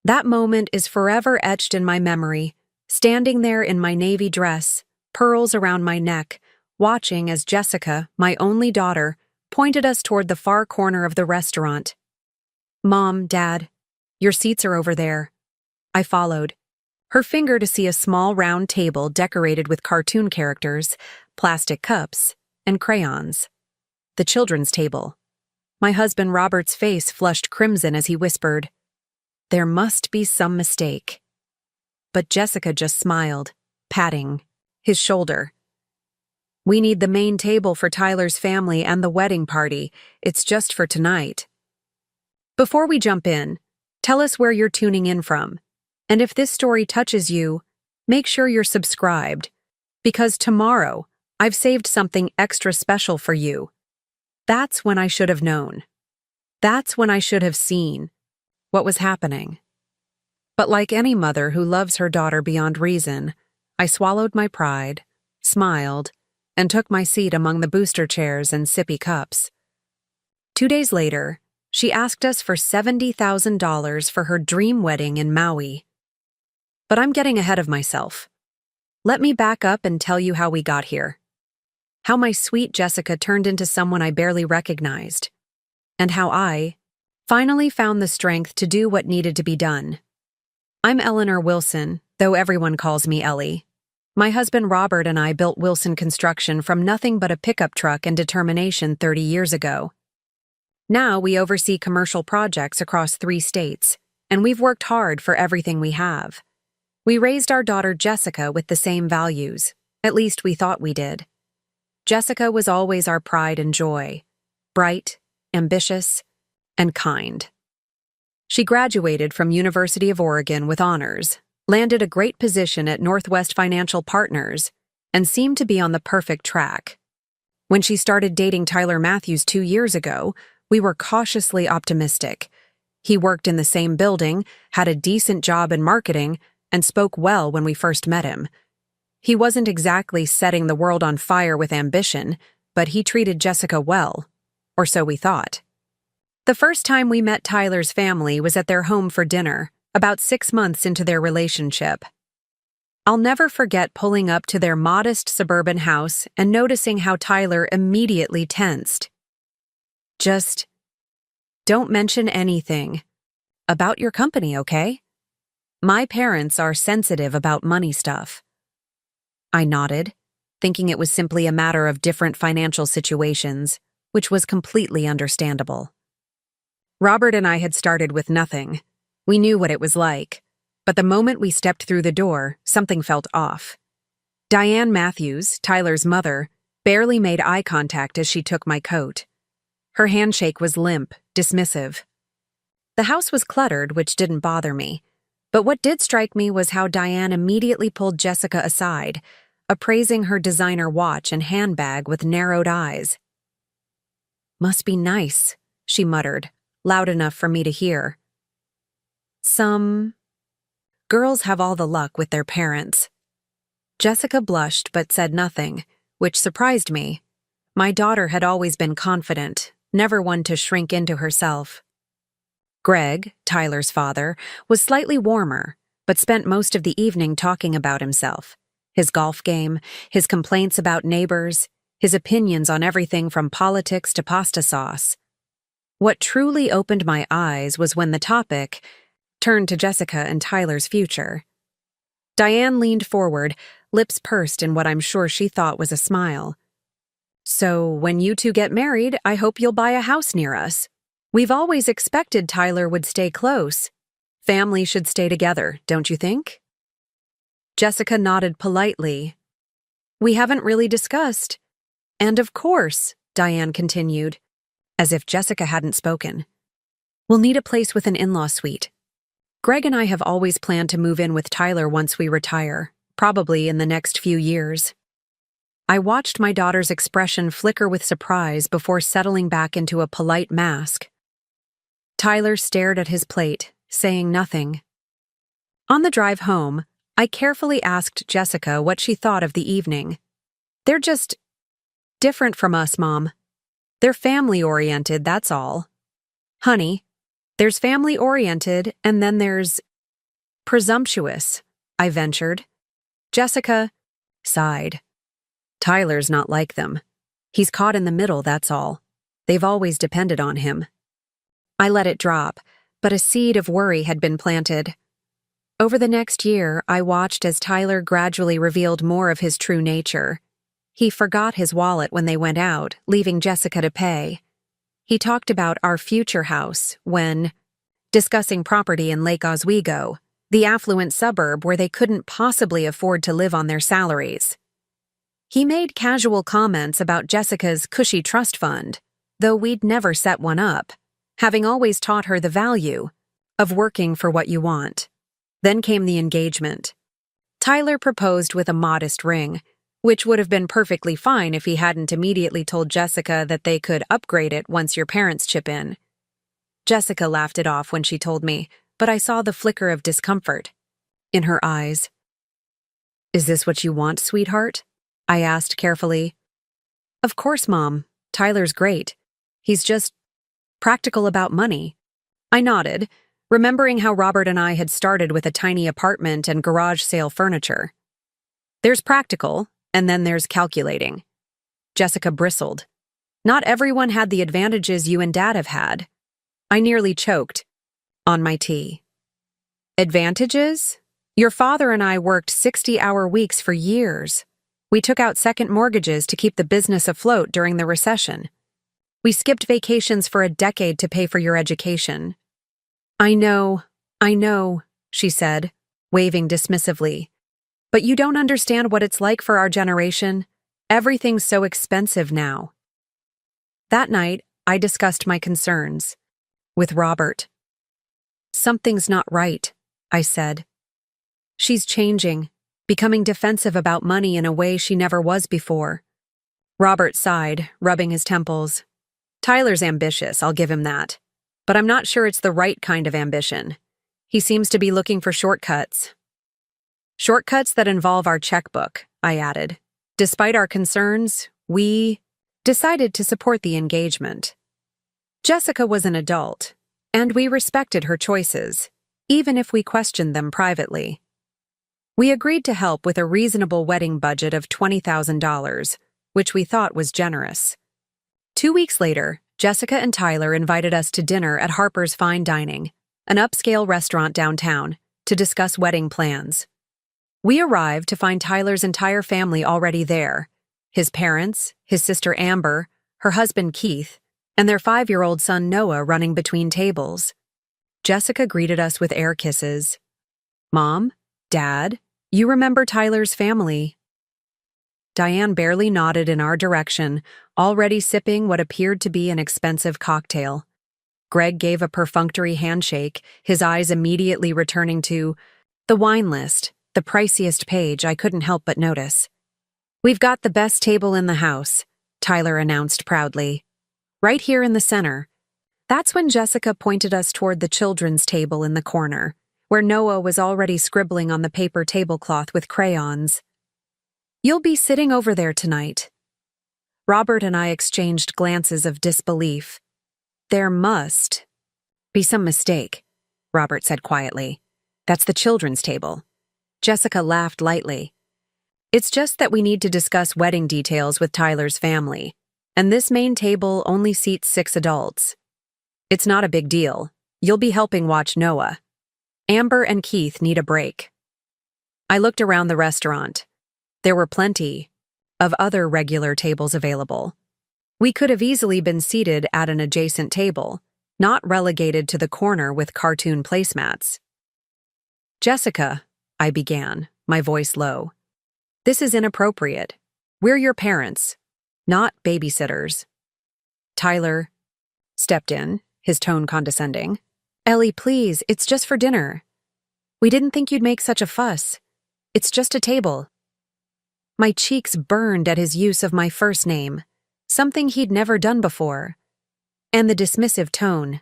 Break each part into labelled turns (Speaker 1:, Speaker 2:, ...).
Speaker 1: That moment is forever etched in my memory, standing there in my navy dress, pearls around my neck, watching as Jessica, my only daughter, pointed us toward the far corner of the restaurant. "Mom, Dad, your seats are over there." I followed, her finger to see a small round table decorated with cartoon characters, plastic cups, and crayons. The children's table. My husband Robert's face flushed crimson as he whispered, "There must be some mistake." But Jessica just smiled, patting his shoulder. "We need the main table for Tyler's family and the wedding party. It's just for tonight." Before we jump in, tell us where you're tuning in from. And if this story touches you, make sure you're subscribed, because tomorrow I've saved something extra special for you. That's when I should have known. That's when I should have seen what was happening. But like any mother who loves her daughter beyond reason, I swallowed my pride, smiled, and took my seat among the booster chairs and sippy cups. 2 days later, she asked us for $70,000 for her dream wedding in Maui. But I'm getting ahead of myself. Let me back up and tell you how we got here. How my sweet Jessica turned into someone I barely recognized. And how I finally found the strength to do what needed to be done. I'm Eleanor Wilson, though everyone calls me Ellie. My husband Robert and I built Wilson Construction from nothing but a pickup truck and determination 30 years ago. Now we oversee commercial projects across 3 states, and we've worked hard for everything we have. We raised our daughter Jessica with the same values, at least we thought we did. Jessica was always our pride and joy, bright, ambitious, and kind. She graduated from University of Oregon with honors, landed a great position at Northwest Financial Partners, and seemed to be on the perfect track. When she started dating Tyler Matthews 2 years ago, we were cautiously optimistic. He worked in the same building, had a decent job in marketing, and spoke well when we first met him. He wasn't exactly setting the world on fire with ambition, but he treated Jessica well, or so we thought. The first time we met Tyler's family was at their home for dinner, about 6 months into their relationship. I'll never forget pulling up to their modest suburban house and noticing how Tyler immediately tensed. "Just don't mention anything about your company, okay? My parents are sensitive about money stuff." I nodded, thinking it was simply a matter of different financial situations, which was completely understandable. Robert and I had started with nothing. We knew what it was like, but the moment we stepped through the door, something felt off. Diane Matthews, Tyler's mother, barely made eye contact as she took my coat. Her handshake was limp, dismissive. The house was cluttered, which didn't bother me. But what did strike me was how Diane immediately pulled Jessica aside, appraising her designer watch and handbag with narrowed eyes. "Must be nice," she muttered, loud enough for me to hear. "Some girls have all the luck with their parents." Jessica blushed but said nothing, which surprised me. My daughter had always been confident, never one to shrink into herself. Greg, Tyler's father, was slightly warmer, but spent most of the evening talking about himself, his golf game, his complaints about neighbors, his opinions on everything from politics to pasta sauce. What truly opened my eyes was when the topic turned to Jessica and Tyler's future. Diane leaned forward, lips pursed in what I'm sure she thought was a smile. "So, when you two get married, I hope you'll buy a house near us. We've always expected Tyler would stay close. Family should stay together, don't you think?" Jessica nodded politely. "We haven't really discussed." "And of course," Diane continued, as if Jessica hadn't spoken, "we'll need a place with an in-law suite. Greg and I have always planned to move in with Tyler once we retire, probably in the next few years." I watched my daughter's expression flicker with surprise before settling back into a polite mask. Tyler stared at his plate, saying nothing. On the drive home, I carefully asked Jessica what she thought of the evening. "They're just different from us, Mom. They're family-oriented, that's all." "Honey, there's family-oriented, and then there's presumptuous, I ventured. Jessica sighed. Tyler's not like them. He's caught in the middle, that's all. They've always depended on him. I let it drop, but a seed of worry had been planted. Over the next year, I watched as Tyler gradually revealed more of his true nature. He forgot his wallet when they went out, leaving Jessica to pay. He talked about our future house when discussing property in Lake Oswego, the affluent suburb where they couldn't possibly afford to live on their salaries. He made casual comments about Jessica's cushy trust fund, though we'd never set one up, having always taught her the value of working for what you want. Then came the engagement. Tyler proposed with a modest ring, which would have been perfectly fine if he hadn't immediately told Jessica that they could upgrade it once your parents chip in. Jessica laughed it off when she told me, but I saw the flicker of discomfort in her eyes. "Is this what you want, sweetheart?" I asked carefully. "Of course, Mom. Tyler's great. He's just practical about money." I nodded, remembering how Robert and I had started with a tiny apartment and garage sale furniture. There's practical, and then there's calculating. Jessica bristled. "Not everyone had the advantages you and Dad have had." I nearly choked on my tea. "Advantages? Your father and I worked 60-hour weeks for years. We took out second mortgages to keep the business afloat during the recession. We skipped vacations for a decade to pay for your education." I know, she said, waving dismissively. "But you don't understand what it's like for our generation. Everything's so expensive now." That night, I discussed my concerns with Robert. "Something's not right," I said. "She's changing, becoming defensive about money in a way she never was before." Robert sighed, rubbing his temples. "Tyler's ambitious, I'll give him that. But I'm not sure it's the right kind of ambition. He seems to be looking for shortcuts." "Shortcuts that involve our checkbook," I added. Despite our concerns, we decided to support the engagement. Jessica was an adult, and we respected her choices, even if we questioned them privately. We agreed to help with a reasonable wedding budget of $20,000, which we thought was generous. 2 weeks later, Jessica and Tyler invited us to dinner at Harper's Fine Dining, an upscale restaurant downtown, to discuss wedding plans. We arrived to find Tyler's entire family already there: his parents, his sister Amber, her husband Keith, and their 5-year-old son Noah running between tables. Jessica greeted us with air kisses. "Mom, Dad, you remember Tyler's family." Diane barely nodded in our direction, already sipping what appeared to be an expensive cocktail. Greg gave a perfunctory handshake, his eyes immediately returning to the wine list, the priciest page I couldn't help but notice. "We've got the best table in the house," Tyler announced proudly. "Right here in the center." That's when Jessica pointed us toward the children's table in the corner, where Noah was already scribbling on the paper tablecloth with crayons. "You'll be sitting over there tonight." Robert and I exchanged glances of disbelief. "There must be some mistake," Robert said quietly. "That's the children's table." Jessica laughed lightly. "It's just that we need to discuss wedding details with Tyler's family, and this main table only seats 6 adults. It's not a big deal. You'll be helping watch Noah. Amber and Keith need a break." I looked around the restaurant. There were plenty of other regular tables available. We could have easily been seated at an adjacent table, not relegated to the corner with cartoon placemats. "Jessica," I began, my voice low. "This is inappropriate. We're your parents, not babysitters." Tyler stepped in, his tone condescending. "Ellie, please, it's just for dinner. We didn't think you'd make such a fuss. It's just a table." My cheeks burned at his use of my first name, something he'd never done before, and the dismissive tone.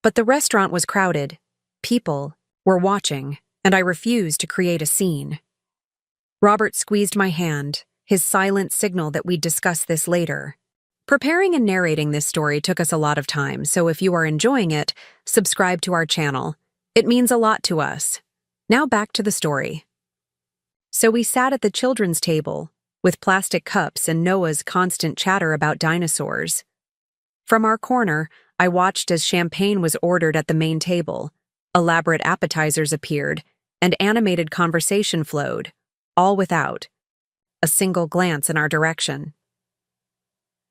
Speaker 1: But the restaurant was crowded. People were watching, and I refused to create a scene. Robert squeezed my hand, his silent signal that we'd discuss this later. Preparing and narrating this story took us a lot of time, so if you are enjoying it, subscribe to our channel. It means a lot to us. Now back to the story. So we sat at the children's table, with plastic cups and Noah's constant chatter about dinosaurs. From our corner, I watched as champagne was ordered at the main table, elaborate appetizers appeared, and animated conversation flowed, all without a single glance in our direction.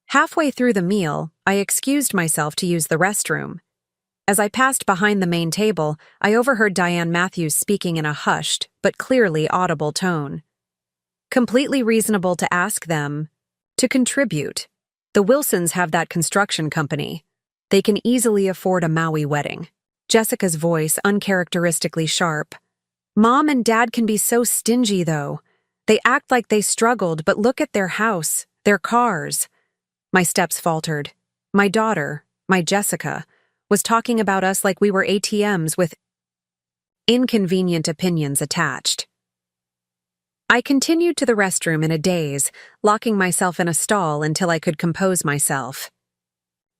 Speaker 1: Halfway through the meal, I excused myself to use the restroom. As I passed behind the main table, I overheard Diane Matthews speaking in a hushed, but clearly audible tone. Completely reasonable to ask them to contribute. The Wilsons have that construction company. They can easily afford a Maui wedding. Jessica's voice uncharacteristically sharp. Mom and Dad can be so stingy, though. They act like they struggled, but look at their house, their cars. My steps faltered. My daughter, my Jessica, was talking about us like we were ATMs with inconvenient opinions attached. I continued to the restroom in a daze, locking myself in a stall until I could compose myself.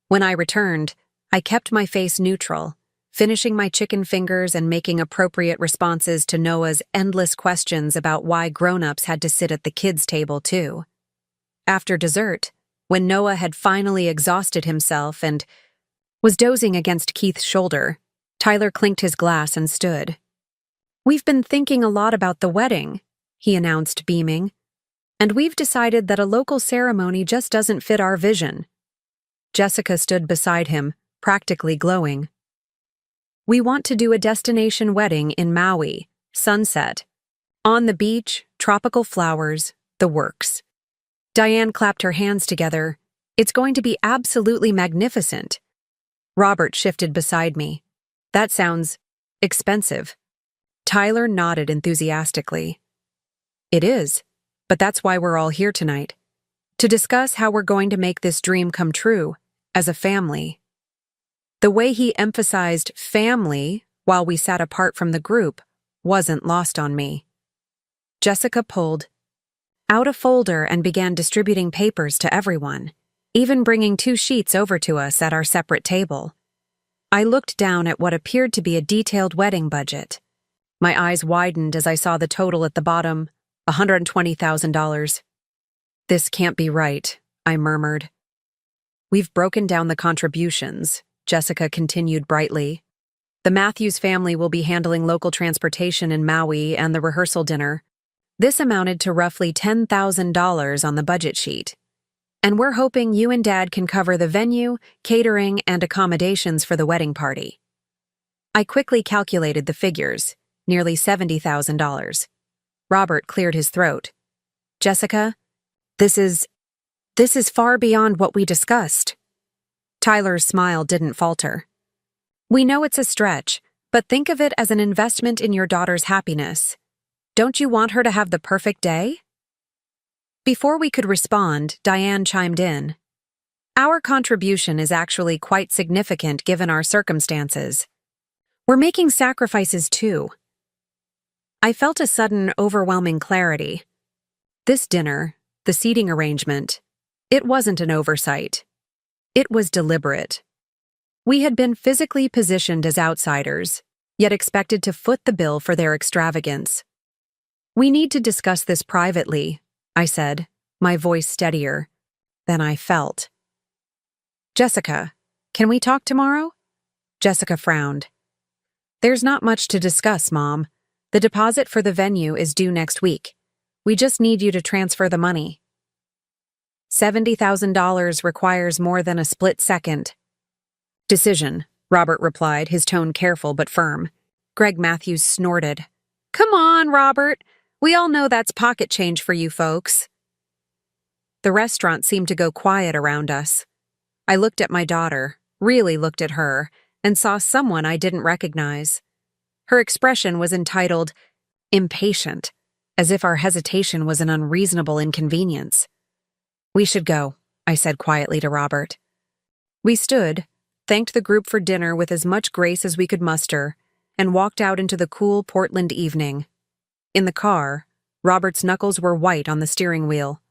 Speaker 1: When I returned, I kept my face neutral, finishing my chicken fingers and making appropriate responses to Noah's endless questions about why grown-ups had to sit at the kids' table too. After dessert, when Noah had finally exhausted himself and was dozing against Keith's shoulder, Tyler clinked his glass and stood. "We've been thinking a lot about the wedding," he announced, beaming, "and we've decided that a local ceremony just doesn't fit our vision." Jessica stood beside him, practically glowing. "We want to do a destination wedding in Maui, sunset. On the beach, tropical flowers, the works." Diane clapped her hands together. "It's going to be absolutely magnificent." Robert shifted beside me. "That sounds expensive." Tyler nodded enthusiastically. "It is, but that's why we're all here tonight. To discuss how we're going to make this dream come true, as a family." The way he emphasized family while we sat apart from the group wasn't lost on me. Jessica pulled out a folder and began distributing papers to everyone, even bringing 2 sheets over to us at our separate table. I looked down at what appeared to be a detailed wedding budget. My eyes widened as I saw the total at the bottom, $120,000. "This can't be right," I murmured. "We've broken down the contributions," Jessica continued brightly. "The Matthews family will be handling local transportation in Maui and the rehearsal dinner. This amounted to roughly $10,000 on the budget sheet. And we're hoping you and Dad can cover the venue, catering, and accommodations for the wedding party." I quickly calculated the figures, nearly $70,000. Robert cleared his throat. "Jessica, this is far beyond what we discussed." Tyler's smile didn't falter. "We know it's a stretch, but think of it as an investment in your daughter's happiness. Don't you want her to have the perfect day?" Before we could respond, Diane chimed in. "Our contribution is actually quite significant given our circumstances. We're making sacrifices too." I felt a sudden, overwhelming clarity. This dinner, the seating arrangement, it wasn't an oversight. It was deliberate. We had been physically positioned as outsiders, yet expected to foot the bill for their extravagance. "We need to discuss this privately," I said, my voice steadier than I felt. "Jessica, can we talk tomorrow?" Jessica frowned. "There's not much to discuss, Mom. The deposit for the venue is due next week. We just need you to transfer the money." $70,000 requires more than a split-second decision, Robert replied, his tone careful but firm. Greg Matthews snorted. "Come on, Robert. We all know that's pocket change for you folks." The restaurant seemed to go quiet around us. I looked at my daughter, really looked at her, and saw someone I didn't recognize. Her expression was entitled impatient, as if our hesitation was an unreasonable inconvenience. "We should go," I said quietly to Robert. We stood, thanked the group for dinner with as much grace as we could muster, and walked out into the cool Portland evening. In the car, Robert's knuckles were white on the steering wheel.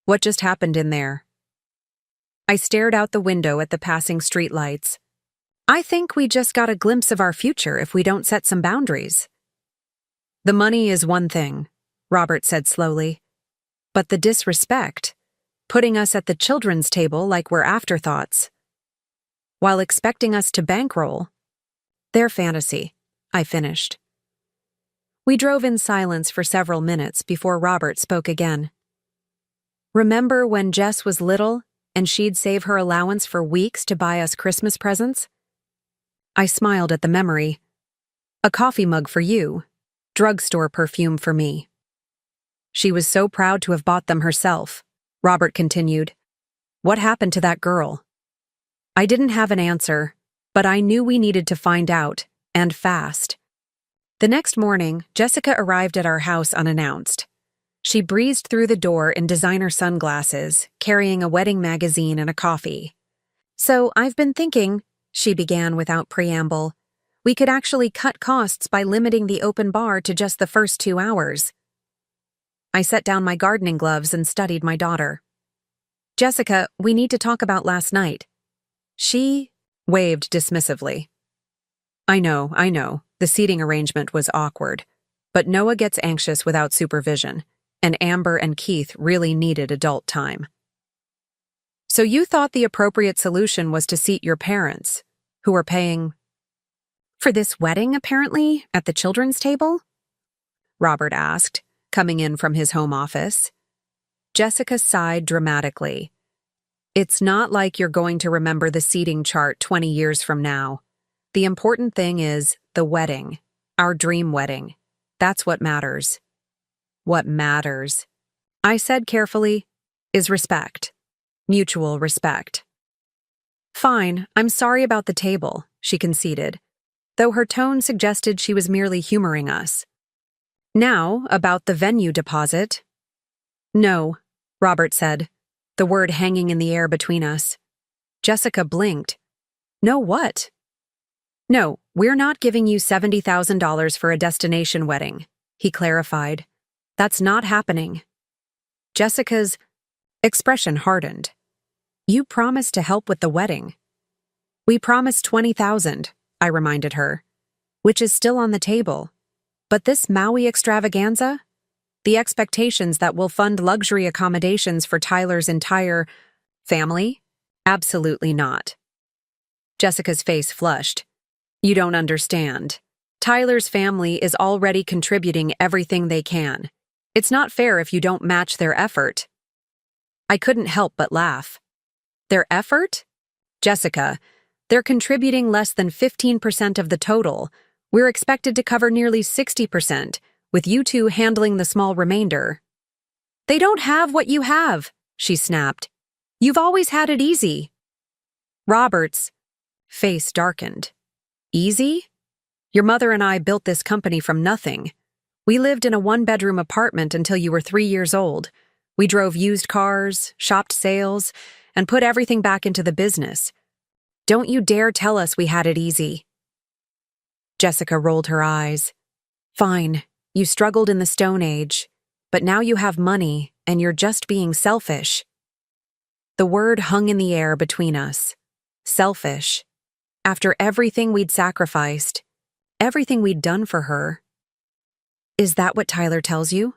Speaker 1: What just happened in there? I stared out the window at the passing streetlights. "I think we just got a glimpse of our future if we don't set some boundaries." The money is one thing, Robert said slowly. But the disrespect, putting us at the children's table like we're afterthoughts, while expecting us to bankroll. Their fantasy, I finished. We drove in silence for several minutes before Robert spoke again. Remember when Jess was little and she'd save her allowance for weeks to buy us Christmas presents? I smiled at the memory. A coffee mug for you, drugstore perfume for me. She was so proud to have bought them herself, Robert continued. What happened to that girl? I didn't have an answer, but I knew we needed to find out, and fast. The next morning, Jessica arrived at our house unannounced. She breezed through the door in designer sunglasses, carrying a wedding magazine and a coffee. So I've been thinking, she began without preamble, we could actually cut costs by limiting the open bar to just the first 2 hours. I set down my gardening gloves and studied my daughter. Jessica, we need to talk about last night. She waved dismissively. I know, the seating arrangement was awkward, but Noah gets anxious without supervision, and Amber and Keith really needed adult time. So you thought the appropriate solution was to seat your parents, who are paying for this wedding, apparently, at the children's table? Robert asked, coming in from his home office. Jessica sighed dramatically. It's not like you're going to remember the seating chart 20 years from now. The important thing is the wedding, our dream wedding. That's what matters. What matters, I said carefully, is respect. Mutual respect. Fine, I'm sorry about the table, she conceded, though her tone suggested she was merely humoring us. Now, about the venue deposit. No, Robert said, the word hanging in the air between us. Jessica blinked. No what? No, we're not giving you $70,000 for a destination wedding, he clarified. That's not happening. Jessica's expression hardened. You promised to help with the wedding. We promised $20,000, I reminded her, which is still on the table. But this Maui extravaganza? The expectations that we'll fund luxury accommodations for Tyler's entire family? Absolutely not. Jessica's face flushed. You don't understand. Tyler's family is already contributing everything they can. It's not fair if you don't match their effort. I couldn't help but laugh. Their effort? Jessica, they're contributing less than 15% of the total. We're expected to cover nearly 60%, with you two handling the small remainder. They don't have what you have, she snapped. You've always had it easy. Robert's face darkened. Easy? Your mother and I built this company from nothing. We lived in a one-bedroom apartment until you were 3 years old. We drove used cars, shopped sales, and put everything back into the business. Don't you dare tell us we had it easy. Jessica rolled her eyes. Fine, you struggled in the Stone Age, but now you have money and you're just being selfish. The word hung in the air between us. Selfish. After everything we'd sacrificed, everything we'd done for her. Is that what Tyler tells you?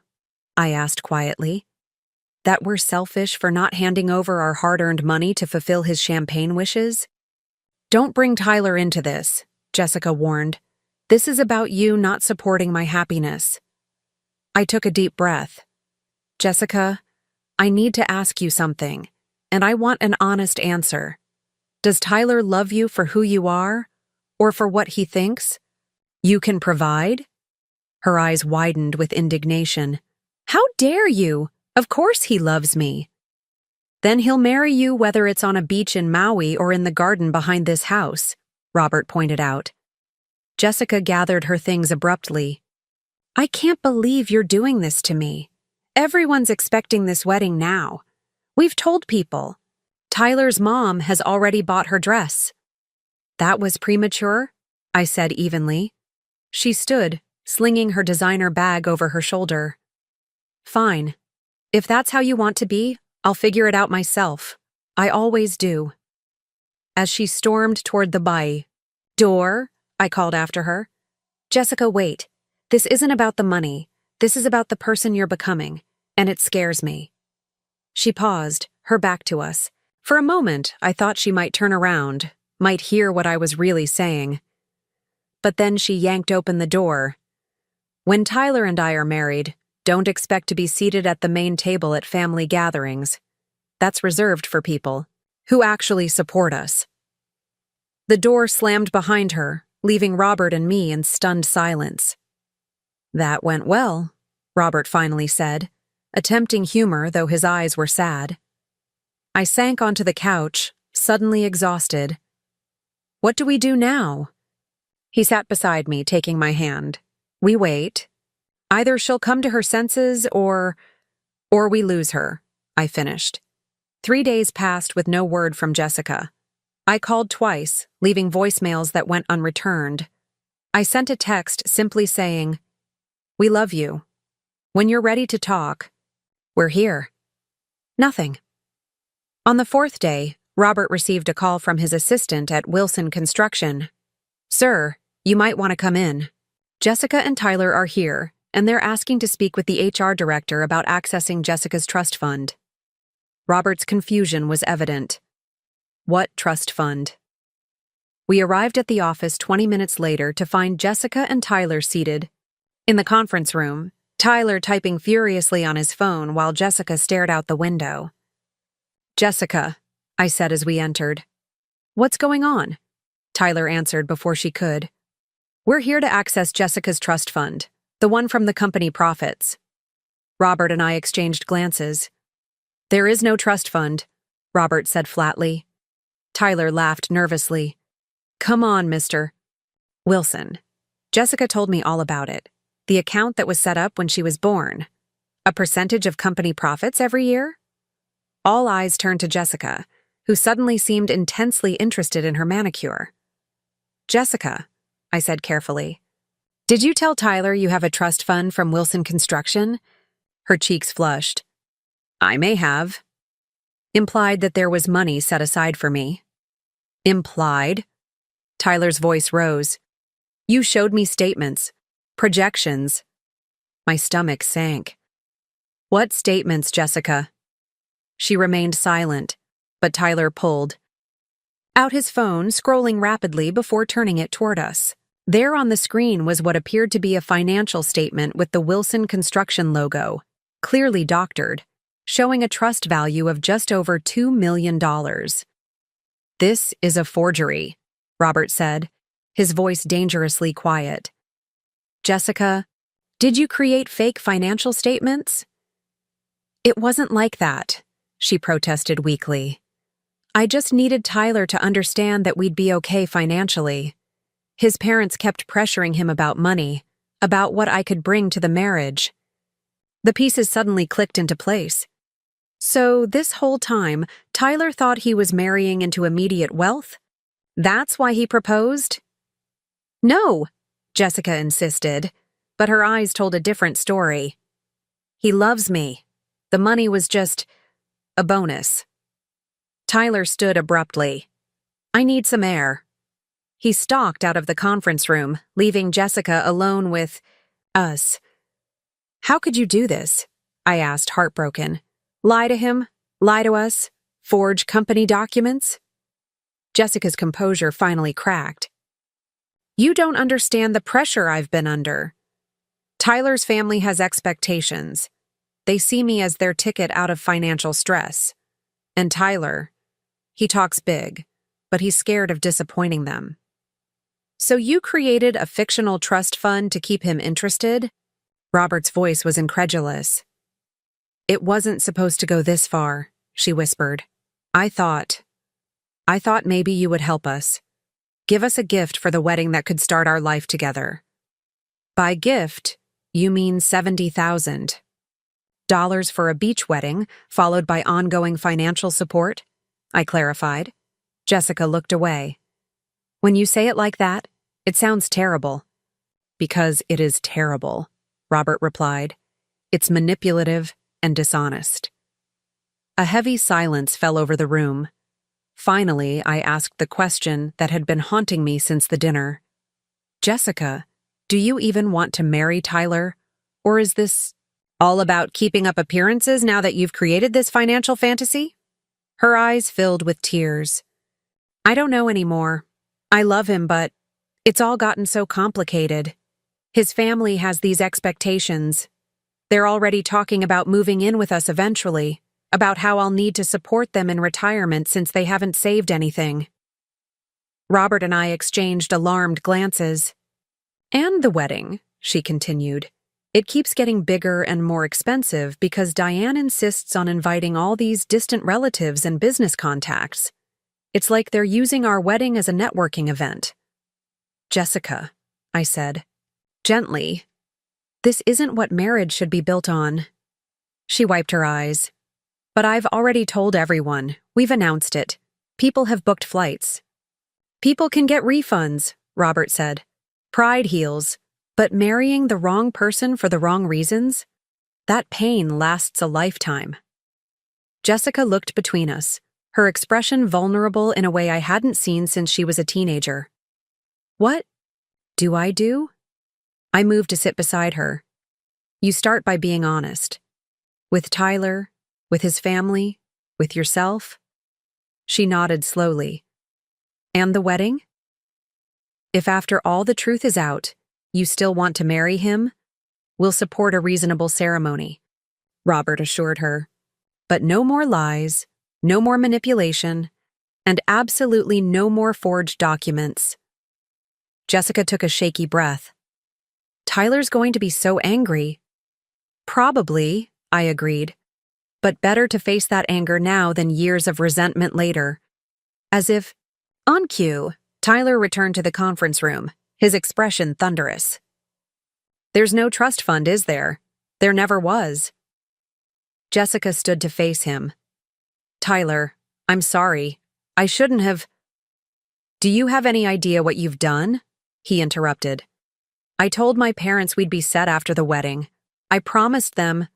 Speaker 1: I asked quietly. That we're selfish for not handing over our hard-earned money to fulfill his champagne wishes? Don't bring Tyler into this, Jessica warned. This is about you not supporting my happiness. I took a deep breath. Jessica, I need to ask you something, and I want an honest answer. Does Tyler love you for who you are, or for what he thinks you can provide? Her eyes widened with indignation. How dare you? Of course he loves me. Then he'll marry you whether it's on a beach in Maui or in the garden behind this house, Robert pointed out. Jessica gathered her things abruptly. I can't believe you're doing this to me. Everyone's expecting this wedding now. We've told people. Tyler's mom has already bought her dress. That was premature, I said evenly. She stood, slinging her designer bag over her shoulder. Fine. If that's how you want to be, I'll figure it out myself. I always do. As she stormed toward the door, I called after her. Jessica, wait. This isn't about the money. This is about the person you're becoming, and it scares me. She paused, her back to us. For a moment, I thought she might turn around, might hear what I was really saying. But then she yanked open the door. When Tyler and I are married, don't expect to be seated at the main table at family gatherings. That's reserved for people who actually support us. The door slammed behind her, leaving Robert and me in stunned silence. That went well, Robert finally said, attempting humor though his eyes were sad. I sank onto the couch, suddenly exhausted. What do we do now? He sat beside me, taking my hand. We wait. Either she'll come to her senses or we lose her, I finished. 3 days passed with no word from Jessica. I called twice, leaving voicemails that went unreturned. I sent a text simply saying, "We love you. When you're ready to talk, we're here." Nothing. On the 4th day, Robert received a call from his assistant at Wilson Construction. "Sir, you might want to come in. Jessica and Tyler are here, and they're asking to speak with the HR director about accessing Jessica's trust fund." Robert's confusion was evident. What trust fund? We arrived at the office 20 minutes later to find Jessica and Tyler seated. In the conference room, Tyler typing furiously on his phone while Jessica stared out the window. "Jessica," I said as we entered. "What's going on?" Tyler answered before she could. "We're here to access Jessica's trust fund, the one from the company profits." Robert and I exchanged glances. "There is no trust fund," Robert said flatly. Tyler laughed nervously. "Come on, Mr. Wilson. Jessica told me all about it. The account that was set up when she was born. A percentage of company profits every year?" All eyes turned to Jessica, who suddenly seemed intensely interested in her manicure. "Jessica," I said carefully, "did you tell Tyler you have a trust fund from Wilson Construction?" Her cheeks flushed. "I may have." "Implied that there was money set aside for me." "Implied?" Tyler's voice rose. "You showed me statements, projections." My stomach sank. "What statements, Jessica?" She remained silent, but Tyler pulled out his phone, scrolling rapidly before turning it toward us. There on the screen was what appeared to be a financial statement with the Wilson Construction logo, clearly doctored, showing a trust value of just over $2 million. "This is a forgery," Robert said, his voice dangerously quiet. "Jessica, did you create fake financial statements?" "It wasn't like that," she protested weakly. "I just needed Tyler to understand that we'd be okay financially. His parents kept pressuring him about money, about what I could bring to the marriage." The pieces suddenly clicked into place. So this whole time, Tyler thought he was marrying into immediate wealth? That's why he proposed? "No," Jessica insisted, but her eyes told a different story. "He loves me. The money was just a bonus." Tyler stood abruptly. "I need some air." He stalked out of the conference room, leaving Jessica alone with us. "How could you do this?" I asked, heartbroken. "Lie to him? Lie to us? Forge company documents?" Jessica's composure finally cracked. "You don't understand the pressure I've been under. Tyler's family has expectations. They see me as their ticket out of financial stress. And Tyler, he talks big, but he's scared of disappointing them." "So you created a fictional trust fund to keep him interested?" Robert's voice was incredulous. "It wasn't supposed to go this far," she whispered. I thought maybe you would help us. Give us a gift for the wedding that could start our life together." "By gift, you mean $70,000 for a beach wedding, followed by ongoing financial support?" I clarified. Jessica looked away. "When you say it like that, it sounds terrible." "Because it is terrible," Robert replied. "It's manipulative and dishonest." A heavy silence fell over the room. Finally, I asked the question that had been haunting me since the dinner. "Jessica, Do you even want to marry Tyler? Or is this all about keeping up appearances now that you've created this financial fantasy? Her eyes filled with tears. I don't know anymore. I love him, but it's all gotten so complicated. His family has these expectations. They're already talking about moving in with us eventually, about how I'll need to support them in retirement since they haven't saved anything. Robert and I exchanged alarmed glances. And the wedding, she continued. It keeps getting bigger and more expensive because Diane insists on inviting all these distant relatives and business contacts. It's like they're using our wedding as a networking event. Jessica, I said, gently, this isn't what marriage should be built on. She wiped her eyes. But I've already told everyone. We've announced it. People have booked flights. People can get refunds, Robert said. Pride heals. But marrying the wrong person for the wrong reasons? That pain lasts a lifetime. Jessica looked between us, her expression vulnerable in a way I hadn't seen since she was a teenager. What do I do? I moved to sit beside her. You start by being honest. With Tyler, with his family, with yourself. She nodded slowly. And the wedding? If after all the truth is out, you still want to marry him, we'll support a reasonable ceremony, Robert assured her. But no more lies, no more manipulation, and absolutely no more forged documents. Jessica took a shaky breath. Tyler's going to be so angry. Probably, I agreed. But better to face that anger now than years of resentment later. As if, on cue, Tyler returned to the conference room, his expression thunderous. There's no trust fund, is there? There never was. Jessica stood to face him. Tyler, I'm sorry. I shouldn't have. Do you have any idea what you've done? He interrupted. I told my parents we'd be set after the wedding. I promised them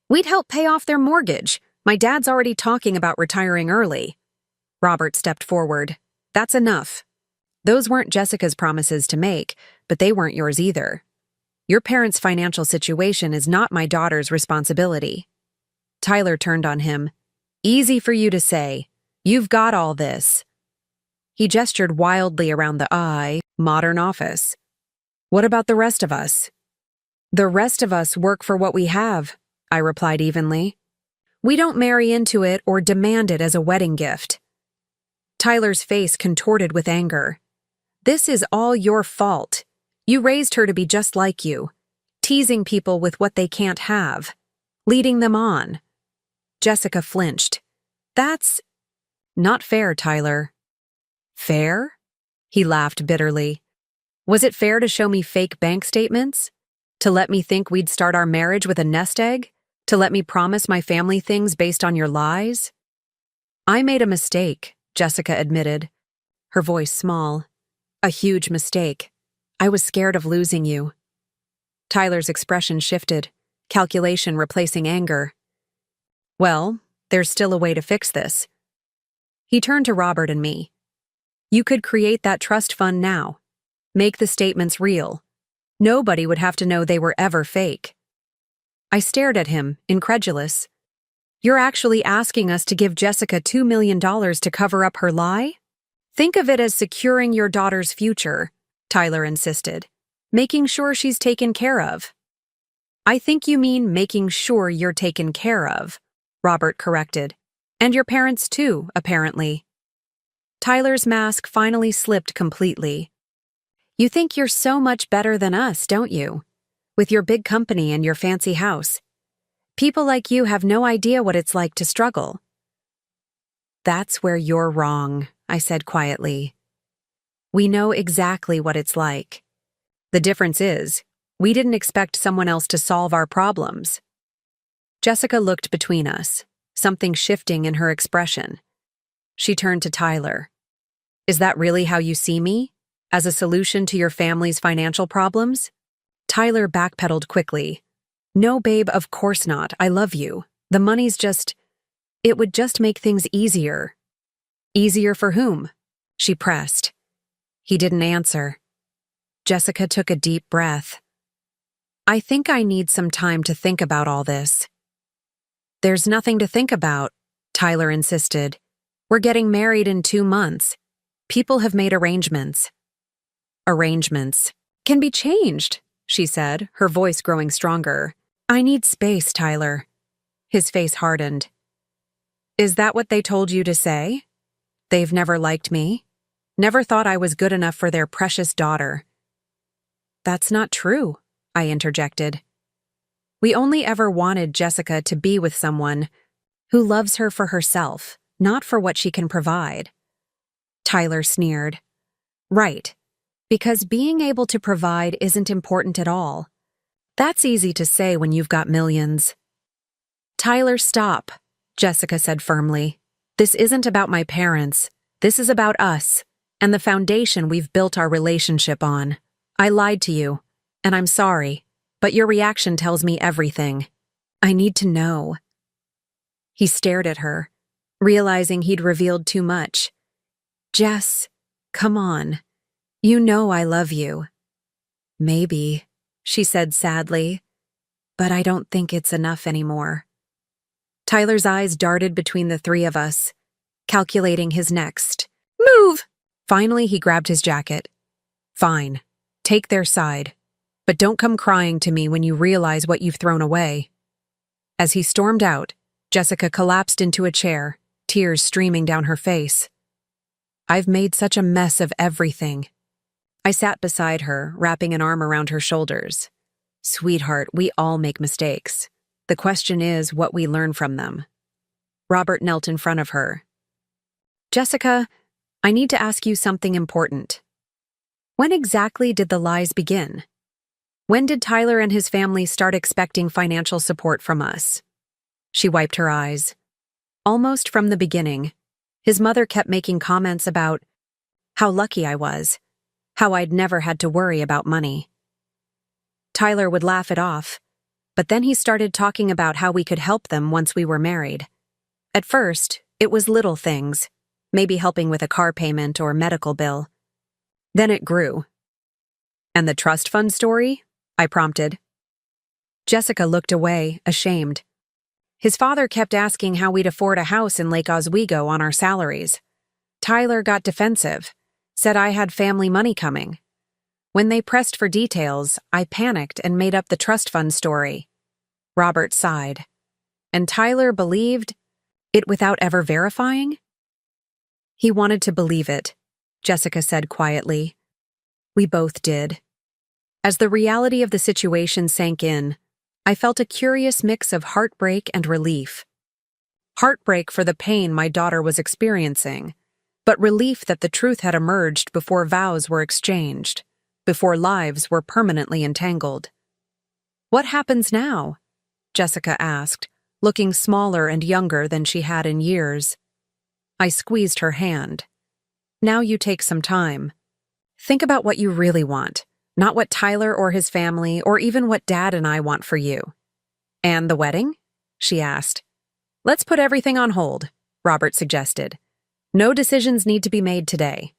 Speaker 1: we'd help pay off their mortgage. My dad's already talking about retiring early. Robert stepped forward. That's enough. Those weren't Jessica's promises to make, but they weren't yours either. Your parents' financial situation is not my daughter's responsibility. Tyler turned on him. Easy for you to say. You've got all this. He gestured wildly around the modern office. What about the rest of us? The rest of us work for what we have, I replied evenly. We don't marry into it or demand it as a wedding gift. Tyler's face contorted with anger. This is all your fault. You raised her to be just like you, teasing people with what they can't have, leading them on. Jessica flinched. That's not fair, Tyler. Fair? He laughed bitterly. Was it fair to show me fake bank statements? To let me think we'd start our marriage with a nest egg? To let me promise my family things based on your lies? I made a mistake, Jessica admitted, her voice small. A huge mistake. I was scared of losing you. Tyler's expression shifted, calculation replacing anger. Well, there's still a way to fix this. He turned to Robert and me. You could create that trust fund now. Make the statements real. Nobody would have to know they were ever fake. I stared at him, incredulous. You're actually asking us to give Jessica $2 million to cover up her lie? Think of it as securing your daughter's future, Tyler insisted. Making sure she's taken care of. I think you mean making sure you're taken care of, Robert corrected. And your parents too, apparently. Tyler's mask finally slipped completely. You think you're so much better than us, don't you? With your big company and your fancy house. People like you have no idea what it's like to struggle. That's where you're wrong, I said quietly. We know exactly what it's like. The difference is, we didn't expect someone else to solve our problems. Jessica looked between us, something shifting in her expression. She turned to Tyler. Is that really how you see me? As a solution to your family's financial problems? Tyler backpedaled quickly. No, babe, of course not. I love you. The money's just... It would just make things easier. Easier for whom? She pressed. He didn't answer. Jessica took a deep breath. I think I need some time to think about all this. There's nothing to think about, Tyler insisted. We're getting married in 2 months. People have made arrangements. Arrangements can be changed, she said, her voice growing stronger. I need space, Tyler. His face hardened. Is that what they told you to say? They've never liked me? Never thought I was good enough for their precious daughter. That's not true, I interjected. We only ever wanted Jessica to be with someone who loves her for herself, not for what she can provide. Tyler sneered. Right, because being able to provide isn't important at all. That's easy to say when you've got millions. Tyler, stop, Jessica said firmly. This isn't about my parents. This is about us and the foundation we've built our relationship on. I lied to you, and I'm sorry, but your reaction tells me everything. I need to know. He stared at her, realizing he'd revealed too much. Jess, come on. You know I love you. Maybe, she said sadly, but I don't think it's enough anymore. Tyler's eyes darted between the three of us, calculating his next move. Finally, he grabbed his jacket. Fine, take their side, but don't come crying to me when you realize what you've thrown away. As he stormed out, Jessica collapsed into a chair, tears streaming down her face. I've made such a mess of everything. I sat beside her, wrapping an arm around her shoulders. Sweetheart, we all make mistakes. The question is what we learn from them. Robert knelt in front of her. Jessica, I need to ask you something important. When exactly did the lies begin? When did Tyler and his family start expecting financial support from us? She wiped her eyes. Almost from the beginning, his mother kept making comments about how lucky I was, how I'd never had to worry about money. Tyler would laugh it off, but then he started talking about how we could help them once we were married. At first, it was little things, maybe helping with a car payment or medical bill. Then it grew. And the trust fund story? I prompted. Jessica looked away, ashamed. His father kept asking how we'd afford a house in Lake Oswego on our salaries. Tyler got defensive, said I had family money coming. When they pressed for details, I panicked and made up the trust fund story. Robert sighed. And Tyler believed it without ever verifying? He wanted to believe it, Jessica said quietly. We both did. As the reality of the situation sank in, I felt a curious mix of heartbreak and relief. Heartbreak for the pain my daughter was experiencing, but relief that the truth had emerged before vows were exchanged, before lives were permanently entangled. What happens now? Jessica asked, looking smaller and younger than she had in years. I squeezed her hand. Now you take some time. Think about what you really want, not what Tyler or his family or even what Dad and I want for you. And the wedding? She asked. Let's put everything on hold, Robert suggested. No decisions need to be made today.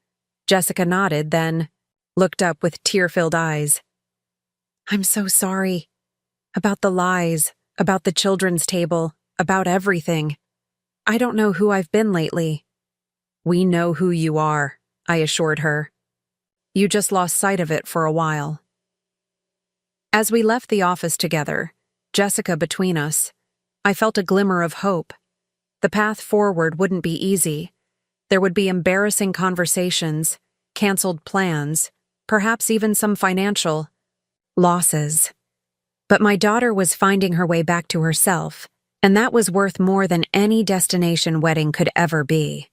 Speaker 1: Jessica nodded, then looked up with tear-filled eyes. I'm so sorry. About the lies, about the children's table, about everything. I don't know who I've been lately. We know who you are, I assured her. You just lost sight of it for a while. As we left the office together, Jessica between us, I felt a glimmer of hope. The path forward wouldn't be easy. There would be embarrassing conversations, canceled plans, perhaps even some financial losses. But my daughter was finding her way back to herself, and that was worth more than any destination wedding could ever be.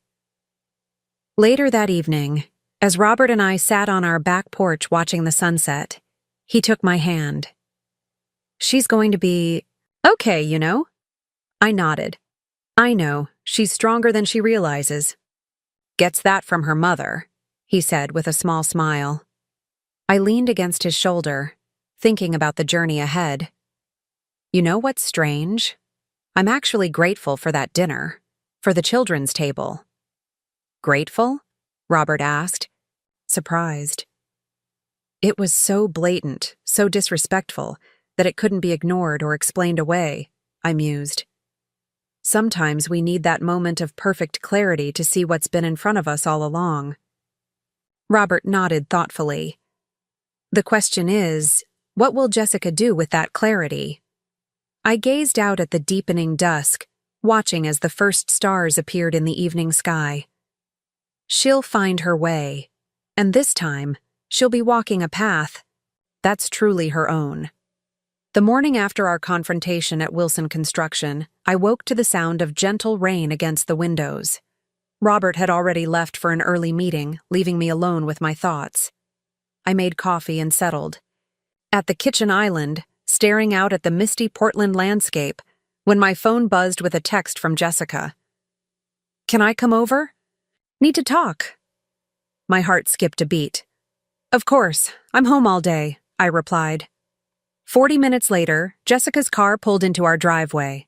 Speaker 1: Later that evening, as Robert and I sat on our back porch watching the sunset, he took my hand. She's going to be okay, you know? I nodded. I know, she's stronger than she realizes. Gets that from her mother, he said with a small smile. I leaned against his shoulder, thinking about the journey ahead. You know what's strange? I'm actually grateful for that dinner, for the children's table. Grateful? Robert asked, surprised. It was so blatant, so disrespectful, that it couldn't be ignored or explained away, I mused. Sometimes we need that moment of perfect clarity to see what's been in front of us all along. Robert nodded thoughtfully. The question is, what will Jessica do with that clarity? I gazed out at the deepening dusk, watching as the first stars appeared in the evening sky. She'll find her way, and this time, she'll be walking a path that's truly her own. The morning after our confrontation at Wilson Construction, I woke to the sound of gentle rain against the windows. Robert had already left for an early meeting, leaving me alone with my thoughts. I made coffee and settled. At the kitchen island, staring out at the misty Portland landscape, when my phone buzzed with a text from Jessica. "Can I come over? Need to talk." My heart skipped a beat. "Of course, I'm home all day," I replied. 40 minutes later, Jessica's car pulled into our driveway.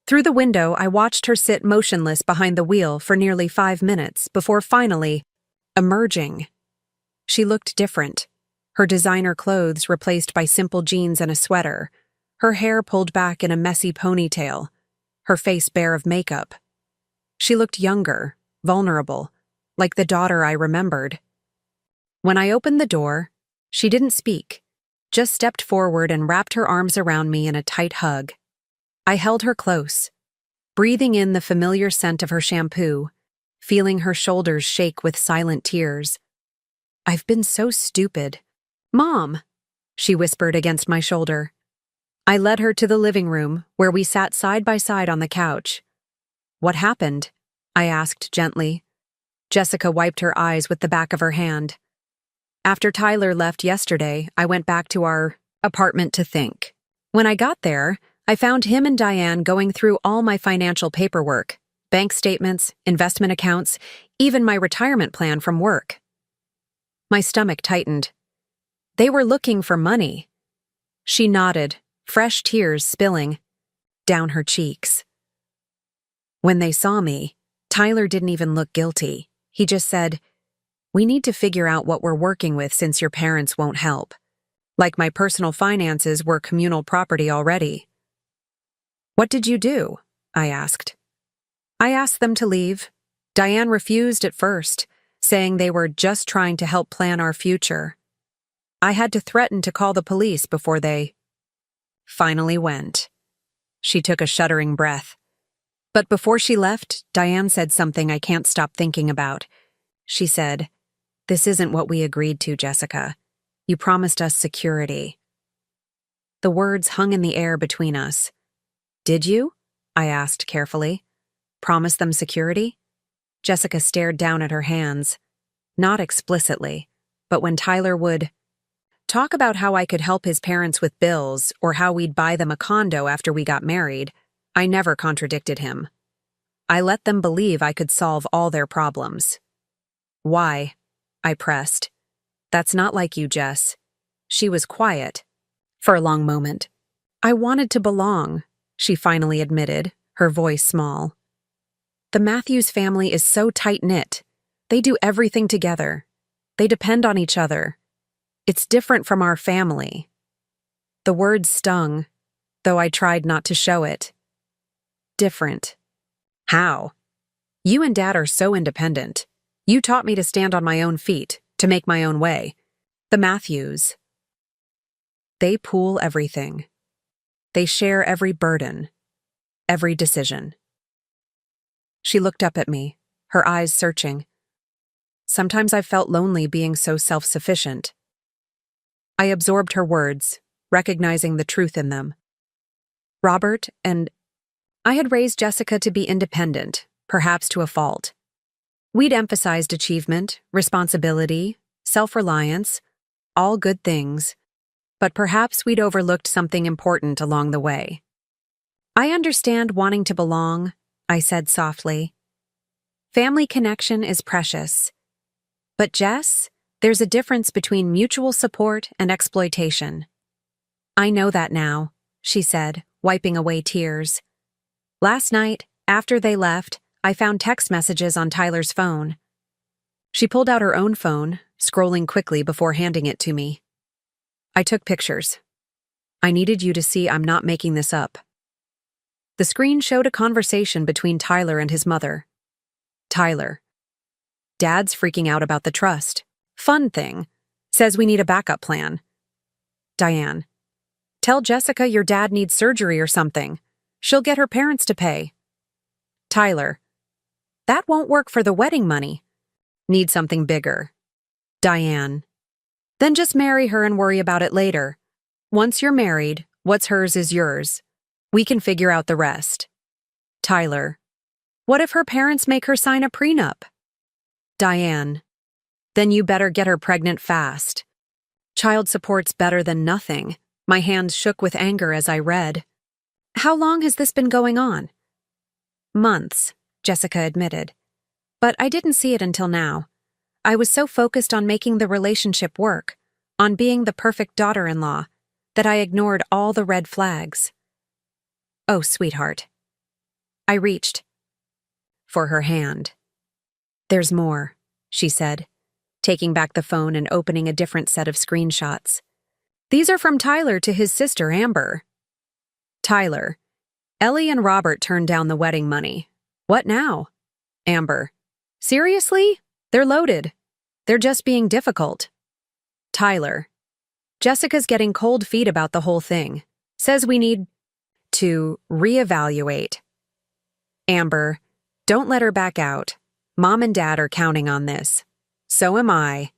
Speaker 1: Through the window, I watched her sit motionless behind the wheel for nearly 5 minutes before finally emerging. She looked different. Her designer clothes replaced by simple jeans and a sweater, her hair pulled back in a messy ponytail, her face bare of makeup. She looked younger, vulnerable, like the daughter I remembered. When I opened the door, she didn't speak, just stepped forward and wrapped her arms around me in a tight hug. I held her close, breathing in the familiar scent of her shampoo, feeling her shoulders shake with silent tears. "I've been so stupid. Mom," she whispered against my shoulder. I led her to the living room, where we sat side by side on the couch. "What happened?" I asked gently. Jessica wiped her eyes with the back of her hand. "After Tyler left yesterday, I went back to our apartment to think. When I got there, I found him and Diane going through all my financial paperwork, bank statements, investment accounts, even my retirement plan from work." My stomach tightened. "They were looking for money." She nodded, fresh tears spilling down her cheeks. "When they saw me, Tyler didn't even look guilty. He just said, 'We need to figure out what we're working with since your parents won't help.' Like my personal finances were communal property already." "What did you do?" I asked. "I asked them to leave. Diane refused at first, saying they were just trying to help plan our future. I had to threaten to call the police before they finally went." She took a shuddering breath. But before she left, Diane said something I can't stop thinking about. She said, "This isn't what we agreed to, Jessica. You promised us security." The words hung in the air between us. "Did you?" I asked carefully. "Promise them security?" Jessica stared down at her hands. Not explicitly, but when Tyler would talk about how I could help his parents with bills or how we'd buy them a condo after we got married, I never contradicted him. I let them believe I could solve all their problems. "Why?" I pressed. "That's not like you, Jess." She was quiet for a long moment. "I wanted to belong," she finally admitted, her voice small. "The Matthews family is so tight-knit. They do everything together. They depend on each other. It's different from our family." The words stung, though I tried not to show it. "Different. How?" "You and Dad are so independent. You taught me to stand on my own feet, to make my own way. The Matthews, they pool everything. They share every burden, every decision." She looked up at me, her eyes searching. Sometimes I felt lonely being so self-sufficient. I absorbed her words, recognizing the truth in them. Robert and I had raised Jessica to be independent, perhaps to a fault. We'd emphasized achievement, responsibility, self-reliance, all good things, but perhaps we'd overlooked something important along the way. "I understand wanting to belong," I said softly. "Family connection is precious. But Jess, there's a difference between mutual support and exploitation." "I know that now," she said, wiping away tears. "Last night, after they left, I found text messages on Tyler's phone." She pulled out her own phone, scrolling quickly before handing it to me. I took pictures. I needed you to see I'm not making this up. The screen showed a conversation between Tyler and his mother. Tyler. Dad's freaking out about the trust. Fun thing. Says we need a backup plan. Diane. Tell Jessica your dad needs surgery or something. She'll get her parents to pay. Tyler. That won't work for the wedding money. Need something bigger. Diane. Then just marry her and worry about it later. Once you're married, what's hers is yours. We can figure out the rest. Tyler. What if her parents make her sign a prenup? Diane. Then you better get her pregnant fast. Child support's better than nothing. My hands shook with anger as I read. How long has this been going on? Months, Jessica admitted. But I didn't see it until now. I was so focused on making the relationship work, on being the perfect daughter-in-law, that I ignored all the red flags. Oh, sweetheart. I reached for her hand. There's more, she said, taking back the phone and opening a different set of screenshots. These are from Tyler to his sister, Amber. Tyler. Ellie and Robert turned down the wedding money. What now? Amber. Seriously? They're loaded. They're just being difficult. Tyler. Jessica's getting cold feet about the whole thing. Says we need to reevaluate. Amber. Don't let her back out. Mom and Dad are counting on this. So am I.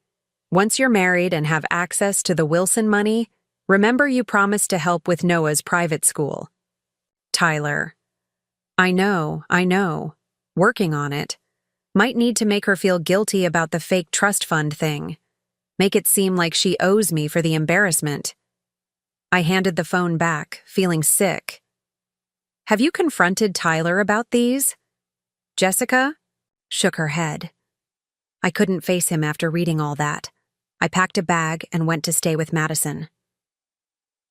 Speaker 1: Once you're married and have access to the Wilson money, remember you promised to help with Noah's private school. Tyler. I know. Working on it. Might need to make her feel guilty about the fake trust fund thing. Make it seem like she owes me for the embarrassment. I handed the phone back, feeling sick. Have you confronted Tyler about these? Jessica shook her head. I couldn't face him after reading all that. I packed a bag and went to stay with Madison.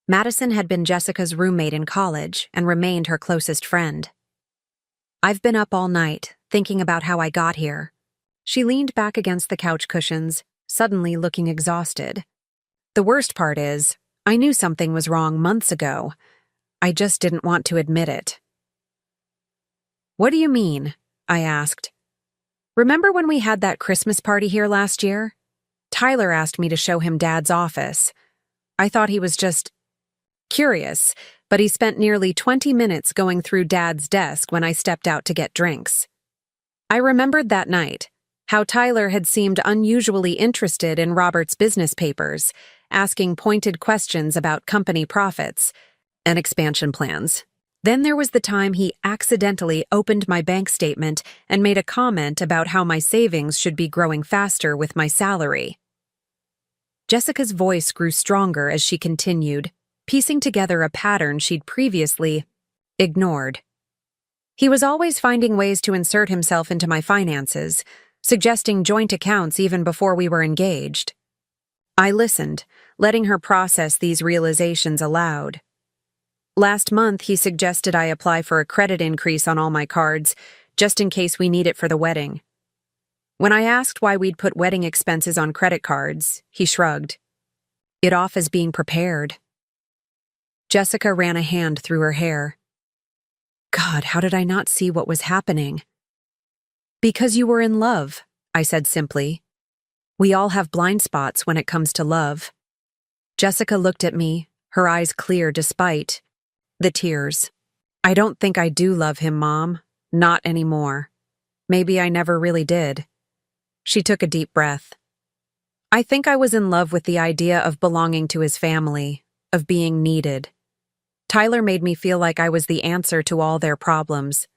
Speaker 1: Madison had been Jessica's roommate in college and remained her closest friend. I've been up all night, thinking about how I got here. She leaned back against the couch cushions, suddenly looking exhausted. The worst part is, I knew something was wrong months ago. I just didn't want to admit it. What do you mean? I asked. Remember when we had that Christmas party here last year? Tyler asked me to show him Dad's office. I thought he was just curious, but he spent nearly 20 minutes going through Dad's desk when I stepped out to get drinks. I remembered that night, how Tyler had seemed unusually interested in Robert's business papers, asking pointed questions about company profits and expansion plans. Then there was the time he accidentally opened my bank statement and made a comment about how my savings should be growing faster with my salary. Jessica's voice grew stronger as she continued, piecing together a pattern she'd previously ignored. He was always finding ways to insert himself into my finances, suggesting joint accounts even before we were engaged. I listened, letting her process these realizations aloud. Last month, he suggested I apply for a credit increase on all my cards, just in case we need it for the wedding. When I asked why we'd put wedding expenses on credit cards, he shrugged. It off as being prepared. Jessica ran a hand through her hair. God, how did I not see what was happening? Because you were in love, I said simply. We all have blind spots when it comes to love. Jessica looked at me, her eyes clear despite the tears. I don't think I do love him, Mom. Not anymore. Maybe I never really did. She took a deep breath. I think I was in love with the idea of belonging to his family, of being needed. Tyler made me feel like I was the answer to all their problems.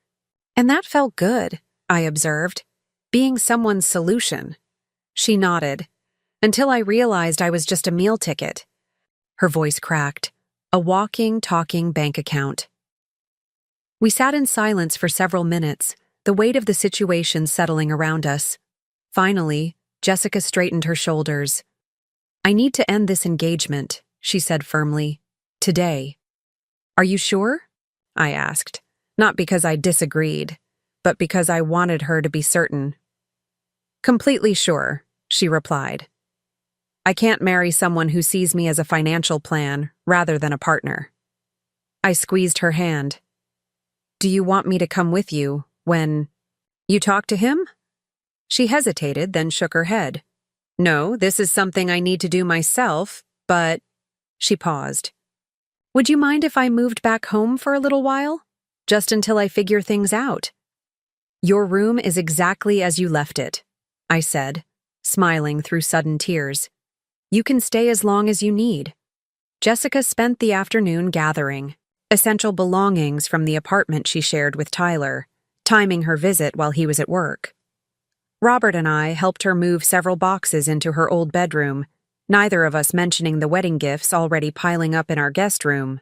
Speaker 1: And that felt good, I observed, being someone's solution. She nodded, until I realized I was just a meal ticket. Her voice cracked, a walking, talking bank account. We sat in silence for several minutes, the weight of the situation settling around us. Finally, Jessica straightened her shoulders. I need to end this engagement, she said firmly. Today. Are you sure? I asked, not because I disagreed, but because I wanted her to be certain. Completely sure, she replied. I can't marry someone who sees me as a financial plan rather than a partner. I squeezed her hand. Do you want me to come with you when you talk to him? She hesitated, then shook her head. No, this is something I need to do myself, but… She paused. Would you mind if I moved back home for a little while? Just until I figure things out. Your room is exactly as you left it, I said, smiling through sudden tears. You can stay as long as you need. Jessica spent the afternoon gathering essential belongings from the apartment she shared with Tyler, timing her visit while he was at work. Robert and I helped her move several boxes into her old bedroom, neither of us mentioning the wedding gifts already piling up in our guest room.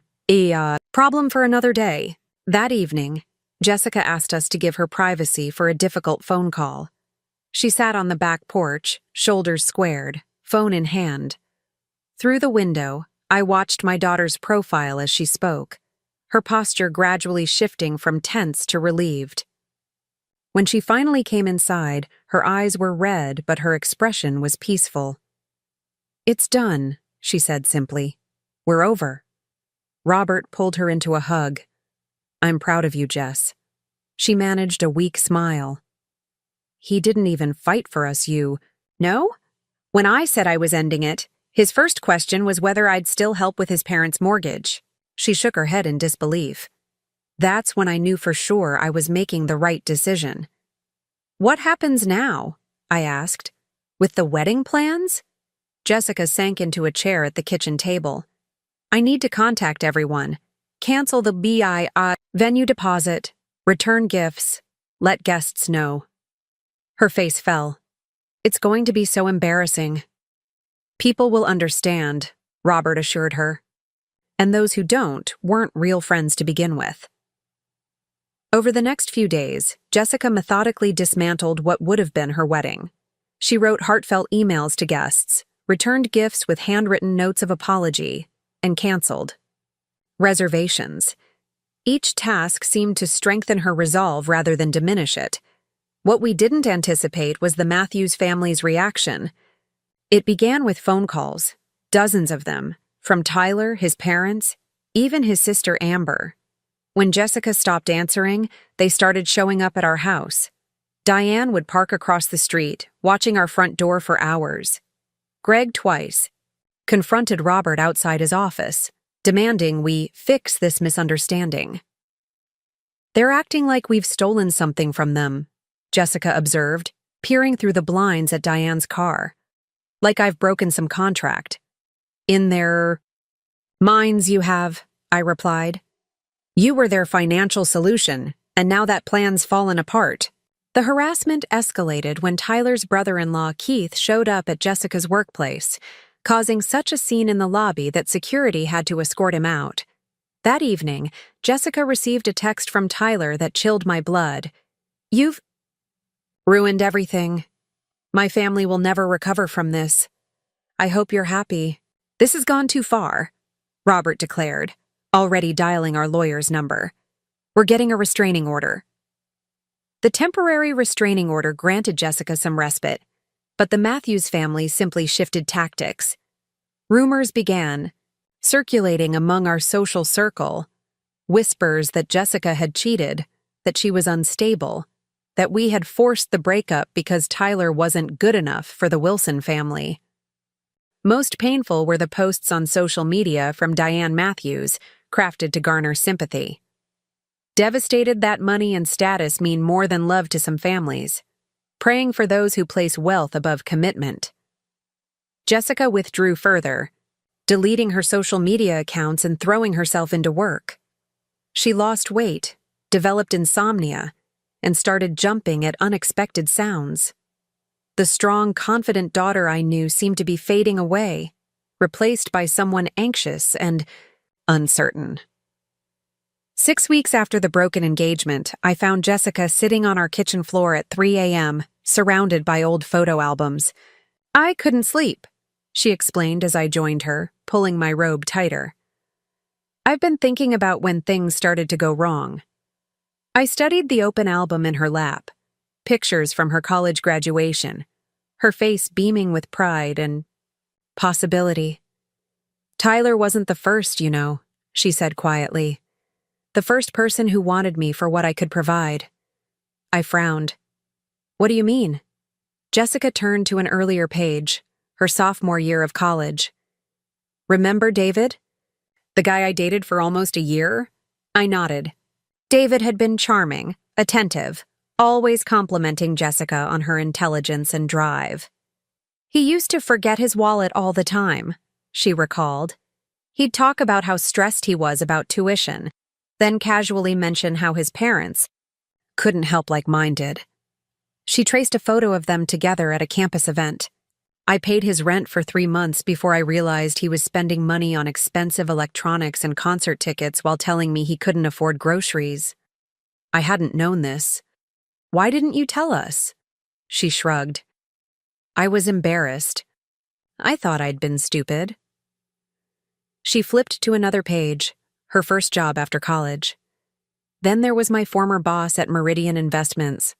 Speaker 1: Problem for another day. That evening, Jessica asked us to give her privacy for a difficult phone call. She sat on the back porch, shoulders squared, phone in hand. Through the window, I watched my daughter's profile as she spoke, her posture gradually shifting from tense to relieved. When she finally came inside, her eyes were red, but her expression was peaceful. It's done, she said simply. We're over. Robert pulled her into a hug. I'm proud of you, Jess. She managed a weak smile. He didn't even fight for us, you. No? When I said I was ending it, his first question was whether I'd still help with his parents' mortgage. She shook her head in disbelief. That's when I knew for sure I was making the right decision. What happens now? I asked. With the wedding plans? Jessica sank into a chair at the kitchen table. I need to contact everyone. Cancel the venue deposit, return gifts, let guests know. Her face fell. It's going to be so embarrassing. People will understand, Robert assured her. And those who don't weren't real friends to begin with. Over the next few days, Jessica methodically dismantled what would have been her wedding. She wrote heartfelt emails to guests, returned gifts with handwritten notes of apology, and canceled reservations. Each task seemed to strengthen her resolve rather than diminish it. What we didn't anticipate was the Matthews family's reaction. It began with phone calls, dozens of them, from Tyler, his parents, even his sister Amber. When Jessica stopped answering, they started showing up at our house. Diane would park across the street, watching our front door for hours. Greg twice confronted Robert outside his office, demanding we fix this misunderstanding. They're acting like we've stolen something from them, Jessica observed, peering through the blinds at Diane's car. Like I've broken some contract. In their minds you have, I replied. You were their financial solution, and now that plan's fallen apart. The harassment escalated when Tyler's brother-in-law Keith showed up at Jessica's workplace, causing such a scene in the lobby that security had to escort him out. That evening, Jessica received a text from Tyler that chilled my blood. You've ruined everything. My family will never recover from this. I hope you're happy. This has gone too far, Robert declared, already dialing our lawyer's number. We're getting a restraining order. The temporary restraining order granted Jessica some respite, but the Matthews family simply shifted tactics. Rumors began, circulating among our social circle, whispers that Jessica had cheated, that she was unstable, that we had forced the breakup because Tyler wasn't good enough for the Wilson family. Most painful were the posts on social media from Diane Matthews, crafted to garner sympathy. Devastated that money and status mean more than love to some families. Praying for those who place wealth above commitment. Jessica withdrew further, deleting her social media accounts and throwing herself into work. She lost weight, developed insomnia, and started jumping at unexpected sounds. The strong, confident daughter I knew seemed to be fading away, replaced by someone anxious and uncertain. 6 weeks after the broken engagement, I found Jessica sitting on our kitchen floor at 3 a.m., surrounded by old photo albums. I couldn't sleep, she explained as I joined her, pulling my robe tighter. I've been thinking about when things started to go wrong. I studied the open album in her lap, pictures from her college graduation, her face beaming with pride and Possibility. Tyler wasn't the first, she said quietly. The first person who wanted me for what I could provide. I frowned. What do you mean? Jessica turned to an earlier page, her sophomore year of college. Remember David? The guy I dated for almost a year? I nodded. David had been charming, attentive, always complimenting Jessica on her intelligence and drive. He used to forget his wallet all the time, she recalled. He'd talk about how stressed he was about tuition, then casually mention how his parents couldn't help like mine did. She traced a photo of them together at a campus event. I paid his rent for 3 months before I realized he was spending money on expensive electronics and concert tickets while telling me he couldn't afford groceries. I hadn't known this. Why didn't you tell us? She shrugged. I was embarrassed. I thought I'd been stupid. She flipped to another page, her first job after college. Then there was my former boss at Meridian Investments.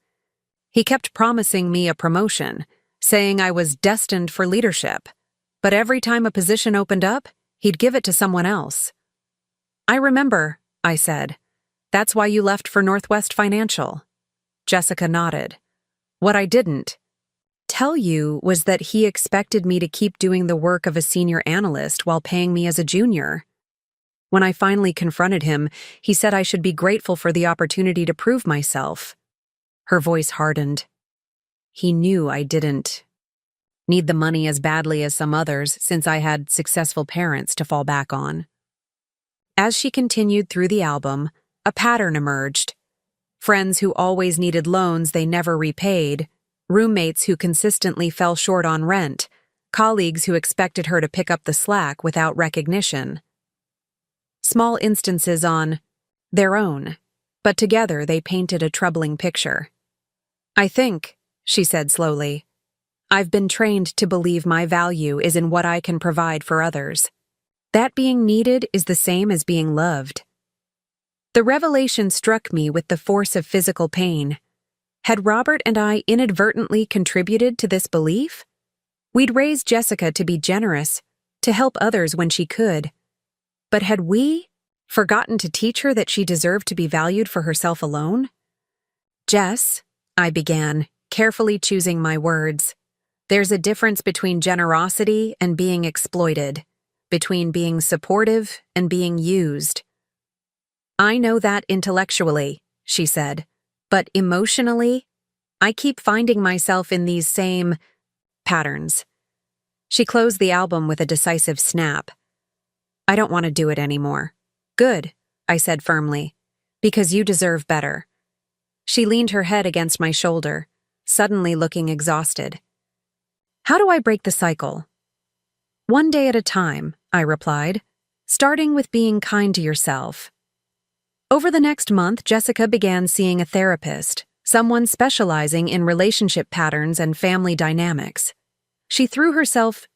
Speaker 1: He kept promising me a promotion, saying I was destined for leadership, but every time a position opened up, he'd give it to someone else. I remember, I said. That's why you left for Northwest Financial. Jessica nodded. What I didn't tell you was that he expected me to keep doing the work of a senior analyst while paying me as a junior. When I finally confronted him, he said I should be grateful for the opportunity to prove myself. Her voice hardened. He knew I didn't need the money as badly as some others since I had successful parents to fall back on. As she continued through the album, a pattern emerged. Friends who always needed loans they never repaid, roommates who consistently fell short on rent, colleagues who expected her to pick up the slack without recognition. Small instances on their own, but together they painted a troubling picture. I think, she said slowly, I've been trained to believe my value is in what I can provide for others. That being needed is the same as being loved. The revelation struck me with the force of physical pain. Had Robert and I inadvertently contributed to this belief? We'd raised Jessica to be generous, to help others when she could. But had we forgotten to teach her that she deserved to be valued for herself alone? Jess, I began, carefully choosing my words. There's a difference between generosity and being exploited, between being supportive and being used. I know that intellectually, she said, but emotionally, I keep finding myself in these same patterns. She closed the album with a decisive snap. I don't want to do it anymore. Good, I said firmly, because you deserve better. She leaned her head against my shoulder, suddenly looking exhausted. How do I break the cycle? One day at a time, I replied, starting with being kind to yourself. Over the next month, Jessica began seeing a therapist, someone specializing in relationship patterns and family dynamics. She threw herself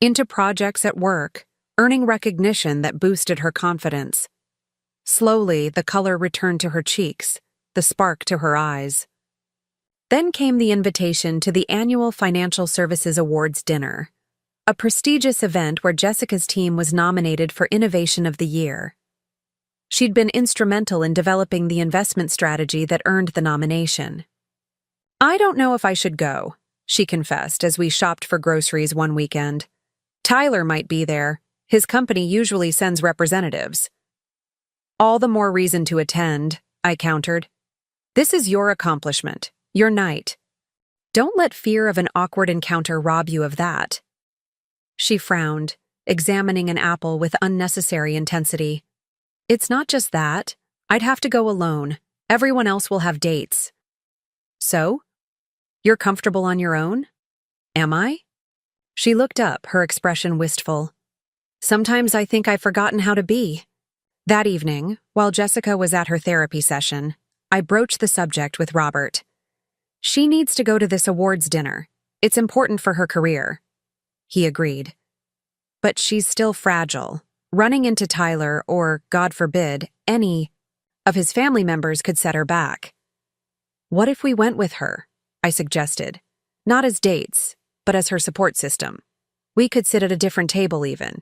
Speaker 1: into projects at work, earning recognition that boosted her confidence. Slowly, the color returned to her cheeks, the spark to her eyes. Then came the invitation to the annual Financial Services Awards dinner, a prestigious event where Jessica's team was nominated for Innovation of the Year. She'd been instrumental in developing the investment strategy that earned the nomination. I don't know if I should go, she confessed as we shopped for groceries one weekend. Tyler might be there. His company usually sends representatives. All the more reason to attend, I countered. This is your accomplishment, your night. Don't let fear of an awkward encounter rob you of that. She frowned, examining an apple with unnecessary intensity. It's not just that. I'd have to go alone. Everyone else will have dates. So? You're comfortable on your own? Am I? She looked up, her expression wistful. Sometimes I think I've forgotten how to be. That evening, while Jessica was at her therapy session, I broached the subject with Robert. She needs to go to this awards dinner. It's important for her career. He agreed. But she's still fragile. Running into Tyler or, God forbid, any of his family members could set her back. What if we went with her? I suggested. Not as dates, but as her support system. We could sit at a different table even.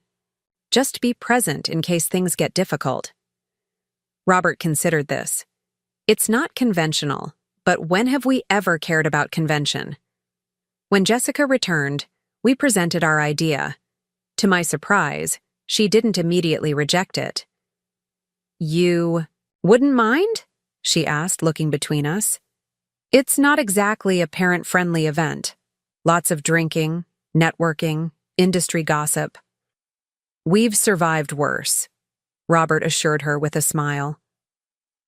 Speaker 1: Just be present in case things get difficult. Robert considered this. It's not conventional, but when have we ever cared about convention? When Jessica returned, we presented our idea. To my surprise, she didn't immediately reject it. You wouldn't mind? She asked, looking between us. It's not exactly a parent-friendly event. Lots of drinking, networking, industry gossip. We've survived worse, Robert assured her with a smile.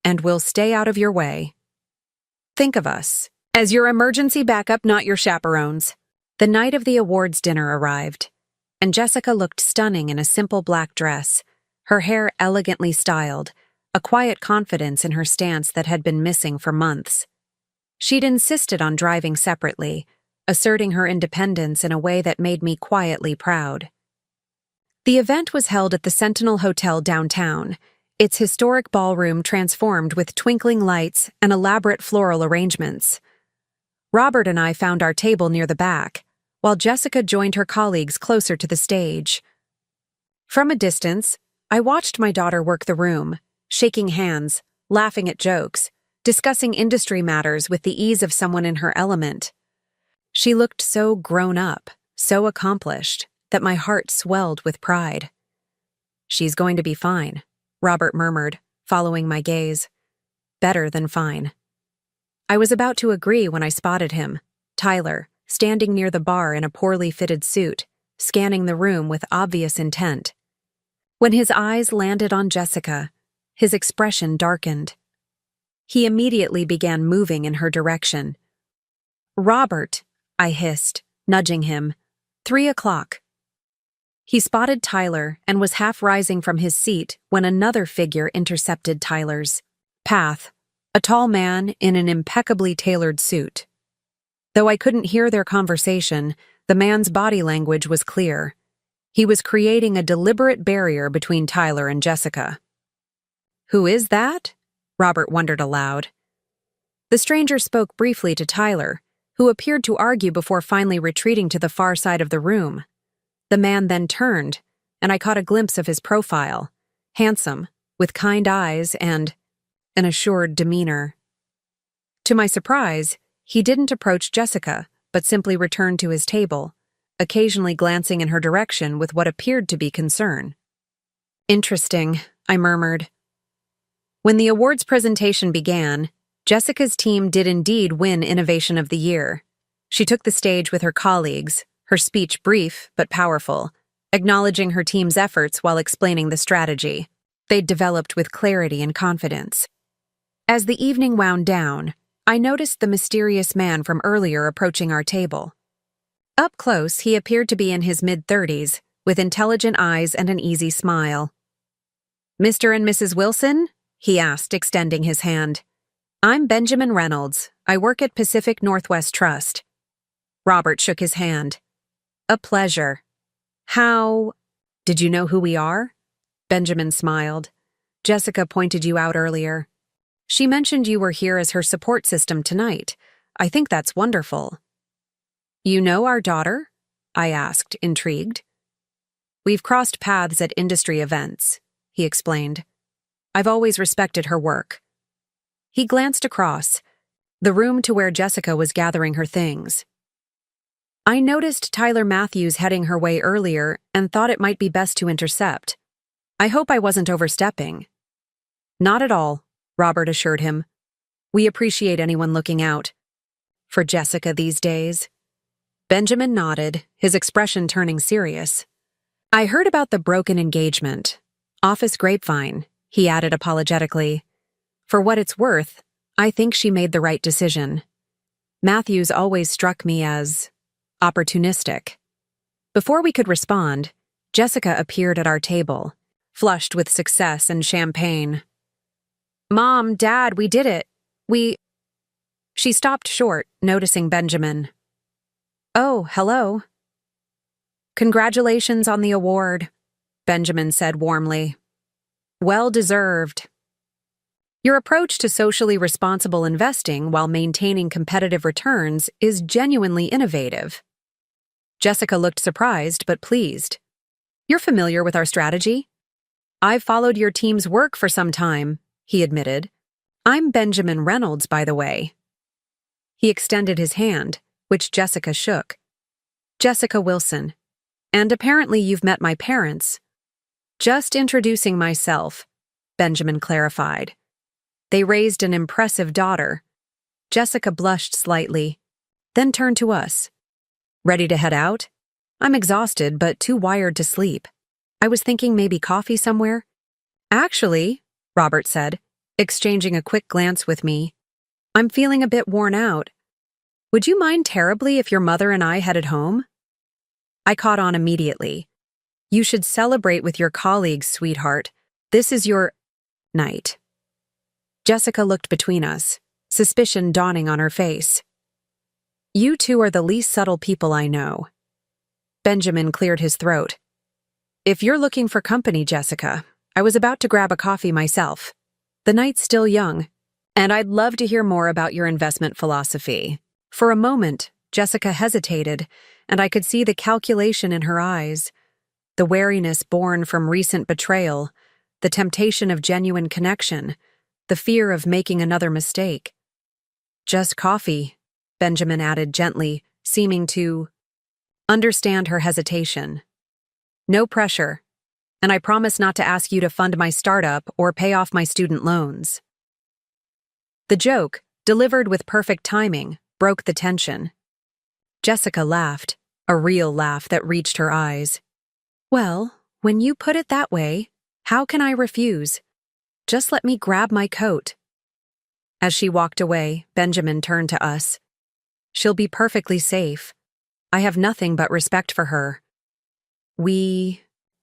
Speaker 1: And we'll stay out of your way. Think of us as your emergency backup, not your chaperones. The night of the awards dinner arrived, and Jessica looked stunning in a simple black dress, her hair elegantly styled, a quiet confidence in her stance that had been missing for months. She'd insisted on driving separately, asserting her independence in a way that made me quietly proud. The event was held at the Sentinel Hotel downtown, its historic ballroom transformed with twinkling lights and elaborate floral arrangements. Robert and I found our table near the back, while Jessica joined her colleagues closer to the stage. From a distance, I watched my daughter work the room, shaking hands, laughing at jokes, discussing industry matters with the ease of someone in her element. She looked so grown up, so accomplished, that my heart swelled with pride. She's going to be fine, Robert murmured, following my gaze. Better than fine. I was about to agree when I spotted him, Tyler, standing near the bar in a poorly fitted suit, scanning the room with obvious intent. When his eyes landed on Jessica, his expression darkened. He immediately began moving in her direction. "Robert," I hissed, nudging him. 3:00. He spotted Tyler and was half rising from his seat when another figure intercepted Tyler's path, a tall man in an impeccably tailored suit. Though I couldn't hear their conversation, the man's body language was clear. He was creating a deliberate barrier between Tyler and Jessica. "Who is that?" Robert wondered aloud. The stranger spoke briefly to Tyler, who appeared to argue before finally retreating to the far side of the room. The man then turned, and I caught a glimpse of his profile, handsome, with kind eyes and an assured demeanor. To my surprise, he didn't approach Jessica, but simply returned to his table, occasionally glancing in her direction with what appeared to be concern. "Interesting," I murmured. When the awards presentation began, Jessica's team did indeed win Innovation of the Year. She took the stage with her colleagues, her speech brief but powerful, acknowledging her team's efforts while explaining the strategy they'd developed with clarity and confidence. As the evening wound down, I noticed the mysterious man from earlier approaching our table. Up close, he appeared to be in his mid-30s, with intelligent eyes and an easy smile. "Mr. and Mrs. Wilson?" he asked, extending his hand. "I'm Benjamin Reynolds. I work at Pacific Northwest Trust." Robert shook his hand. "A pleasure. How... Did you know who we are?" Benjamin smiled. "Jessica pointed you out earlier. She mentioned you were here as her support system tonight. I think that's wonderful." "You know our daughter?" I asked, intrigued. "We've crossed paths at industry events," he explained. "I've always respected her work." He glanced across, the room to where Jessica was gathering her things. I noticed Tyler Matthews heading her way earlier and thought it might be best to intercept. I hope I wasn't overstepping. "Not at all," Robert assured him. "We appreciate anyone looking out for Jessica these days." Benjamin nodded, his expression turning serious. "I heard about the broken engagement. Office grapevine," he added apologetically. "For what it's worth, I think she made the right decision. Matthews always struck me as opportunistic." Before we could respond, Jessica appeared at our table, flushed with success and champagne. "Mom, Dad, we did it. She stopped short, noticing Benjamin. "Oh, hello." "Congratulations on the award," Benjamin said warmly. "Well deserved. Your approach to socially responsible investing while maintaining competitive returns is genuinely innovative." Jessica looked surprised but pleased. You're familiar with our strategy? I've followed your team's work for some time, he admitted. I'm Benjamin Reynolds, by the way. He extended his hand, which Jessica shook. Jessica Wilson. And apparently you've met my parents. Just introducing myself, Benjamin clarified. They raised an impressive daughter. Jessica blushed slightly, then turned to us. Ready to head out? I'm exhausted but too wired to sleep. I was thinking maybe coffee somewhere. Actually, Robert said, exchanging a quick glance with me, I'm feeling a bit worn out. Would you mind terribly if your mother and I headed home? I caught on immediately. You should celebrate with your colleagues, sweetheart. This is your night. Jessica looked between us, suspicion dawning on her face. You two are the least subtle people I know. Benjamin cleared his throat. If you're looking for company, Jessica, I was about to grab a coffee myself. The night's still young, and I'd love to hear more about your investment philosophy. For a moment, Jessica hesitated, and I could see the calculation in her eyes, the wariness born from recent betrayal, the temptation of genuine connection, the fear of making another mistake. Just coffee, Benjamin added gently, seeming to understand her hesitation. No pressure, and I promise not to ask you to fund my startup or pay off my student loans. The joke, delivered with perfect timing, broke the tension. Jessica laughed, a real laugh that reached her eyes. Well, when you put it that way, how can I refuse? Just let me grab my coat. As she walked away, Benjamin turned to us. She'll be perfectly safe. I have nothing but respect for her.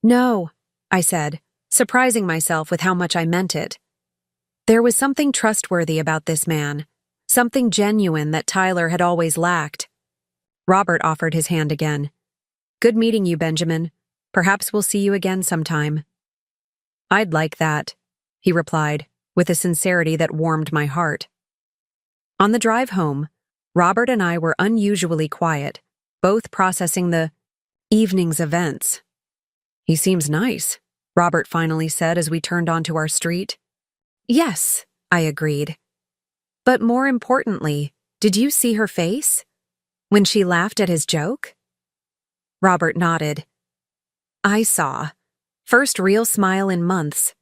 Speaker 1: No, I said, surprising myself with how much I meant it. There was something trustworthy about this man, something genuine that Tyler had always lacked. Robert offered his hand again. Good meeting you, Benjamin. Perhaps we'll see you again sometime. I'd like that, he replied, with a sincerity that warmed my heart. On the drive home, Robert and I were unusually quiet, both processing the evening's events. He seems nice, Robert finally said as we turned onto our street. Yes, I agreed. But more importantly, did you see her face? When she laughed at his joke? Robert nodded. I saw. First real smile in months.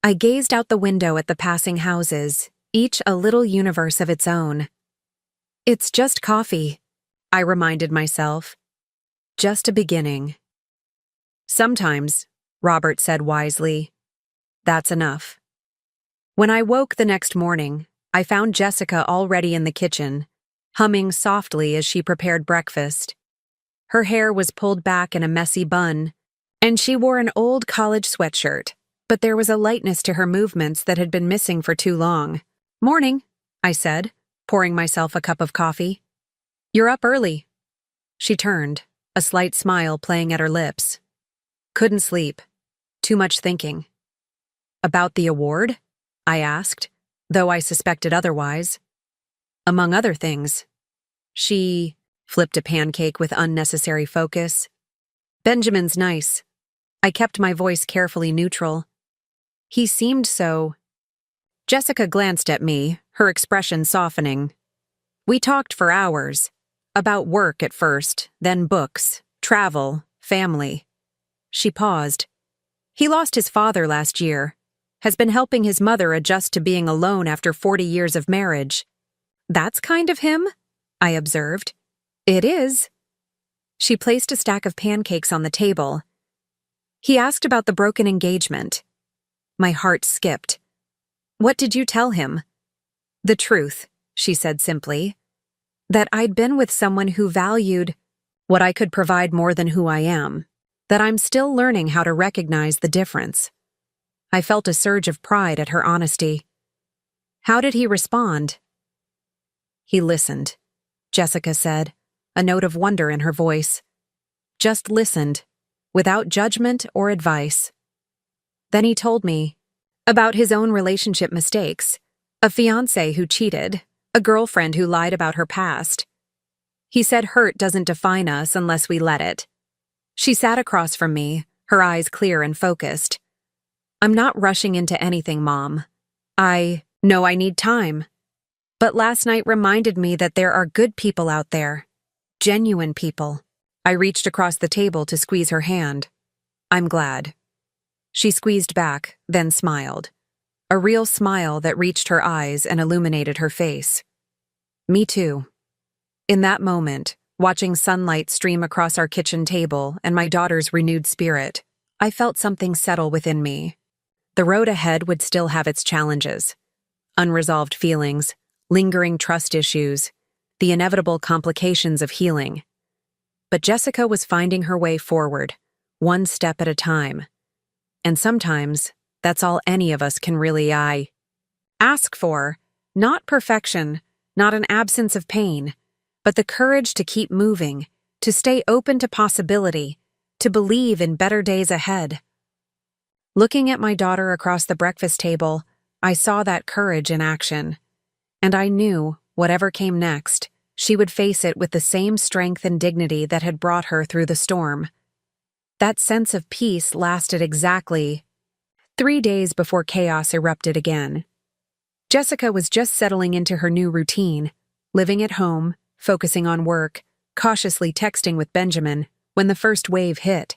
Speaker 1: I gazed out the window at the passing houses, each a little universe of its own. It's just coffee, I reminded myself. Just a beginning. Sometimes, Robert said wisely, that's enough. When I woke the next morning, I found Jessica already in the kitchen, humming softly as she prepared breakfast. Her hair was pulled back in a messy bun, and she wore an old college sweatshirt, but there was a lightness to her movements that had been missing for too long. Morning, I said, pouring myself a cup of coffee. You're up early. She turned, a slight smile playing at her lips. Couldn't sleep. Too much thinking. About the award? I asked, though I suspected otherwise. Among other things. She flipped a pancake with unnecessary focus. Benjamin's nice. I kept my voice carefully neutral. He seemed so. Jessica glanced at me, her expression softening. We talked for hours. About work at first, then books, travel, family. She paused. He lost his father last year. Has been helping his mother adjust to being alone after 40 years of marriage. That's kind of him, I observed. It is. She placed a stack of pancakes on the table. He asked about the broken engagement. My heart skipped. What did you tell him? The truth, she said simply. That I'd been with someone who valued what I could provide more than who I am. That I'm still learning how to recognize the difference. I felt a surge of pride at her honesty. How did he respond? He listened, Jessica said, a note of wonder in her voice. Just listened, without judgment or advice. Then he told me about his own relationship mistakes, a fiancé who cheated, a girlfriend who lied about her past. He said hurt doesn't define us unless we let it. She sat across from me, her eyes clear and focused. I'm not rushing into anything, Mom. I know I need time. But last night reminded me that there are good people out there. Genuine people. I reached across the table to squeeze her hand. I'm glad. She squeezed back, then smiled. A real smile that reached her eyes and illuminated her face. Me too. In that moment, watching sunlight stream across our kitchen table and my daughter's renewed spirit, I felt something settle within me. The road ahead would still have its challenges. Unresolved feelings, lingering trust issues, the inevitable complications of healing. But Jessica was finding her way forward, one step at a time. And sometimes, that's all any of us can really ask for. Not perfection, not an absence of pain, but the courage to keep moving, to stay open to possibility, to believe in better days ahead. Looking at my daughter across the breakfast table, I saw that courage in action. And I knew, whatever came next, she would face it with the same strength and dignity that had brought her through the storm. That sense of peace lasted exactly 3 days before chaos erupted again. Jessica was just settling into her new routine, living at home, focusing on work, cautiously texting with Benjamin, when the first wave hit.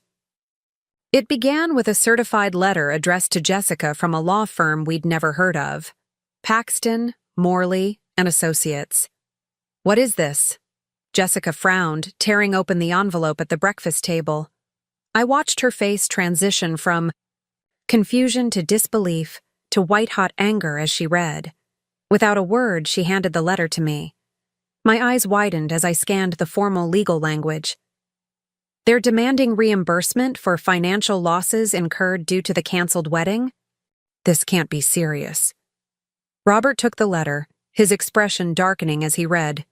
Speaker 1: It began with a certified letter addressed to Jessica from a law firm we'd never heard of. Paxton, Morley, and Associates. What is this? Jessica frowned, tearing open the envelope at the breakfast table. I watched her face transition from confusion to disbelief to white-hot anger as she read. Without a word, she handed the letter to me. My eyes widened as I scanned the formal legal language. They're demanding reimbursement for financial losses incurred due to the canceled wedding? This can't be serious. Robert took the letter, his expression darkening as he read.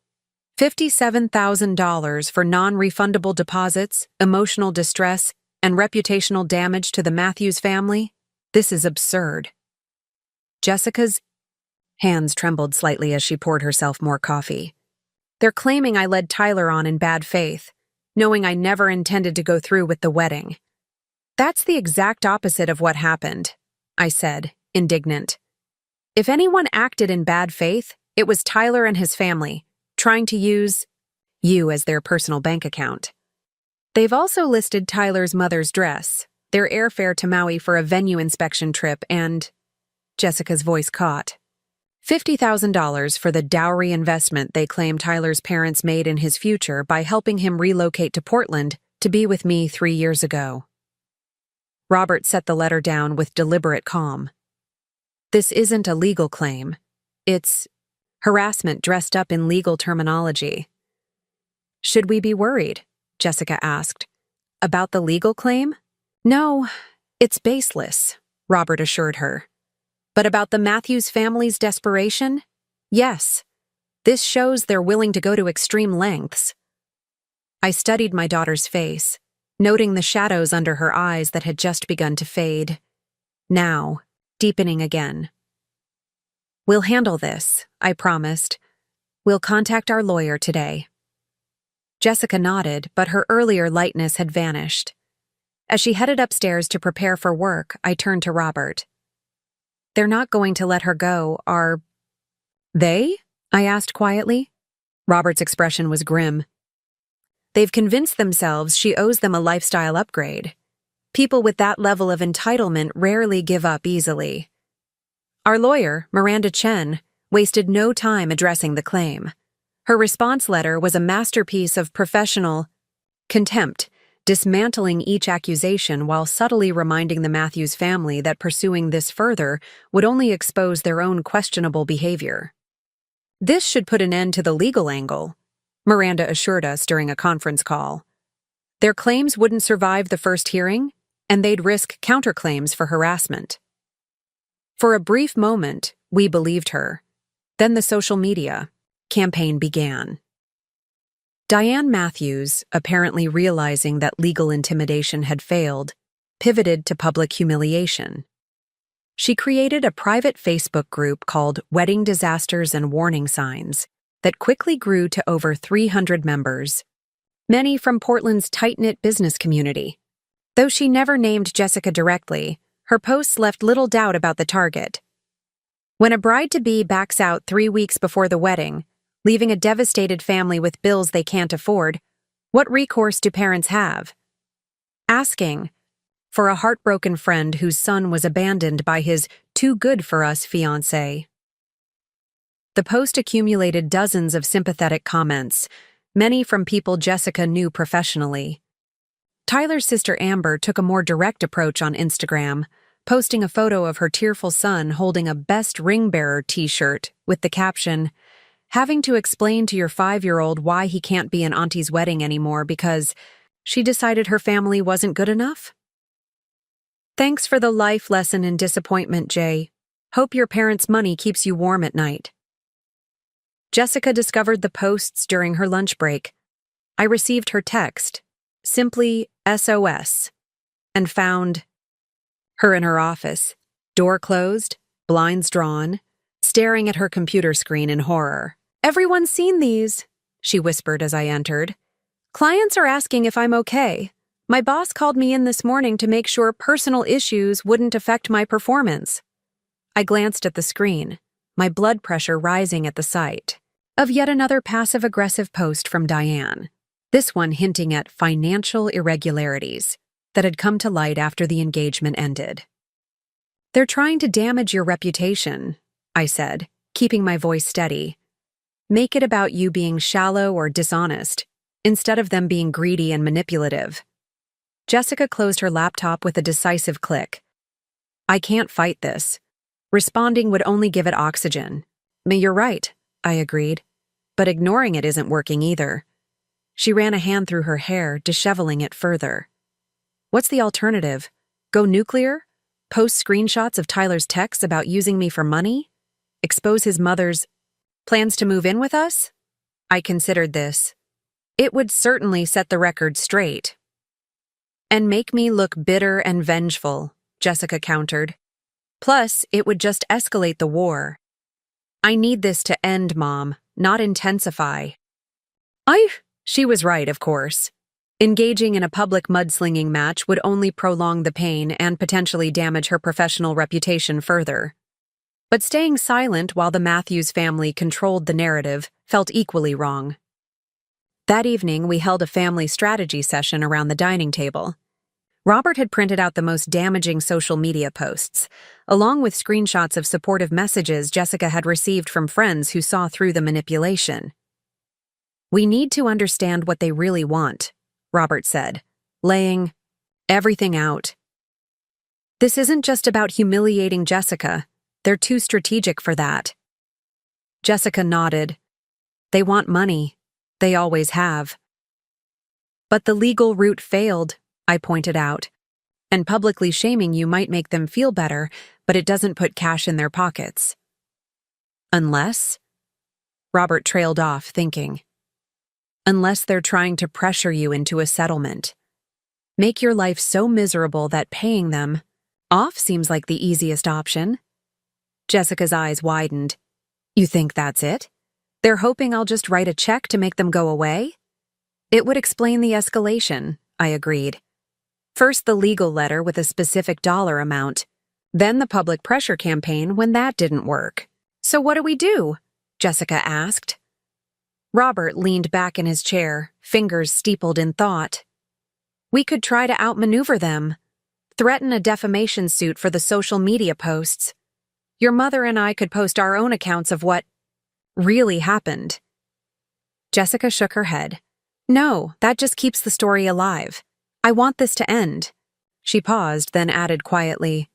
Speaker 1: $57,000 for non-refundable deposits, emotional distress, and reputational damage to the Matthews family? This is absurd. Jessica's hands trembled slightly as she poured herself more coffee. They're claiming I led Tyler on in bad faith, knowing I never intended to go through with the wedding. That's the exact opposite of what happened, I said, indignant. If anyone acted in bad faith, it was Tyler and his family, trying to use you as their personal bank account. They've also listed Tyler's mother's dress, their airfare to Maui for a venue inspection trip, and Jessica's voice caught. $50,000 for the dowry investment they claim Tyler's parents made in his future by helping him relocate to Portland to be with me 3 years ago. Robert set the letter down with deliberate calm. This isn't a legal claim. It's harassment dressed up in legal terminology. Should we be worried? Jessica asked. About the legal claim? No, it's baseless, Robert assured her. But about the Matthews family's desperation? Yes. This shows they're willing to go to extreme lengths. I studied my daughter's face, noting the shadows under her eyes that had just begun to fade. Now, deepening again. We'll handle this, I promised. We'll contact our lawyer today. Jessica nodded, but her earlier lightness had vanished. As she headed upstairs to prepare for work, I turned to Robert. They're not going to let her go, are they? I asked quietly. Robert's expression was grim. They've convinced themselves she owes them a lifestyle upgrade. People with that level of entitlement rarely give up easily. Our lawyer, Miranda Chen, wasted no time addressing the claim. Her response letter was a masterpiece of professional contempt, dismantling each accusation while subtly reminding the Matthews family that pursuing this further would only expose their own questionable behavior. This should put an end to the legal angle, Miranda assured us during a conference call. Their claims wouldn't survive the first hearing, and they'd risk counterclaims for harassment. For a brief moment, we believed her. Then the social media campaign began. Diane Matthews, apparently realizing that legal intimidation had failed, pivoted to public humiliation. She created a private Facebook group called Wedding Disasters and Warning Signs, that quickly grew to over 300 members, many from Portland's tight-knit business community. Though she never named Jessica directly, her posts left little doubt about the target. When a bride-to-be backs out 3 weeks before the wedding, leaving a devastated family with bills they can't afford, what recourse do parents have? Asking for a heartbroken friend whose son was abandoned by his too-good-for-us fiancé. The post accumulated dozens of sympathetic comments, many from people Jessica knew professionally. Tyler's sister Amber took a more direct approach on Instagram, posting a photo of her tearful son holding a Best Ring Bearer t-shirt with the caption, "Having to explain to your 5-year-old why he can't be in Auntie's wedding anymore because she decided her family wasn't good enough? Thanks for the life lesson in disappointment, Jay. Hope your parents' money keeps you warm at night." Jessica discovered the posts during her lunch break. I received her text, simply SOS, and found her in her office, door closed, blinds drawn, staring at her computer screen in horror. "Everyone's seen these," she whispered as I entered. "Clients are asking if I'm okay. My boss called me in this morning to make sure personal issues wouldn't affect my performance." I glanced at the screen, my blood pressure rising at the sight of yet another passive-aggressive post from Diane, this one hinting at financial irregularities that had come to light after the engagement ended. "They're trying to damage your reputation," I said, keeping my voice steady. "Make it about you being shallow or dishonest, instead of them being greedy and manipulative." Jessica closed her laptop with a decisive click. "I can't fight this. Responding would only give it oxygen." "You're right," I agreed. "But ignoring it isn't working either." She ran a hand through her hair, disheveling it further. "What's the alternative? Go nuclear? Post screenshots of Tyler's texts about using me for money? Expose his mother's plans to move in with us?" I considered this. "It would certainly set the record straight." "And make me look bitter and vengeful," Jessica countered. "Plus, it would just escalate the war. I need this to end, Mom, not intensify." She was right, of course. Engaging in a public mudslinging match would only prolong the pain and potentially damage her professional reputation further. But staying silent while the Matthews family controlled the narrative felt equally wrong. That evening, we held a family strategy session around the dining table. Robert had printed out the most damaging social media posts, along with screenshots of supportive messages Jessica had received from friends who saw through the manipulation. "We need to understand what they really want," Robert said, laying everything out. "This isn't just about humiliating Jessica. They're too strategic for that." Jessica nodded. "They want money. They always have." "But the legal route failed," I pointed out. "And publicly shaming you might make them feel better, but it doesn't put cash in their pockets." "Unless?" Robert trailed off, thinking. "Unless they're trying to pressure you into a settlement. Make your life so miserable that paying them off seems like the easiest option." Jessica's eyes widened. "You think that's it? They're hoping I'll just write a check to make them go away?" "It would explain the escalation," I agreed. "First the legal letter with a specific dollar amount, then the public pressure campaign when that didn't work." "So what do we do?" Jessica asked. Robert leaned back in his chair, fingers steepled in thought. "We could try to outmaneuver them. Threaten a defamation suit for the social media posts. Your mother and I could post our own accounts of what really happened." Jessica shook her head. "No, that just keeps the story alive. I want this to end." She paused, then added quietly,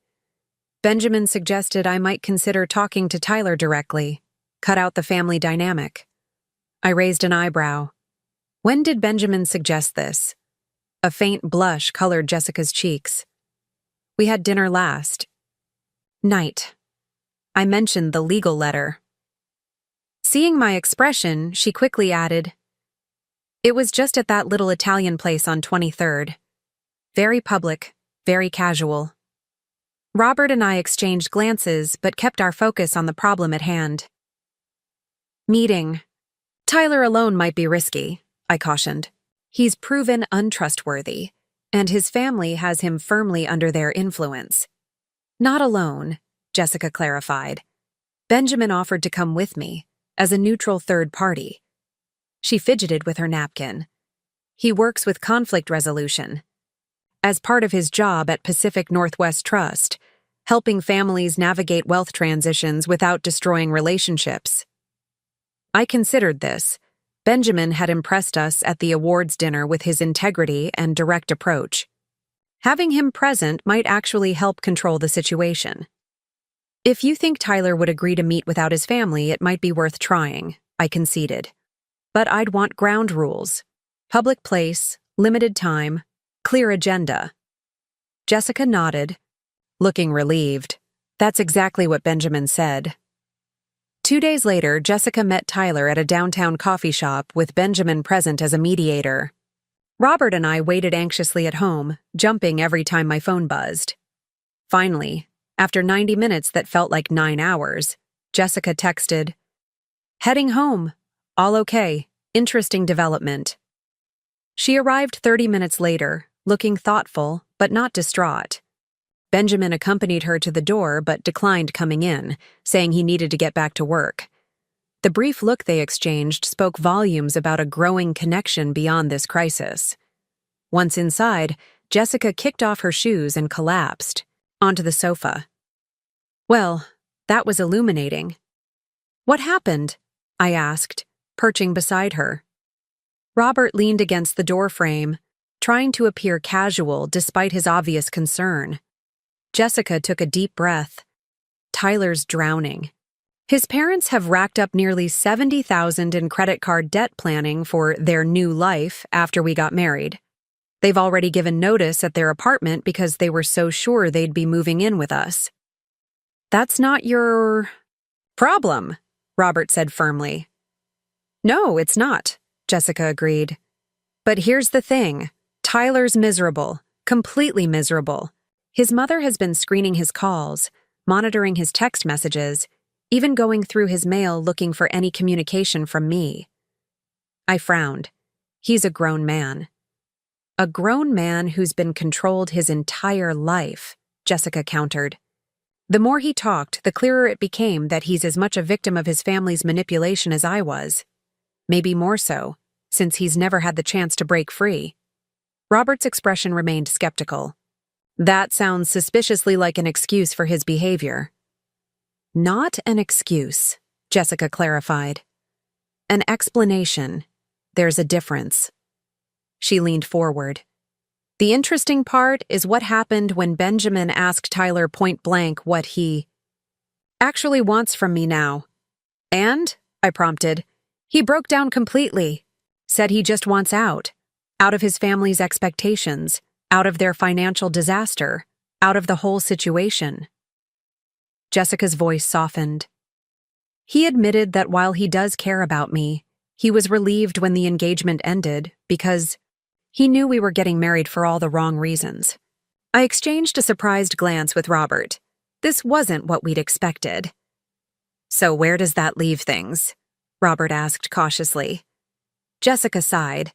Speaker 1: "Benjamin suggested I might consider talking to Tyler directly. Cut out the family dynamic." I raised an eyebrow. "When did Benjamin suggest this?" A faint blush colored Jessica's cheeks. "We had dinner last night. I mentioned the legal letter." Seeing my expression, she quickly added, "It was just at that little Italian place on 23rd. Very public, very casual." Robert and I exchanged glances but kept our focus on the problem at hand. "Meeting," Tyler alone might be risky, I cautioned. He's proven untrustworthy, and his family has him firmly under their influence. Not alone, Jessica clarified. Benjamin offered to come with me, as a neutral third party. She fidgeted with her napkin. He works with conflict resolution. As part of his job at Pacific Northwest Trust, helping families navigate wealth transitions without destroying relationships. I considered this. Benjamin had impressed us at the awards dinner with his integrity and direct approach. Having him present might actually help control the situation. If you think Tyler would agree to meet without his family, it might be worth trying, I conceded. But I'd want ground rules. Public place, limited time, clear agenda. Jessica nodded, looking relieved. That's exactly what Benjamin said. 2 days later, Jessica met Tyler at a downtown coffee shop with Benjamin present as a mediator. Robert and I waited anxiously at home, jumping every time my phone buzzed. Finally, after 90 minutes that felt like 9 hours, Jessica texted, "Heading home. All okay. Interesting development." She arrived 30 minutes later, looking thoughtful but not distraught. Benjamin accompanied her to the door but declined coming in, saying he needed to get back to work. The brief look they exchanged spoke volumes about a growing connection beyond this crisis. Once inside, Jessica kicked off her shoes and collapsed onto the sofa. Well, that was illuminating. "What happened?" I asked, perching beside her. Robert leaned against the doorframe, trying to appear casual despite his obvious concern. Jessica took a deep breath. "Tyler's drowning. His parents have racked up nearly $70,000 in credit card debt planning for their new life after we got married. They've already given notice at their apartment because they were so sure they'd be moving in with us." "That's not your problem," Robert said firmly. "No, it's not," Jessica agreed. "But here's the thing. Tyler's miserable, completely miserable. His mother has been screening his calls, monitoring his text messages, even going through his mail looking for any communication from me." I frowned. He's a grown man. "A grown man who's been controlled his entire life," Jessica countered. The more he talked, the clearer it became that he's as much a victim of his family's manipulation as I was. Maybe more so, since he's never had the chance to break free. Robert's expression remained skeptical. "That sounds suspiciously like an excuse for his behavior." "Not an excuse," Jessica clarified. "An explanation. There's a difference." She leaned forward. "The interesting part is what happened when Benjamin asked Tyler point blank what he actually wants from me now." "And?" I prompted. "He broke down completely. Said he just wants out of his family's expectations, out of their financial disaster, out of the whole situation." Jessica's voice softened. "He admitted that while he does care about me, he was relieved when the engagement ended because he knew we were getting married for all the wrong reasons." I exchanged a surprised glance with Robert. This wasn't what we'd expected. "So where does that leave things?" Robert asked cautiously. Jessica sighed.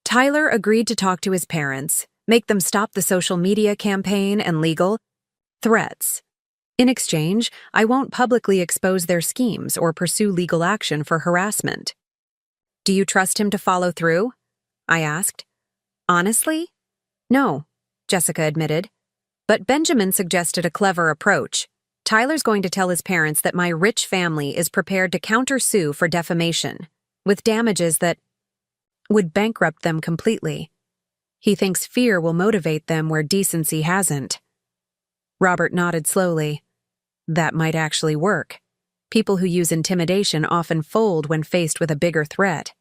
Speaker 1: "Tyler agreed to talk to his parents, make them stop the social media campaign and legal threats. In exchange, I won't publicly expose their schemes or pursue legal action for harassment." "Do you trust him to follow through?" I asked. "Honestly? No," Jessica admitted. "But Benjamin suggested a clever approach. Tyler's going to tell his parents that my rich family is prepared to countersue for defamation, with damages that would bankrupt them completely. He thinks fear will motivate them where decency hasn't." Robert nodded slowly. "That might actually work. People who use intimidation often fold when faced with a bigger threat."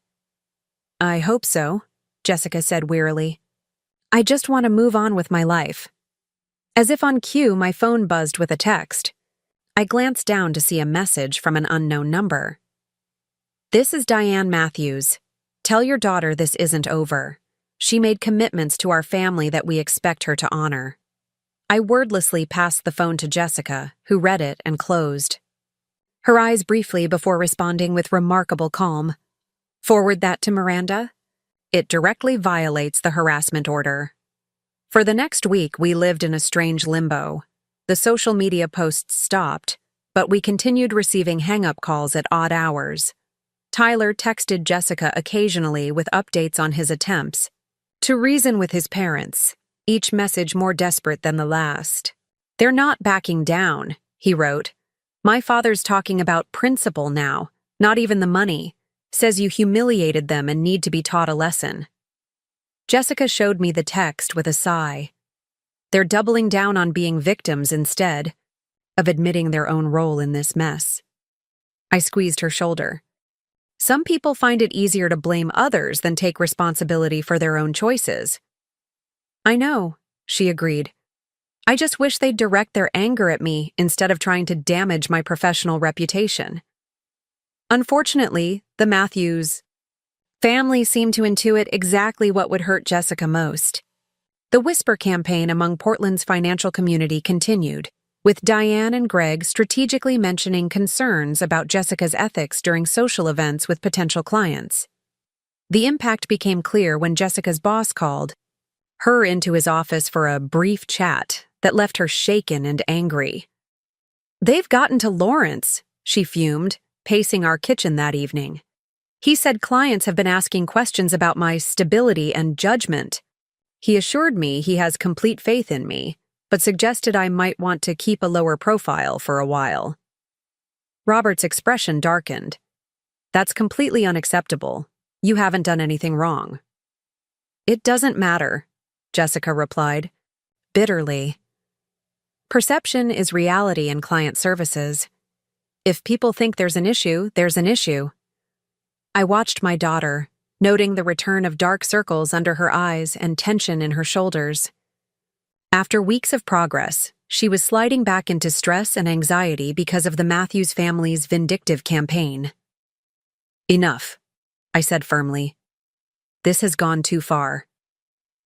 Speaker 1: "I hope so," Jessica said wearily. "I just want to move on with my life." As if on cue, my phone buzzed with a text. I glanced down to see a message from an unknown number. "This is Diane Matthews. Tell your daughter this isn't over. She made commitments to our family that we expect her to honor." I wordlessly passed the phone to Jessica, who read it and closed. Her eyes briefly before responding with remarkable calm. Forward that to Miranda. It directly violates the harassment order. For the next week, we lived in a strange limbo. The social media posts stopped, but we continued receiving hang-up calls at odd hours. Tyler texted Jessica occasionally with updates on his attempts to reason with his parents, each message more desperate than the last. "They're not backing down," he wrote. "My father's talking about principle now, not even the money. Says you humiliated them and need to be taught a lesson." Jessica showed me the text with a sigh. They're doubling down on being victims instead of admitting their own role in this mess. I squeezed her shoulder. Some people find it easier to blame others than take responsibility for their own choices. "I know," she agreed. "I just wish they'd direct their anger at me instead of trying to damage my professional reputation." Unfortunately, the Matthews family seemed to intuit exactly what would hurt Jessica most. The whisper campaign among Portland's financial community continued, with Diane and Greg strategically mentioning concerns about Jessica's ethics during social events with potential clients. The impact became clear when Jessica's boss called her into his office for a brief chat that left her shaken and angry. "They've gotten to Lawrence," she fumed, pacing our kitchen that evening. "He said clients have been asking questions about my stability and judgment. He assured me he has complete faith in me, but suggested I might want to keep a lower profile for a while." Robert's expression darkened. "That's completely unacceptable. You haven't done anything wrong." "It doesn't matter," Jessica replied, bitterly. "Perception is reality in client services. If people think there's an issue, there's an issue." I watched my daughter, noting the return of dark circles under her eyes and tension in her shoulders. After weeks of progress, she was sliding back into stress and anxiety because of the Matthews family's vindictive campaign. "Enough," I said firmly. "This has gone too far."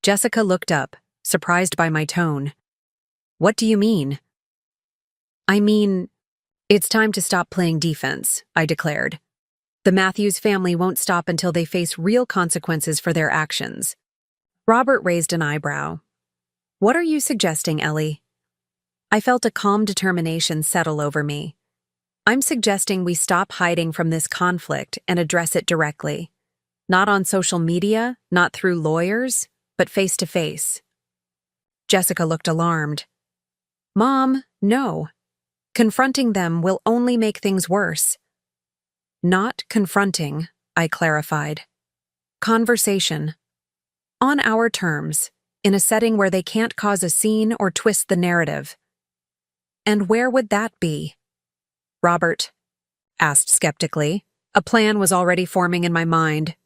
Speaker 1: Jessica looked up, surprised by my tone. "What do you mean?" "I mean, it's time to stop playing defense," I declared. "The Matthews family won't stop until they face real consequences for their actions." Robert raised an eyebrow. "What are you suggesting, Ellie?" I felt a calm determination settle over me. "I'm suggesting we stop hiding from this conflict and address it directly. Not on social media, not through lawyers, but face to face." Jessica looked alarmed. "Mom, no. Confronting them will only make things worse." "Not confronting," I clarified. "Conversation. On our terms, in a setting where they can't cause a scene or twist the narrative." "And where would that be?" Robert asked skeptically. A plan was already forming in my mind.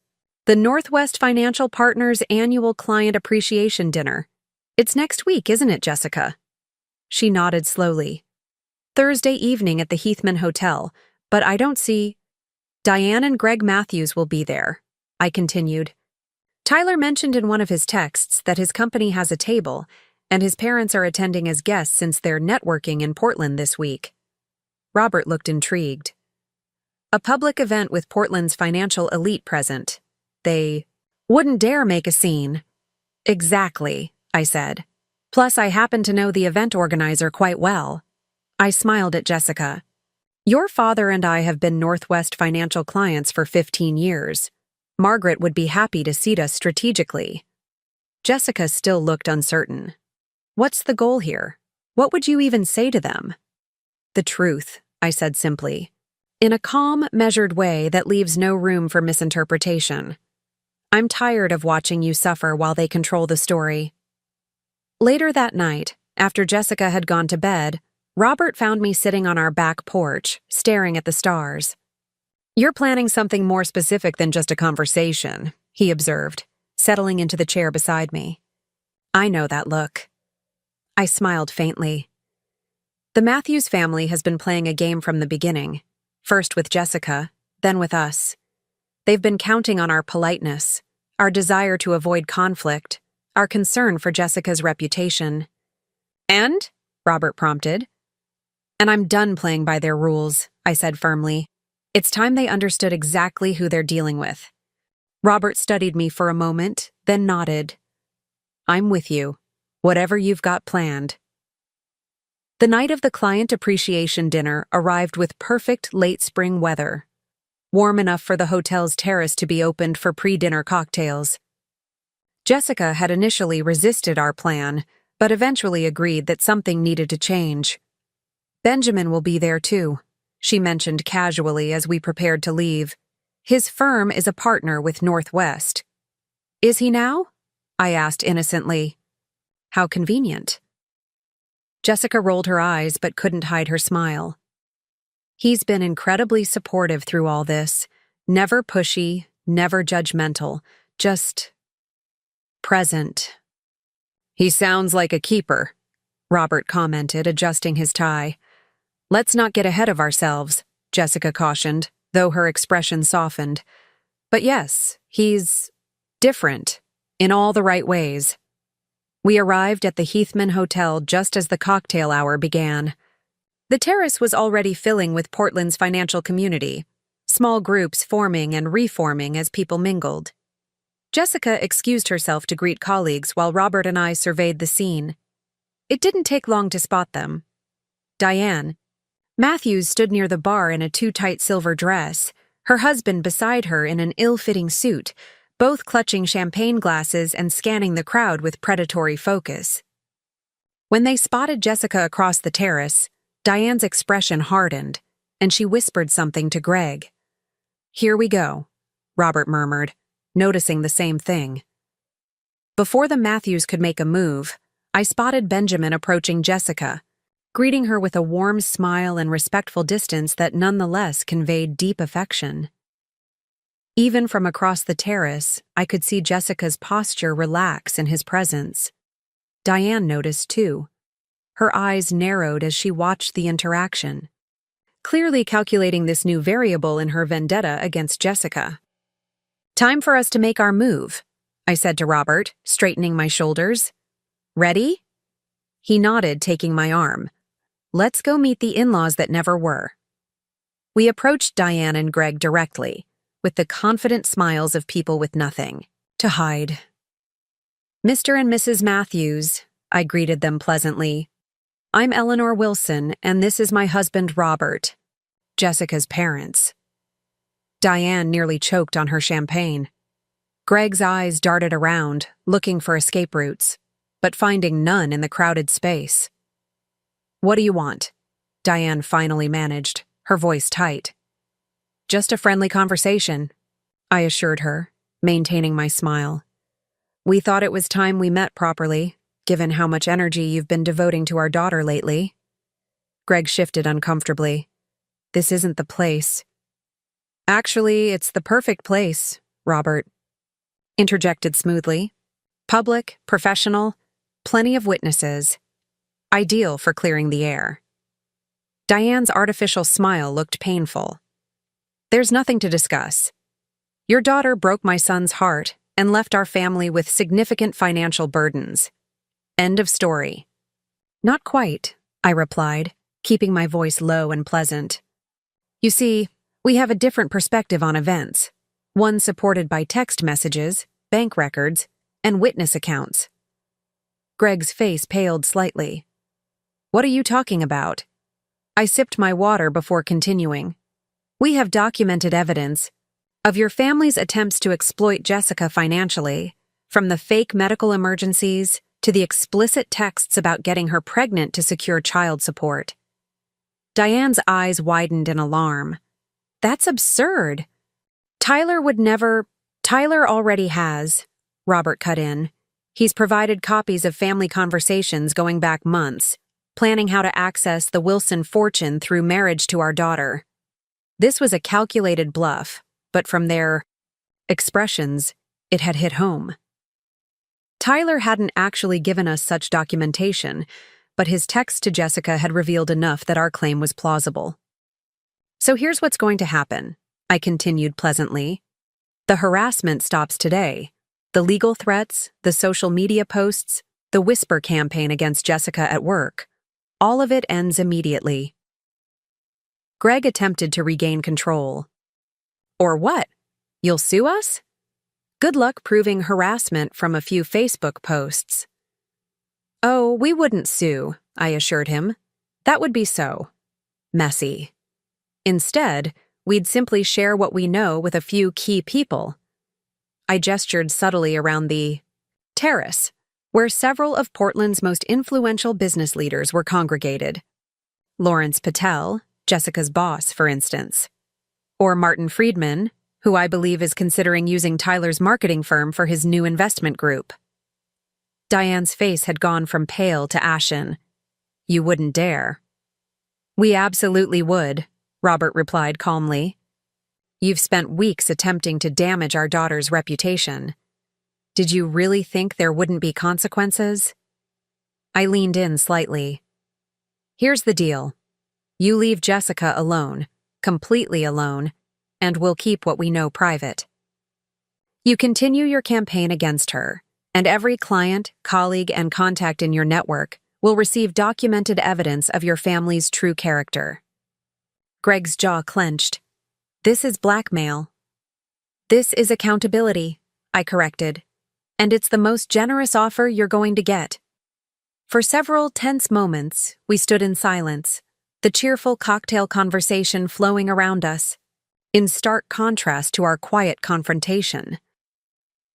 Speaker 1: "The Northwest Financial Partners Annual Client Appreciation Dinner. It's next week, isn't it, Jessica?" She nodded slowly. "Thursday evening at the Heathman Hotel, but I don't see—" "Diane and Greg Matthews will be there," I continued. "Tyler mentioned in one of his texts that his company has a table, and his parents are attending as guests since they're networking in Portland this week." Robert looked intrigued. "A public event with Portland's financial elite present. They wouldn't dare make a scene." "Exactly," I said. "Plus, I happen to know the event organizer quite well." I smiled at Jessica. "Your father and I have been Northwest Financial clients for 15 years. Margaret would be happy to seat us strategically." Jessica still looked uncertain. "What's the goal here? What would you even say to them?" "The truth," I said simply, in a calm, measured way that leaves no room for misinterpretation. "I'm tired of watching you suffer while they control the story." Later that night, after Jessica had gone to bed, Robert found me sitting on our back porch, staring at the stars. "You're planning something more specific than just a conversation," he observed, settling into the chair beside me. "I know that look." I smiled faintly. The Matthews family has been playing a game from the beginning, first with Jessica, then with us. They've been counting on our politeness, our desire to avoid conflict, our concern for Jessica's reputation. "And?" Robert prompted. "And I'm done playing by their rules," I said firmly. "It's time they understood exactly who they're dealing with. Robert studied me for a moment, then nodded. I'm with you. Whatever you've got planned. The night of the client appreciation dinner arrived with perfect late spring weather, warm enough for the hotel's terrace to be opened for pre-dinner cocktails. Jessica had initially resisted our plan, but eventually agreed that something needed to change. Benjamin will be there too, she mentioned casually as we prepared to leave. His firm is a partner with Northwest. Is he now? I asked innocently. How convenient. Jessica rolled her eyes but couldn't hide her smile. He's been incredibly supportive through all this, never pushy, never judgmental, just present. He sounds like a keeper, Robert commented, adjusting his tie. Let's not get ahead of ourselves, Jessica cautioned, though her expression softened. But yes, he's different, in all the right ways. We arrived at the Heathman Hotel just as the cocktail hour began. The terrace was already filling with Portland's financial community, small groups forming and reforming as people mingled. Jessica excused herself to greet colleagues while Robert and I surveyed the scene. It didn't take long to spot them. Diane Matthews stood near the bar in a too-tight silver dress, her husband beside her in an ill-fitting suit, both clutching champagne glasses and scanning the crowd with predatory focus. When they spotted Jessica across the terrace, Diane's expression hardened, and she whispered something to Greg. Here we go, Robert murmured, noticing the same thing. Before the Matthews could make a move, I spotted Benjamin approaching Jessica, greeting her with a warm smile and respectful distance that nonetheless conveyed deep affection. Even from across the terrace, I could see Jessica's posture relax in his presence. Diane noticed too. Her eyes narrowed as she watched the interaction, clearly calculating this new variable in her vendetta against Jessica. Time for us to make our move, I said to Robert, straightening my shoulders. Ready? He nodded, taking my arm. Let's go meet the in-laws that never were. We approached Diane and Greg directly, with the confident smiles of people with nothing to hide. Mr. and Mrs. Matthews, I greeted them pleasantly. I'm Eleanor Wilson, and this is my husband, Robert, Jessica's parents. Diane nearly choked on her champagne. Greg's eyes darted around, looking for escape routes, but finding none in the crowded space. What do you want? Diane finally managed, her voice tight. Just a friendly conversation, I assured her, maintaining my smile. We thought it was time we met properly, given how much energy you've been devoting to our daughter lately. Greg shifted uncomfortably. This isn't the place. Actually, it's the perfect place, Robert interjected smoothly. Public, professional, plenty of witnesses. Ideal for clearing the air. Diane's artificial smile looked painful. There's nothing to discuss. Your daughter broke my son's heart and left our family with significant financial burdens. End of story. Not quite, I replied, keeping my voice low and pleasant. You see, we have a different perspective on events, one supported by text messages, bank records, and witness accounts. Greg's face paled slightly. What are you talking about? I sipped my water before continuing. We have documented evidence of your family's attempts to exploit Jessica financially, from the fake medical emergencies to the explicit texts about getting her pregnant to secure child support. Diane's eyes widened in alarm. That's absurd. Tyler already has, Robert cut in. He's provided copies of family conversations going back months, planning how to access the Wilson fortune through marriage to our daughter. This was a calculated bluff, but from their expressions, it had hit home. Tyler hadn't actually given us such documentation, but his text to Jessica had revealed enough that our claim was plausible. So here's what's going to happen, I continued pleasantly. The harassment stops today. The legal threats, the social media posts, the whisper campaign against Jessica at work. All of it ends immediately. Greg attempted to regain control. Or what? You'll sue us? Good luck proving harassment from a few Facebook posts. Oh, we wouldn't sue, I assured him. That would be so messy. Instead, we'd simply share what we know with a few key people. I gestured subtly around the terrace, where several of Portland's most influential business leaders were congregated. Lawrence Patel, Jessica's boss, for instance. Or Martin Friedman, who I believe is considering using Tyler's marketing firm for his new investment group. Diane's face had gone from pale to ashen. You wouldn't dare. We absolutely would, Robert replied calmly. You've spent weeks attempting to damage our daughter's reputation. Did you really think there wouldn't be consequences? I leaned in slightly. Here's the deal. You leave Jessica alone, completely alone, and we'll keep what we know private. You continue your campaign against her, and every client, colleague, and contact in your network will receive documented evidence of your family's true character. Greg's jaw clenched. This is blackmail. This is accountability, I corrected, and it's the most generous offer you're going to get. For several tense moments, we stood in silence, the cheerful cocktail conversation flowing around us, in stark contrast to our quiet confrontation.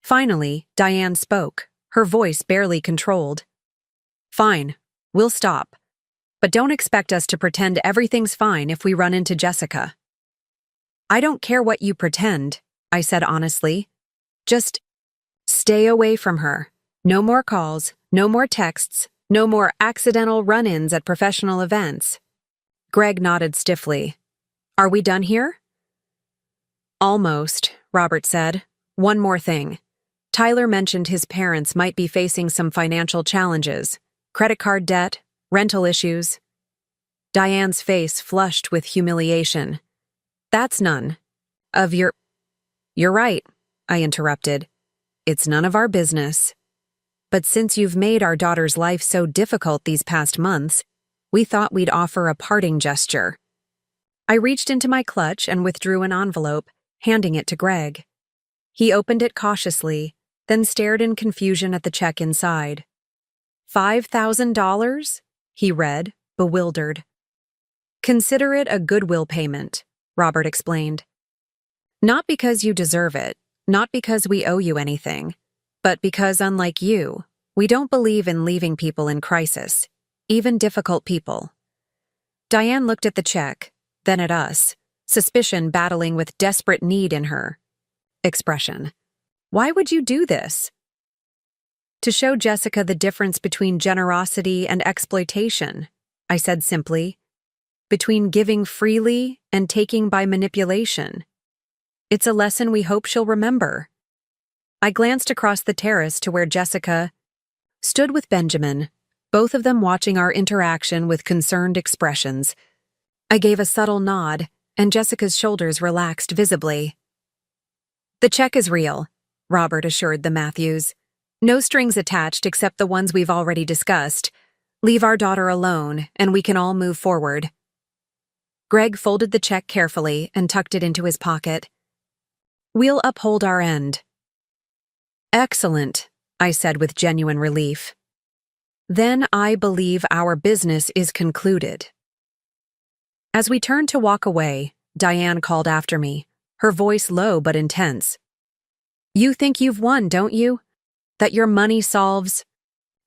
Speaker 1: Finally, Diane spoke, her voice barely controlled. Fine, we'll stop. But don't expect us to pretend everything's fine if we run into Jessica. I don't care what you pretend, I said honestly. Just stay away from her. No more calls, no more texts, no more accidental run-ins at professional events. Greg nodded stiffly. Are we done here? Almost, Robert said. One more thing. Tyler mentioned his parents might be facing some financial challenges. Credit card debt, rental issues. Diane's face flushed with humiliation. That's none of your... You're right, I interrupted. It's none of our business. But since you've made our daughter's life so difficult these past months, we thought we'd offer a parting gesture. I reached into my clutch and withdrew an envelope, handing it to Greg. He opened it cautiously, then stared in confusion at the check inside. $5,000? He read, bewildered. Consider it a goodwill payment, Robert explained. Not because you deserve it, not because we owe you anything, but because, unlike you, we don't believe in leaving people in crisis, even difficult people. Diane looked at the check, then at us, suspicion battling with desperate need in her expression. Why would you do this? To show Jessica the difference between generosity and exploitation, I said simply. Between giving freely and taking by manipulation. It's a lesson we hope she'll remember. I glanced across the terrace to where Jessica stood with Benjamin, both of them watching our interaction with concerned expressions. I gave a subtle nod, and Jessica's shoulders relaxed visibly. The check is real, Robert assured the Matthews. No strings attached except the ones we've already discussed. Leave our daughter alone, and we can all move forward. Greg folded the check carefully and tucked it into his pocket. We'll uphold our end. Excellent, I said with genuine relief. Then I believe our business is concluded. As we turned to walk away, Diane called after me, her voice low but intense. You think you've won, don't you? That your money solves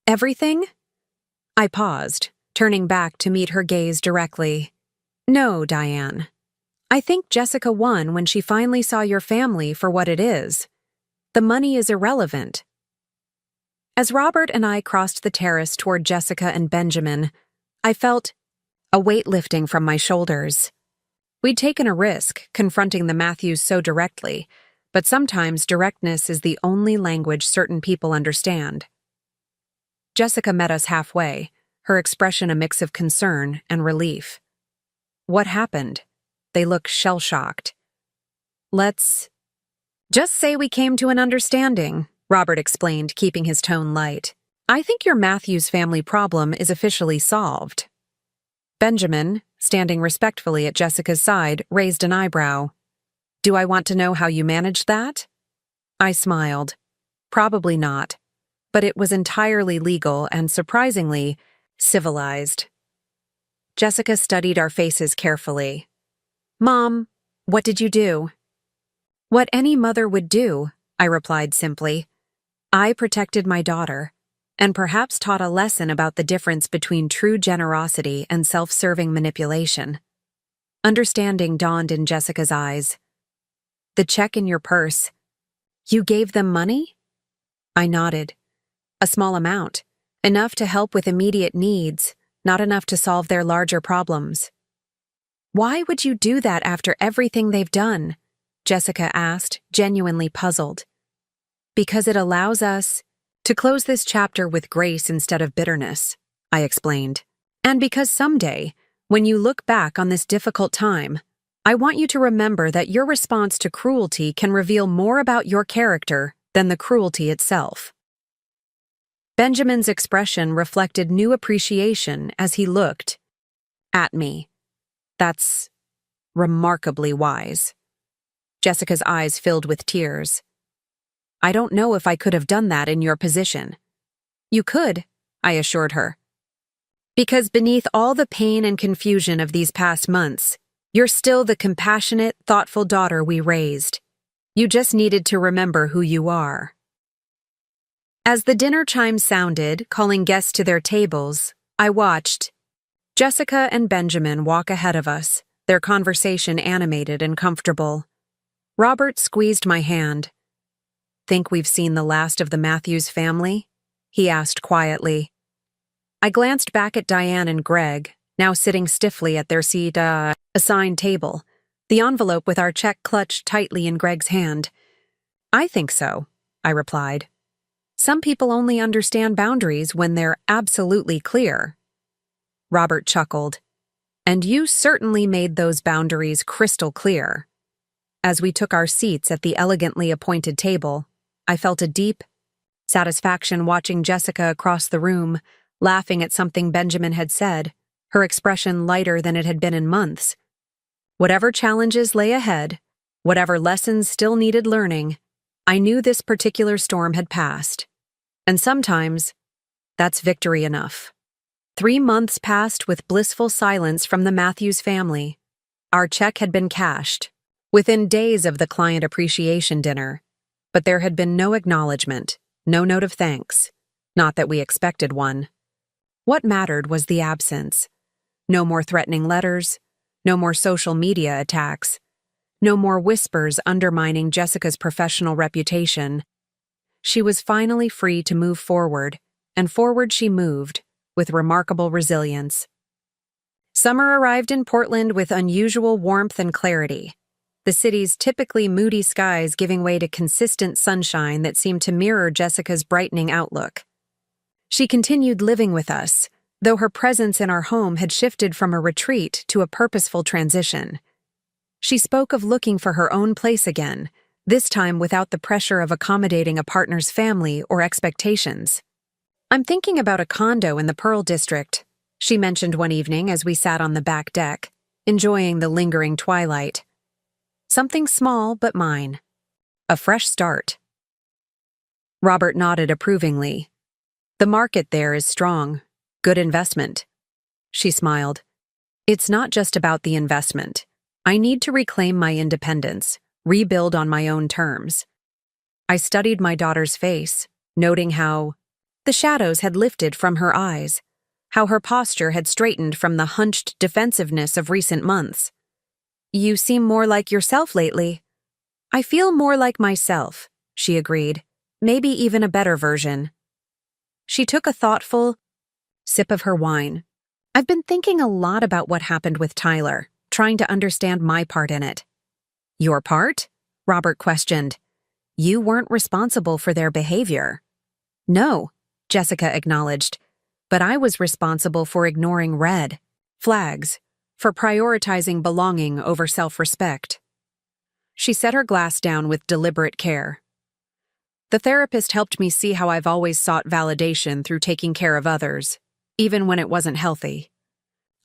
Speaker 1: everything? I paused, turning back to meet her gaze directly. No, Diane. I think Jessica won when she finally saw your family for what it is. The money is irrelevant. As Robert and I crossed the terrace toward Jessica and Benjamin, I felt a weight lifting from my shoulders. We'd taken a risk, confronting the Matthews so directly, but sometimes directness is the only language certain people understand. Jessica met us halfway, her expression a mix of concern and relief. What happened? They looked shell-shocked. Let's just say we came to an understanding, Robert explained, keeping his tone light. I think your Matthews family problem is officially solved. Benjamin, standing respectfully at Jessica's side, raised an eyebrow. Do I want to know how you managed that? I smiled. Probably not. But it was entirely legal and, surprisingly, civilized. Jessica studied our faces carefully. Mom, what did you do? What any mother would do, I replied simply. I protected my daughter, and perhaps taught a lesson about the difference between true generosity and self-serving manipulation. Understanding dawned in Jessica's eyes. The check in your purse. You gave them money? I nodded. A small amount, enough to help with immediate needs, not enough to solve their larger problems. Why would you do that after everything they've done? Jessica asked, genuinely puzzled. Because it allows us to close this chapter with grace instead of bitterness, I explained. And because someday, when you look back on this difficult time, I want you to remember that your response to cruelty can reveal more about your character than the cruelty itself. Benjamin's expression reflected new appreciation as he looked at me. That's remarkably wise. Jessica's eyes filled with tears. I don't know if I could have done that in your position. You could, I assured her. Because beneath all the pain and confusion of these past months, you're still the compassionate, thoughtful daughter we raised. You just needed to remember who you are. As the dinner chime sounded, calling guests to their tables, I watched Jessica and Benjamin walk ahead of us, their conversation animated and comfortable. Robert squeezed my hand. Think we've seen the last of the Matthews family? He asked quietly. I glanced back at Diane and Greg, now sitting stiffly at their assigned table, the envelope with our check clutched tightly in Greg's hand. I think so, I replied. Some people only understand boundaries when they're absolutely clear. Robert chuckled. And you certainly made those boundaries crystal clear. As we took our seats at the elegantly appointed table, I felt a deep satisfaction watching Jessica across the room, laughing at something Benjamin had said, her expression lighter than it had been in months. Whatever challenges lay ahead, whatever lessons still needed learning, I knew this particular storm had passed. And sometimes, that's victory enough. 3 months passed with blissful silence from the Matthews family. Our check had been cashed, within days of the client appreciation dinner, but there had been no acknowledgement, no note of thanks, not that we expected one. What mattered was the absence. No more threatening letters, no more social media attacks, no more whispers undermining Jessica's professional reputation. She was finally free to move forward, and forward she moved, with remarkable resilience. Summer arrived in Portland with unusual warmth and clarity, the city's typically moody skies giving way to consistent sunshine that seemed to mirror Jessica's brightening outlook. She continued living with us, though her presence in our home had shifted from a retreat to a purposeful transition. She spoke of looking for her own place again, this time without the pressure of accommodating a partner's family or expectations. I'm thinking about a condo in the Pearl District, she mentioned one evening as we sat on the back deck, enjoying the lingering twilight. Something small but mine. A fresh start. Robert nodded approvingly. The market there is strong. Good investment. She smiled. It's not just about the investment. I need to reclaim my independence, rebuild on my own terms. I studied my daughter's face, noting how the shadows had lifted from her eyes, how her posture had straightened from the hunched defensiveness of recent months. You seem more like yourself lately. I feel more like myself, she agreed, maybe even a better version. She took a thoughtful sip of her wine. I've been thinking a lot about what happened with Tyler, trying to understand my part in it. Your part? Robert questioned. You weren't responsible for their behavior. No, Jessica acknowledged, but I was responsible for ignoring red flags, for prioritizing belonging over self-respect. She set her glass down with deliberate care. The therapist helped me see how I've always sought validation through taking care of others, even when it wasn't healthy.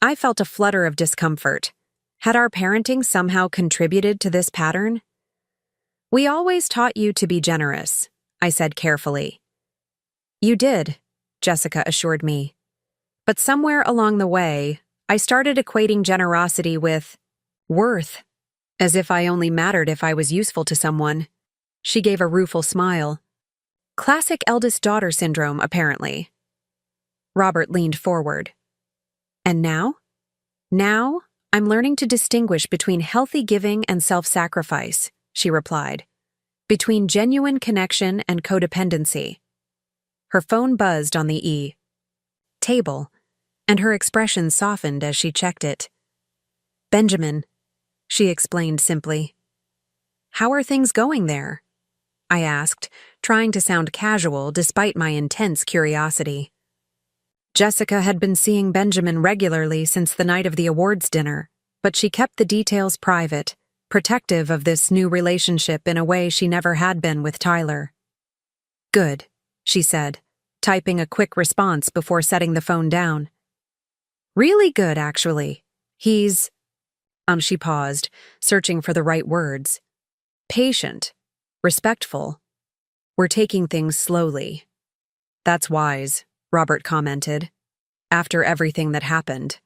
Speaker 1: I felt a flutter of discomfort. Had our parenting somehow contributed to this pattern? We always taught you to be generous, I said carefully. You did, Jessica assured me. But somewhere along the way, I started equating generosity with worth, as if I only mattered if I was useful to someone. She gave a rueful smile. Classic eldest daughter syndrome, apparently. Robert leaned forward. And now? Now, I'm learning to distinguish between healthy giving and self-sacrifice, she replied. Between genuine connection and codependency. Her phone buzzed on the table, and her expression softened as she checked it. Benjamin, she explained simply. How are things going there? I asked, trying to sound casual despite my intense curiosity. Jessica had been seeing Benjamin regularly since the night of the awards dinner, but she kept the details private, protective of this new relationship in a way she never had been with Tyler. Good, she said, typing a quick response before setting the phone down. Really good, actually. He's… She paused, searching for the right words. Patient. Respectful. We're taking things slowly. That's wise, Robert commented. After everything that happened.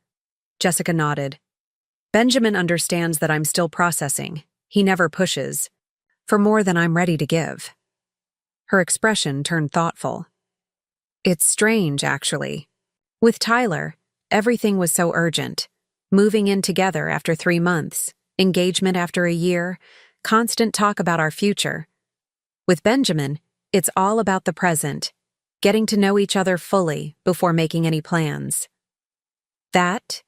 Speaker 1: Jessica nodded. Benjamin understands that I'm still processing. He never pushes. For more than I'm ready to give. Her expression turned thoughtful. It's strange, actually. With Tyler, everything was so urgent. Moving in together after 3 months, engagement after a year, constant talk about our future. With Benjamin, it's all about the present, getting to know each other fully before making any plans. That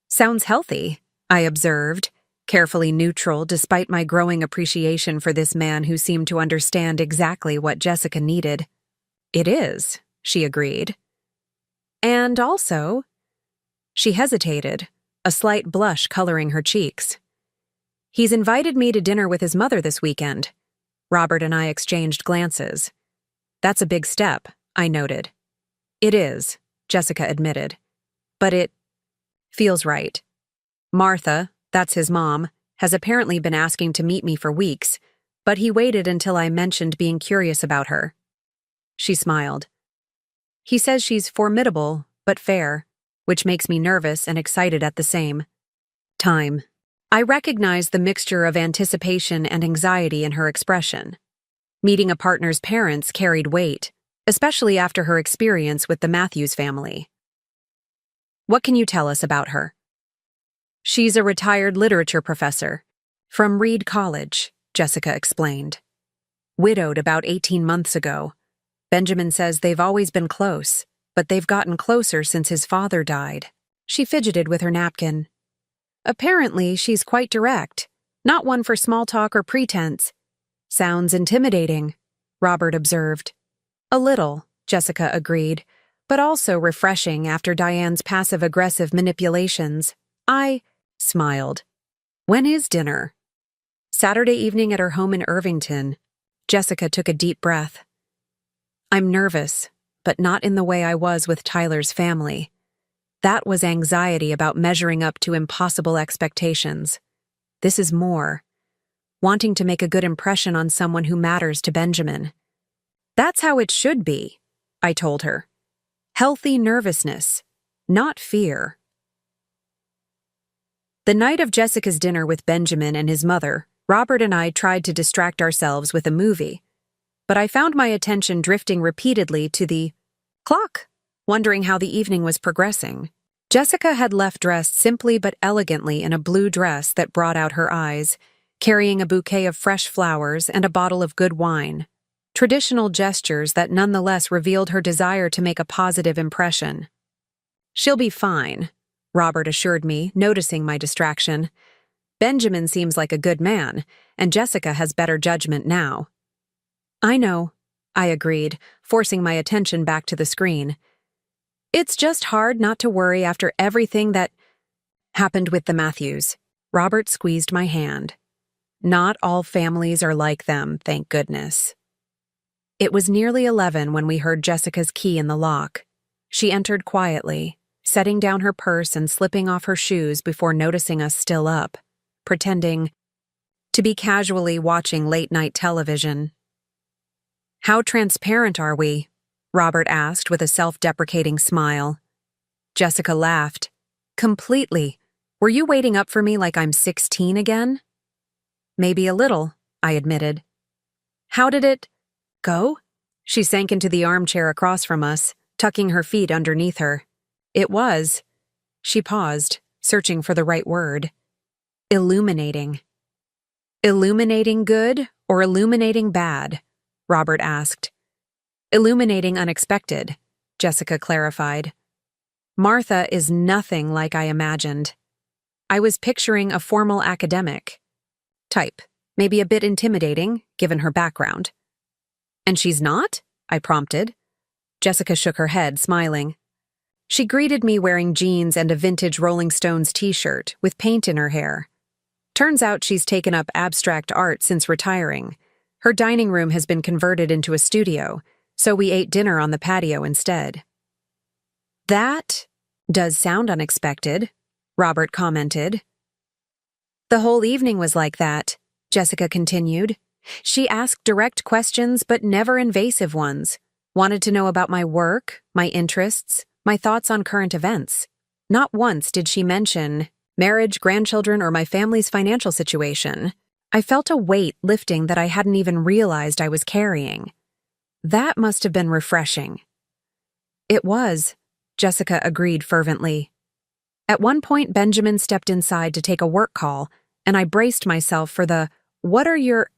Speaker 1: sounds healthy, I observed, carefully neutral despite my growing appreciation for this man who seemed to understand exactly what Jessica needed. It is, she agreed. And also, she hesitated, a slight blush coloring her cheeks. He's invited me to dinner with his mother this weekend. Robert and I exchanged glances. That's a big step, I noted. It is, Jessica admitted. But it feels right. Martha, that's his mom, has apparently been asking to meet me for weeks, but he waited until I mentioned being curious about her. She smiled. He says she's formidable, but fair, which makes me nervous and excited at the same time. I recognized the mixture of anticipation and anxiety in her expression. Meeting a partner's parents carried weight, especially after her experience with the Matthews family. What can you tell us about her? She's a retired literature professor from Reed College, Jessica explained. Widowed about 18 months ago. Benjamin says they've always been close, but they've gotten closer since his father died. She fidgeted with her napkin. Apparently, she's quite direct, not one for small talk or pretense. Sounds intimidating, Robert observed. A little, Jessica agreed, but also refreshing after Diane's passive-aggressive manipulations. I smiled. When is dinner? Saturday evening at her home in Irvington. Jessica took a deep breath. I'm nervous, but not in the way I was with Tyler's family. That was anxiety about measuring up to impossible expectations. This is more. Wanting to make a good impression on someone who matters to Benjamin. That's how it should be, I told her. Healthy nervousness, not fear. The night of Jessica's dinner with Benjamin and his mother, Robert and I tried to distract ourselves with a movie, but I found my attention drifting repeatedly to the clock, wondering how the evening was progressing. Jessica had left dressed simply but elegantly in a blue dress that brought out her eyes, carrying a bouquet of fresh flowers and a bottle of good wine. Traditional gestures that nonetheless revealed her desire to make a positive impression. She'll be fine, Robert assured me, noticing my distraction. Benjamin seems like a good man, and Jessica has better judgment now. I know, I agreed, forcing my attention back to the screen. It's just hard not to worry after everything that happened with the Matthews. Robert squeezed my hand. Not all families are like them, thank goodness. It was nearly 11 when we heard Jessica's key in the lock. She entered quietly, setting down her purse and slipping off her shoes before noticing us still up, pretending to be casually watching late-night television. "How transparent are we?" Robert asked with a self-deprecating smile. Jessica laughed. "Completely. Were you waiting up for me like I'm 16 again?" "Maybe a little," I admitted. "How did it go?" She sank into the armchair across from us, tucking her feet underneath her. "It was." She paused, searching for the right word. "Illuminating." "Illuminating good or illuminating bad?" Robert asked. "Illuminating unexpected," Jessica clarified. "Martha is nothing like I imagined. I was picturing a formal academic type, maybe a bit intimidating, given her background." "And she's not?" I prompted. Jessica shook her head, smiling. She greeted me wearing jeans and a vintage Rolling Stones t-shirt with paint in her hair. Turns out she's taken up abstract art since retiring. Her dining room has been converted into a studio, so we ate dinner on the patio instead. "That does sound unexpected," Robert commented. "The whole evening was like that," Jessica continued. "She asked direct questions but never invasive ones. Wanted to know about my work, my interests, my thoughts on current events. Not once did she mention marriage, grandchildren, or my family's financial situation. I felt a weight lifting that I hadn't even realized I was carrying. That must have been refreshing." "It was," Jessica agreed fervently. At one point, Benjamin stepped inside to take a work call, and I braced myself for the "what are your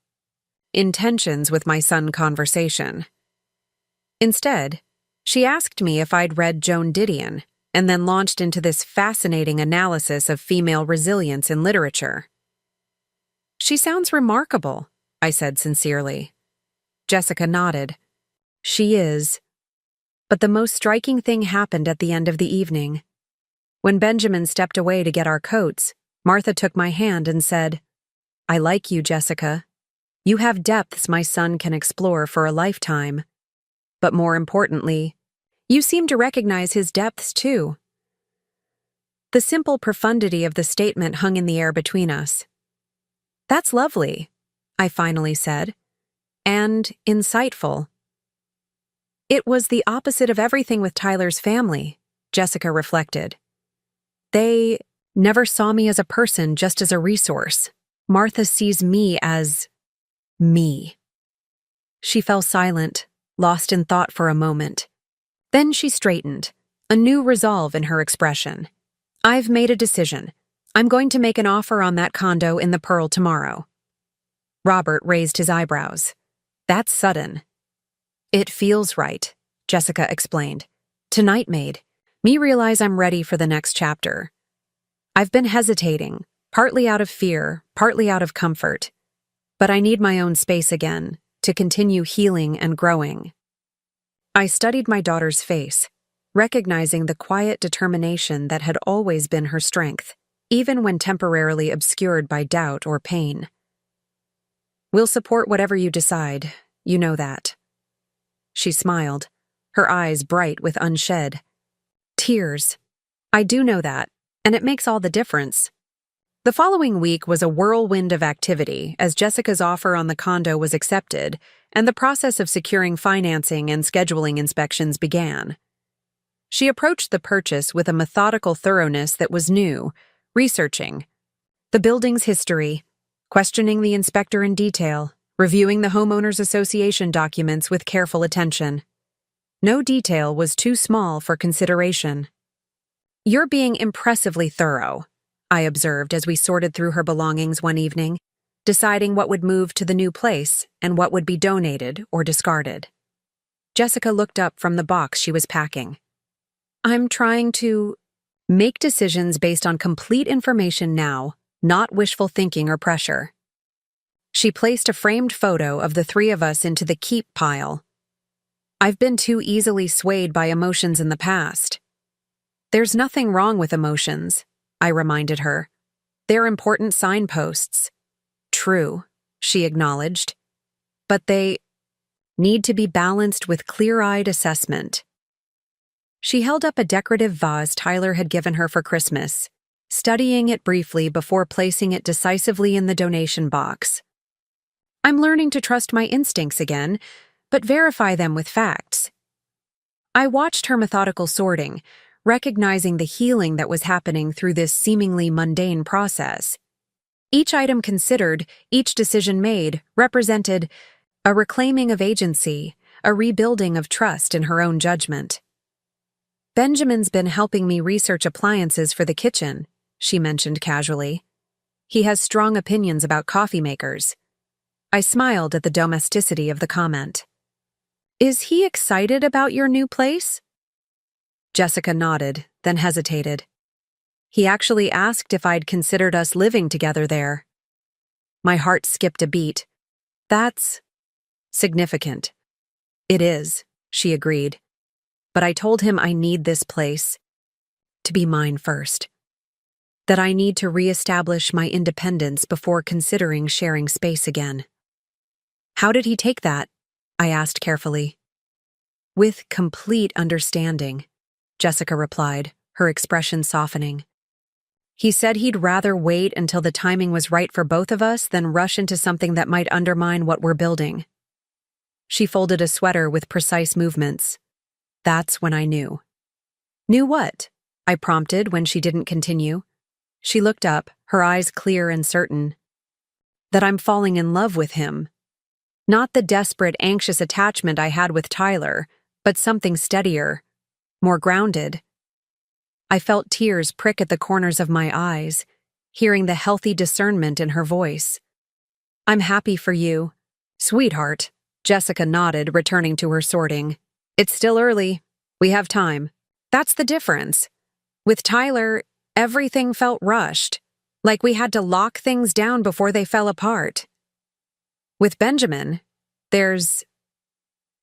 Speaker 1: intentions with my son" conversation. Instead, she asked me if I'd read Joan Didion, and then launched into this fascinating analysis of female resilience in literature. "She sounds remarkable," I said sincerely. Jessica nodded. "She is." But the most striking thing happened at the end of the evening. When Benjamin stepped away to get our coats, Martha took my hand and said, "I like you, Jessica. You have depths my son can explore for a lifetime. But more importantly, you seem to recognize his depths too." The simple profundity of the statement hung in the air between us. "That's lovely," I finally said, "and insightful." "It was the opposite of everything with Tyler's family," Jessica reflected. "They never saw me as a person, just as a resource. Martha sees me as me." She fell silent, lost in thought for a moment. Then she straightened, a new resolve in her expression. "I've made a decision. I'm going to make an offer on that condo in the Pearl tomorrow." Robert raised his eyebrows. "That's sudden." "It feels right," Jessica explained. "Tonight made me realize I'm ready for the next chapter. I've been hesitating, partly out of fear, partly out of comfort. But I need my own space again, to continue healing and growing." I studied my daughter's face, recognizing the quiet determination that had always been her strength, even when temporarily obscured by doubt or pain. "We'll support whatever you decide, you know that." She smiled, her eyes bright with unshed tears. "I do know that, and it makes all the difference." The following week was a whirlwind of activity as Jessica's offer on the condo was accepted and the process of securing financing and scheduling inspections began. She approached the purchase with a methodical thoroughness that was new, researching the building's history, questioning the inspector in detail, reviewing the Homeowners Association documents with careful attention. No detail was too small for consideration. "You're being impressively thorough," I observed as we sorted through her belongings one evening, deciding what would move to the new place and what would be donated or discarded. Jessica looked up from the box she was packing. "I'm trying to make decisions based on complete information now, not wishful thinking or pressure." She placed a framed photo of the three of us into the keep pile. "I've been too easily swayed by emotions in the past." "There's nothing wrong with emotions," I reminded her. "They're important signposts." "True," she acknowledged. "But they need to be balanced with clear-eyed assessment." She held up a decorative vase Tyler had given her for Christmas, studying it briefly before placing it decisively in the donation box. I'm learning to trust my instincts again, but verify them with facts. I watched her methodical sorting, recognizing the healing that was happening through this seemingly mundane process. Each item considered, each decision made, represented a reclaiming of agency, a rebuilding of trust in her own judgment. Benjamin's been helping me research appliances for the kitchen, she mentioned casually. He has strong opinions about coffee makers. I smiled at the domesticity of the comment. Is he excited about your new place? Jessica nodded, then hesitated. He actually asked if I'd considered us living together there. My heart skipped a beat. That's significant. It is, she agreed. But I told him I need this place to be mine first. That I need to reestablish my independence before considering sharing space again. How did he take that? I asked carefully. With complete understanding, Jessica replied, her expression softening. He said he'd rather wait until the timing was right for both of us than rush into something that might undermine what we're building. She folded a sweater with precise movements. That's when I knew. Knew what? I prompted when she didn't continue. She looked up, her eyes clear and certain. That I'm falling in love with him. Not the desperate, anxious attachment I had with Tyler, but something steadier, more grounded. I felt tears prick at the corners of my eyes, hearing the healthy discernment in her voice. I'm happy for you. Sweetheart, Jessica nodded, returning to her sorting. It's still early. We have time. That's the difference. With Tyler, everything felt rushed, like we had to lock things down before they fell apart. With Benjamin, there's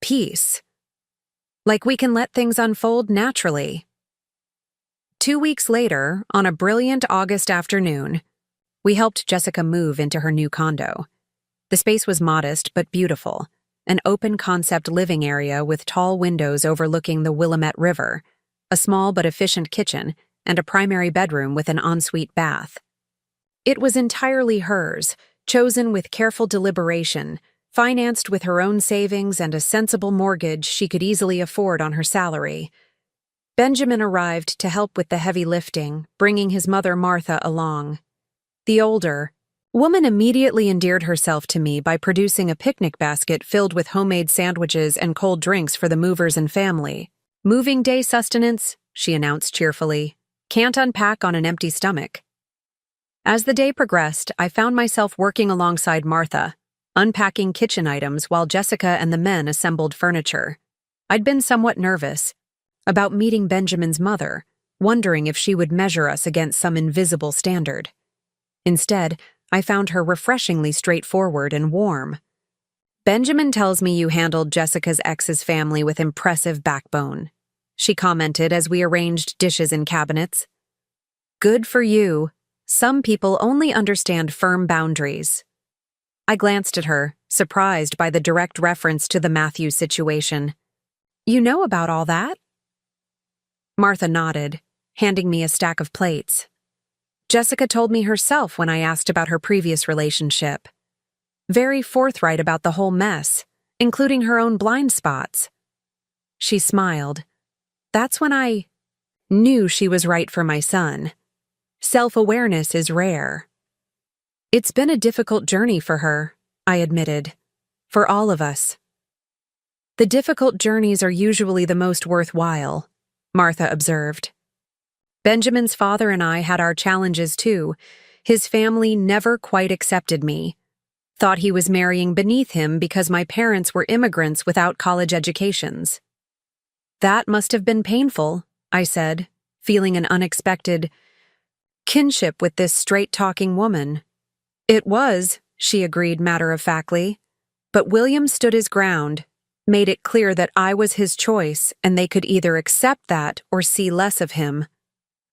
Speaker 1: peace. Like we can let things unfold naturally. 2 weeks later, on a brilliant August afternoon, we helped Jessica move into her new condo. The space was modest but beautiful, an open-concept living area with tall windows overlooking the Willamette River, a small but efficient kitchen, and a primary bedroom with an ensuite bath. It was entirely hers, chosen with careful deliberation, financed with her own savings and a sensible mortgage she could easily afford on her salary. Benjamin arrived to help with the heavy lifting, bringing his mother Martha along. The older woman immediately endeared herself to me by producing a picnic basket filled with homemade sandwiches and cold drinks for the movers and family. Moving day sustenance, she announced cheerfully. Can't unpack on an empty stomach. As the day progressed, I found myself working alongside Martha, unpacking kitchen items while Jessica and the men assembled furniture. I'd been somewhat nervous about meeting Benjamin's mother, wondering if she would measure us against some invisible standard. Instead, I found her refreshingly straightforward and warm. Benjamin tells me you handled Jessica's ex's family with impressive backbone, she commented as we arranged dishes in cabinets. Good for you. Some people only understand firm boundaries. I glanced at her, surprised by the direct reference to the Matthews situation. You know about all that? Martha nodded, handing me a stack of plates. Jessica told me herself when I asked about her previous relationship. Very forthright about the whole mess, including her own blind spots. She smiled. That's when I knew she was right for my son. Self-awareness is rare. It's been a difficult journey for her, I admitted. For all of us. The difficult journeys are usually the most worthwhile, Martha observed. Benjamin's father and I had our challenges too. His family never quite accepted me. Thought he was marrying beneath him because my parents were immigrants without college educations. That must have been painful, I said, feeling an unexpected kinship with this straight-talking woman. It was, she agreed matter-of-factly, but William stood his ground, made it clear that I was his choice and they could either accept that or see less of him.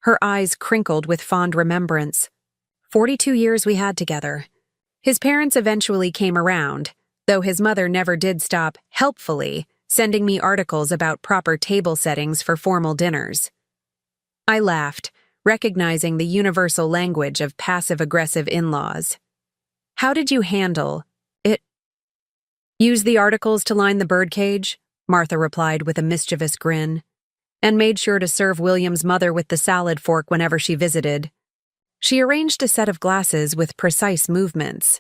Speaker 1: Her eyes crinkled with fond remembrance. 42 years we had together. His parents eventually came around, though his mother never did stop, helpfully, sending me articles about proper table settings for formal dinners. I laughed, recognizing the universal language of passive-aggressive in-laws. "How did you handle it?" "Use the articles to line the birdcage," Martha replied with a mischievous grin, and made sure to serve William's mother with the salad fork whenever she visited. She arranged a set of glasses with precise movements.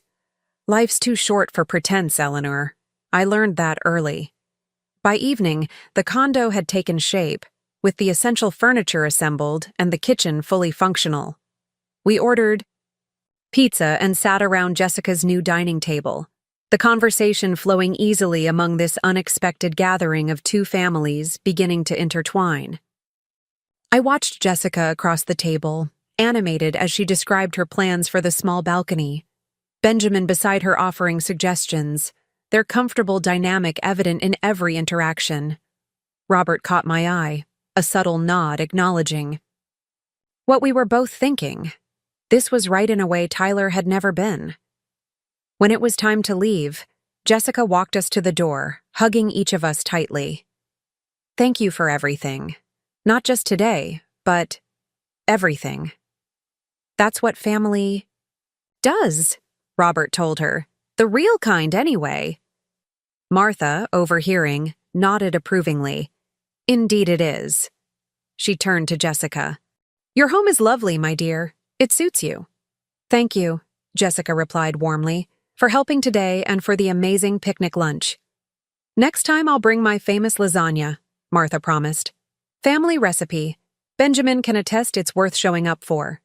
Speaker 1: Life's too short for pretense, Eleanor. I learned that early. By evening, the condo had taken shape, with the essential furniture assembled and the kitchen fully functional. We ordered pizza and sat around Jessica's new dining table, the conversation flowing easily among this unexpected gathering of two families beginning to intertwine. I watched Jessica across the table, animated as she described her plans for the small balcony, Benjamin beside her offering suggestions, their comfortable dynamic evident in every interaction. Robert caught my eye, a subtle nod acknowledging what we were both thinking. This was right in a way Tyler had never been. When it was time to leave, Jessica walked us to the door, hugging each of us tightly. "Thank you for everything. Not just today, but everything. That's what family does," Robert told her. "The real kind, anyway." Martha, overhearing, nodded approvingly. "Indeed it is." She turned to Jessica. "Your home is lovely, my dear. It suits you." "Thank you," Jessica replied warmly, "for helping today and for the amazing picnic lunch." "Next time I'll bring my famous lasagna," Martha promised. "Family recipe. Benjamin can attest it's worth showing up for."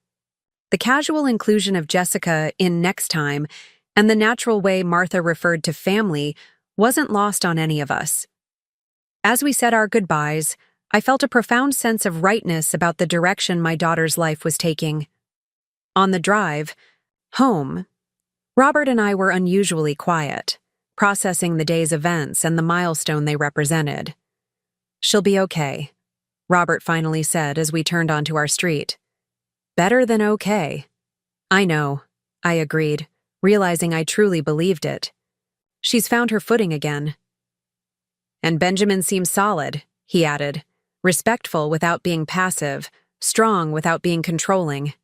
Speaker 1: The casual inclusion of Jessica in "next time" and the natural way Martha referred to family wasn't lost on any of us. As we said our goodbyes, I felt a profound sense of rightness about the direction my daughter's life was taking. On the drive home, Robert and I were unusually quiet, processing the day's events and the milestone they represented. "She'll be okay," Robert finally said as we turned onto our street. "Better than okay." "I know," I agreed, realizing I truly believed it. "She's found her footing again." "And Benjamin seems solid," he added, "respectful without being passive, strong without being controlling."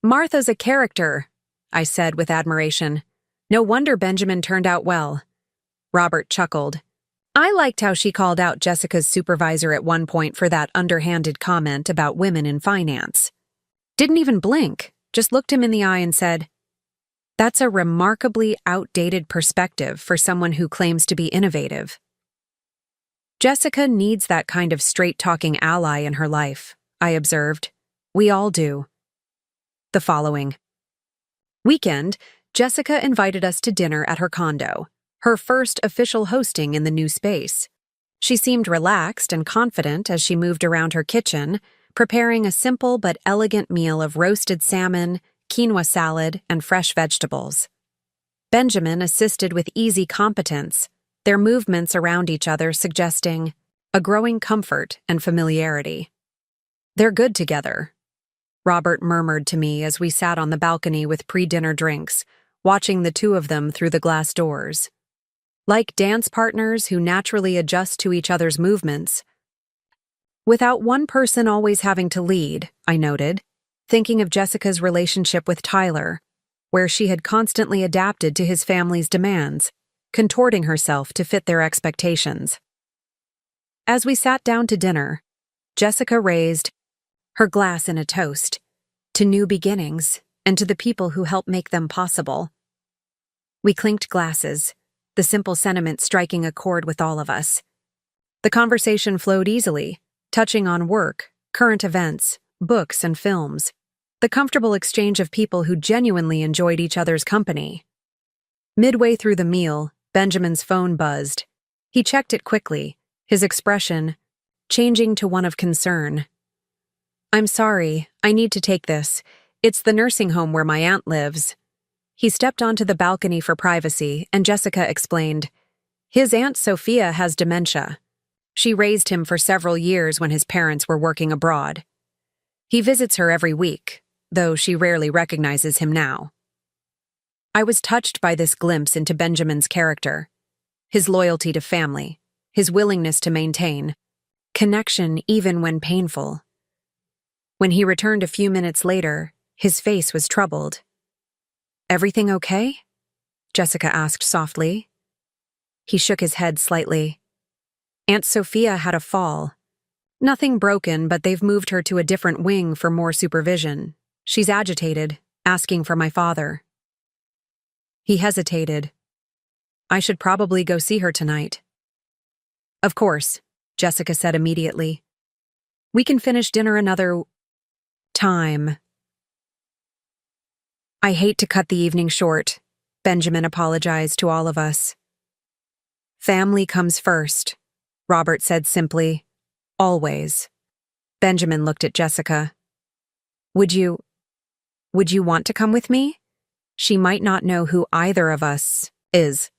Speaker 1: "Martha's a character," I said with admiration. "No wonder Benjamin turned out well." Robert chuckled. I liked how she called out Jessica's supervisor at one point for that underhanded comment about women in finance. Didn't even blink, just looked him in the eye and said, "That's a remarkably outdated perspective for someone who claims to be innovative." Jessica needs that kind of straight-talking ally in her life, I observed. We all do. The following weekend, Jessica invited us to dinner at her condo, her first official hosting in the new space. She seemed relaxed and confident as she moved around her kitchen, preparing a simple but elegant meal of roasted salmon, quinoa salad, and fresh vegetables. Benjamin assisted with easy competence, their movements around each other suggesting a growing comfort and familiarity. "They're good together," Robert murmured to me as we sat on the balcony with pre-dinner drinks, watching the two of them through the glass doors. Like dance partners who naturally adjust to each other's movements. Without one person always having to lead, I noted, thinking of Jessica's relationship with Tyler, where she had constantly adapted to his family's demands, contorting herself to fit their expectations. As we sat down to dinner, Jessica raised her glass in a toast to new beginnings and to the people who help make them possible. We clinked glasses, the simple sentiment striking a chord with all of us. The conversation flowed easily, touching on work, current events, books, and films, the comfortable exchange of people who genuinely enjoyed each other's company. Midway through the meal, Benjamin's phone buzzed. He checked it quickly, his expression changing to one of concern. "I'm sorry, I need to take this. It's the nursing home where my aunt lives." He stepped onto the balcony for privacy, and Jessica explained, "His Aunt Sophia has dementia. She raised him for several years when his parents were working abroad. He visits her every week, though she rarely recognizes him now." I was touched by this glimpse into Benjamin's character, his loyalty to family, his willingness to maintain connection even when painful. When he returned a few minutes later, his face was troubled. "Everything okay?" Jessica asked softly. He shook his head slightly. "Aunt Sophia had a fall. Nothing broken, but they've moved her to a different wing for more supervision. She's agitated, asking for my father." He hesitated. "I should probably go see her tonight." "Of course," Jessica said immediately. "We can finish dinner another time." "I hate to cut the evening short," Benjamin apologized to all of us. "Family comes first," Robert said simply. "Always." Benjamin looked at Jessica. Would you want to come with me? She might not know who either of us is,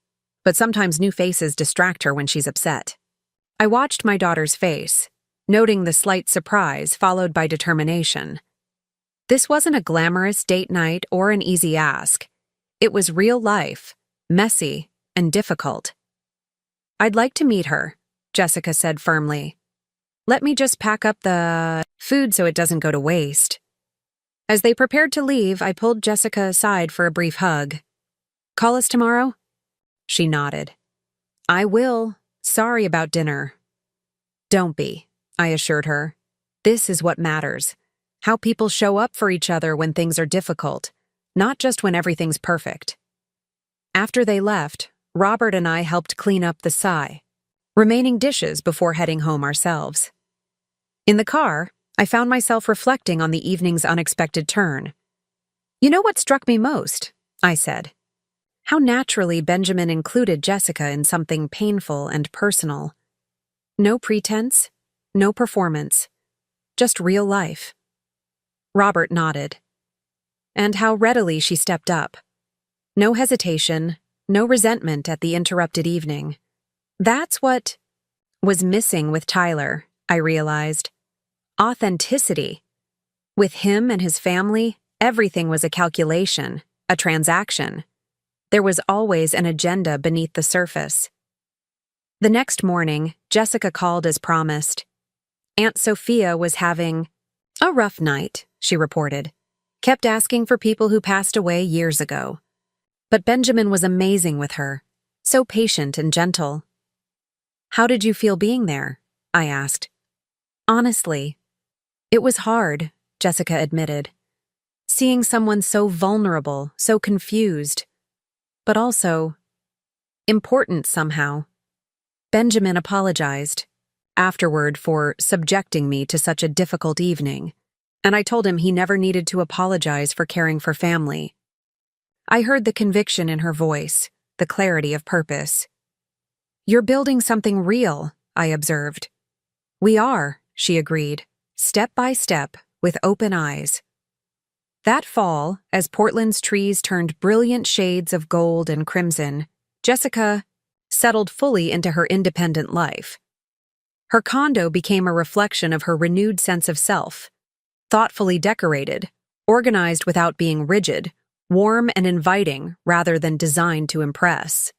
Speaker 1: but sometimes new faces distract her when she's upset." I watched my daughter's face, noting the slight surprise followed by determination. This wasn't a glamorous date night or an easy ask. It was real life, messy, and difficult. "I'd like to meet her," Jessica said firmly. "Let me just pack up the food so it doesn't go to waste." As they prepared to leave, I pulled Jessica aside for a brief hug. "Call us tomorrow?" She nodded. "I will. Sorry about dinner." "Don't be," I assured her. "This is what matters. How people show up for each other when things are difficult, not just when everything's perfect." After they left, Robert and I helped clean up the remaining dishes before heading home ourselves. In the car, I found myself reflecting on the evening's unexpected turn. "You know what struck me most?" I said. "How naturally Benjamin included Jessica in something painful and personal. No pretense, no performance, just real life." Robert nodded. "And how readily she stepped up. No hesitation, no resentment at the interrupted evening. That's what was missing with Tyler," I realized. Authenticity. With him and his family, everything was a calculation, a transaction. There was always an agenda beneath the surface. The next morning, Jessica called as promised. Aunt Sophia was having a rough night, she reported. Kept asking for people who passed away years ago. But Benjamin was amazing with her, so patient and gentle. "How did you feel being there?" I asked. "Honestly, it was hard," Jessica admitted. "Seeing someone so vulnerable, so confused, but also important somehow." Benjamin apologized afterward for subjecting me to such a difficult evening, and I told him he never needed to apologize for caring for family. I heard the conviction in her voice, the clarity of purpose. "You're building something real," I observed. "We are," she agreed, step by step, with open eyes. That fall, as Portland's trees turned brilliant shades of gold and crimson, Jessica settled fully into her independent life. Her condo became a reflection of her renewed sense of self, thoughtfully decorated, organized without being rigid, warm and inviting rather than designed to impress.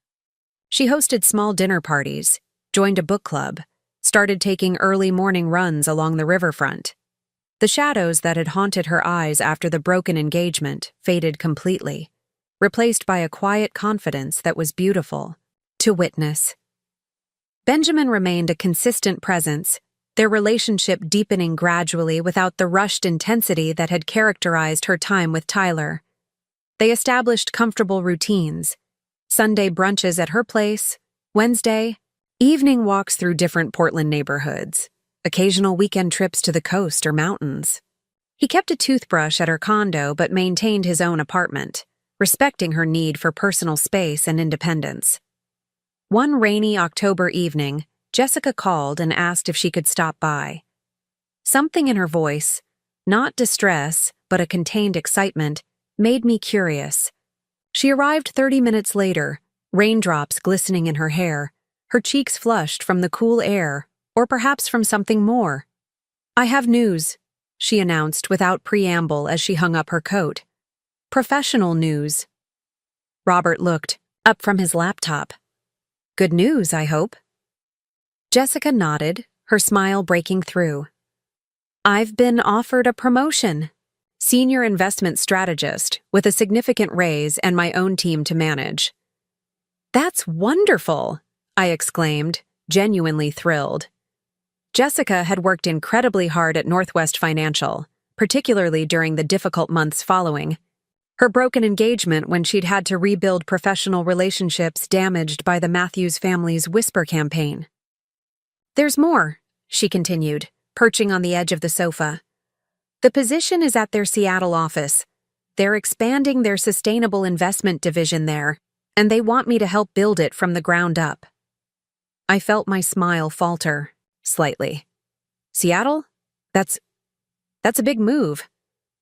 Speaker 1: She hosted small dinner parties, joined a book club, started taking early morning runs along the riverfront. The shadows that had haunted her eyes after the broken engagement faded completely, replaced by a quiet confidence that was beautiful to witness. Benjamin remained a consistent presence, their relationship deepening gradually without the rushed intensity that had characterized her time with Tyler. They established comfortable routines: Sunday brunches at her place, Wednesday, evening walks through different Portland neighborhoods, occasional weekend trips to the coast or mountains. He kept a toothbrush at her condo but maintained his own apartment, respecting her need for personal space and independence. One rainy October evening, Jessica called and asked if she could stop by. Something in her voice, not distress, but a contained excitement, made me curious. She arrived 30 minutes later, raindrops glistening in her hair, her cheeks flushed from the cool air, or perhaps from something more. "I have news," she announced without preamble as she hung up her coat. "Professional news." Robert looked up from his laptop. "Good news, I hope." Jessica nodded, her smile breaking through. I've been offered a promotion. Senior investment strategist with a significant raise and my own team to manage. That's wonderful, I exclaimed, genuinely thrilled. Jessica had worked incredibly hard at Northwest Financial, particularly during the difficult months following her broken engagement when she'd had to rebuild professional relationships damaged by the Matthews family's Whisper campaign. There's more, she continued, perching on the edge of the sofa. The position is at their Seattle office. They're expanding their sustainable investment division there, and they want me to help build it from the ground up. I felt my smile falter, slightly. Seattle? That's a big move.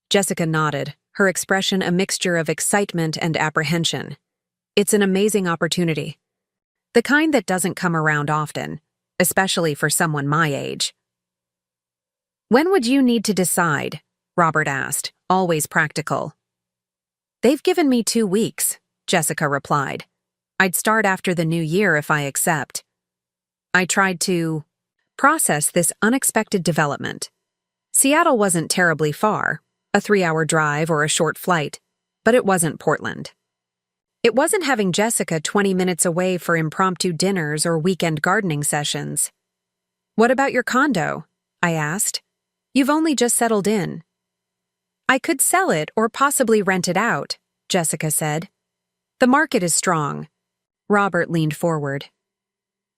Speaker 1: Jessica nodded, her expression a mixture of excitement and apprehension. It's an amazing opportunity. The kind that doesn't come around often, especially for someone my age. When would you need to decide? Robert asked, always practical. They've given me 2 weeks, Jessica replied. I'd start after the new year if I accept. I tried to process this unexpected development. Seattle wasn't terribly far, a 3-hour drive or a short flight, but it wasn't Portland. It wasn't having Jessica 20 minutes away for impromptu dinners or weekend gardening sessions. What about your condo? I asked. You've only just settled in. I could sell it or possibly rent it out, Jessica said. The market is strong. Robert leaned forward.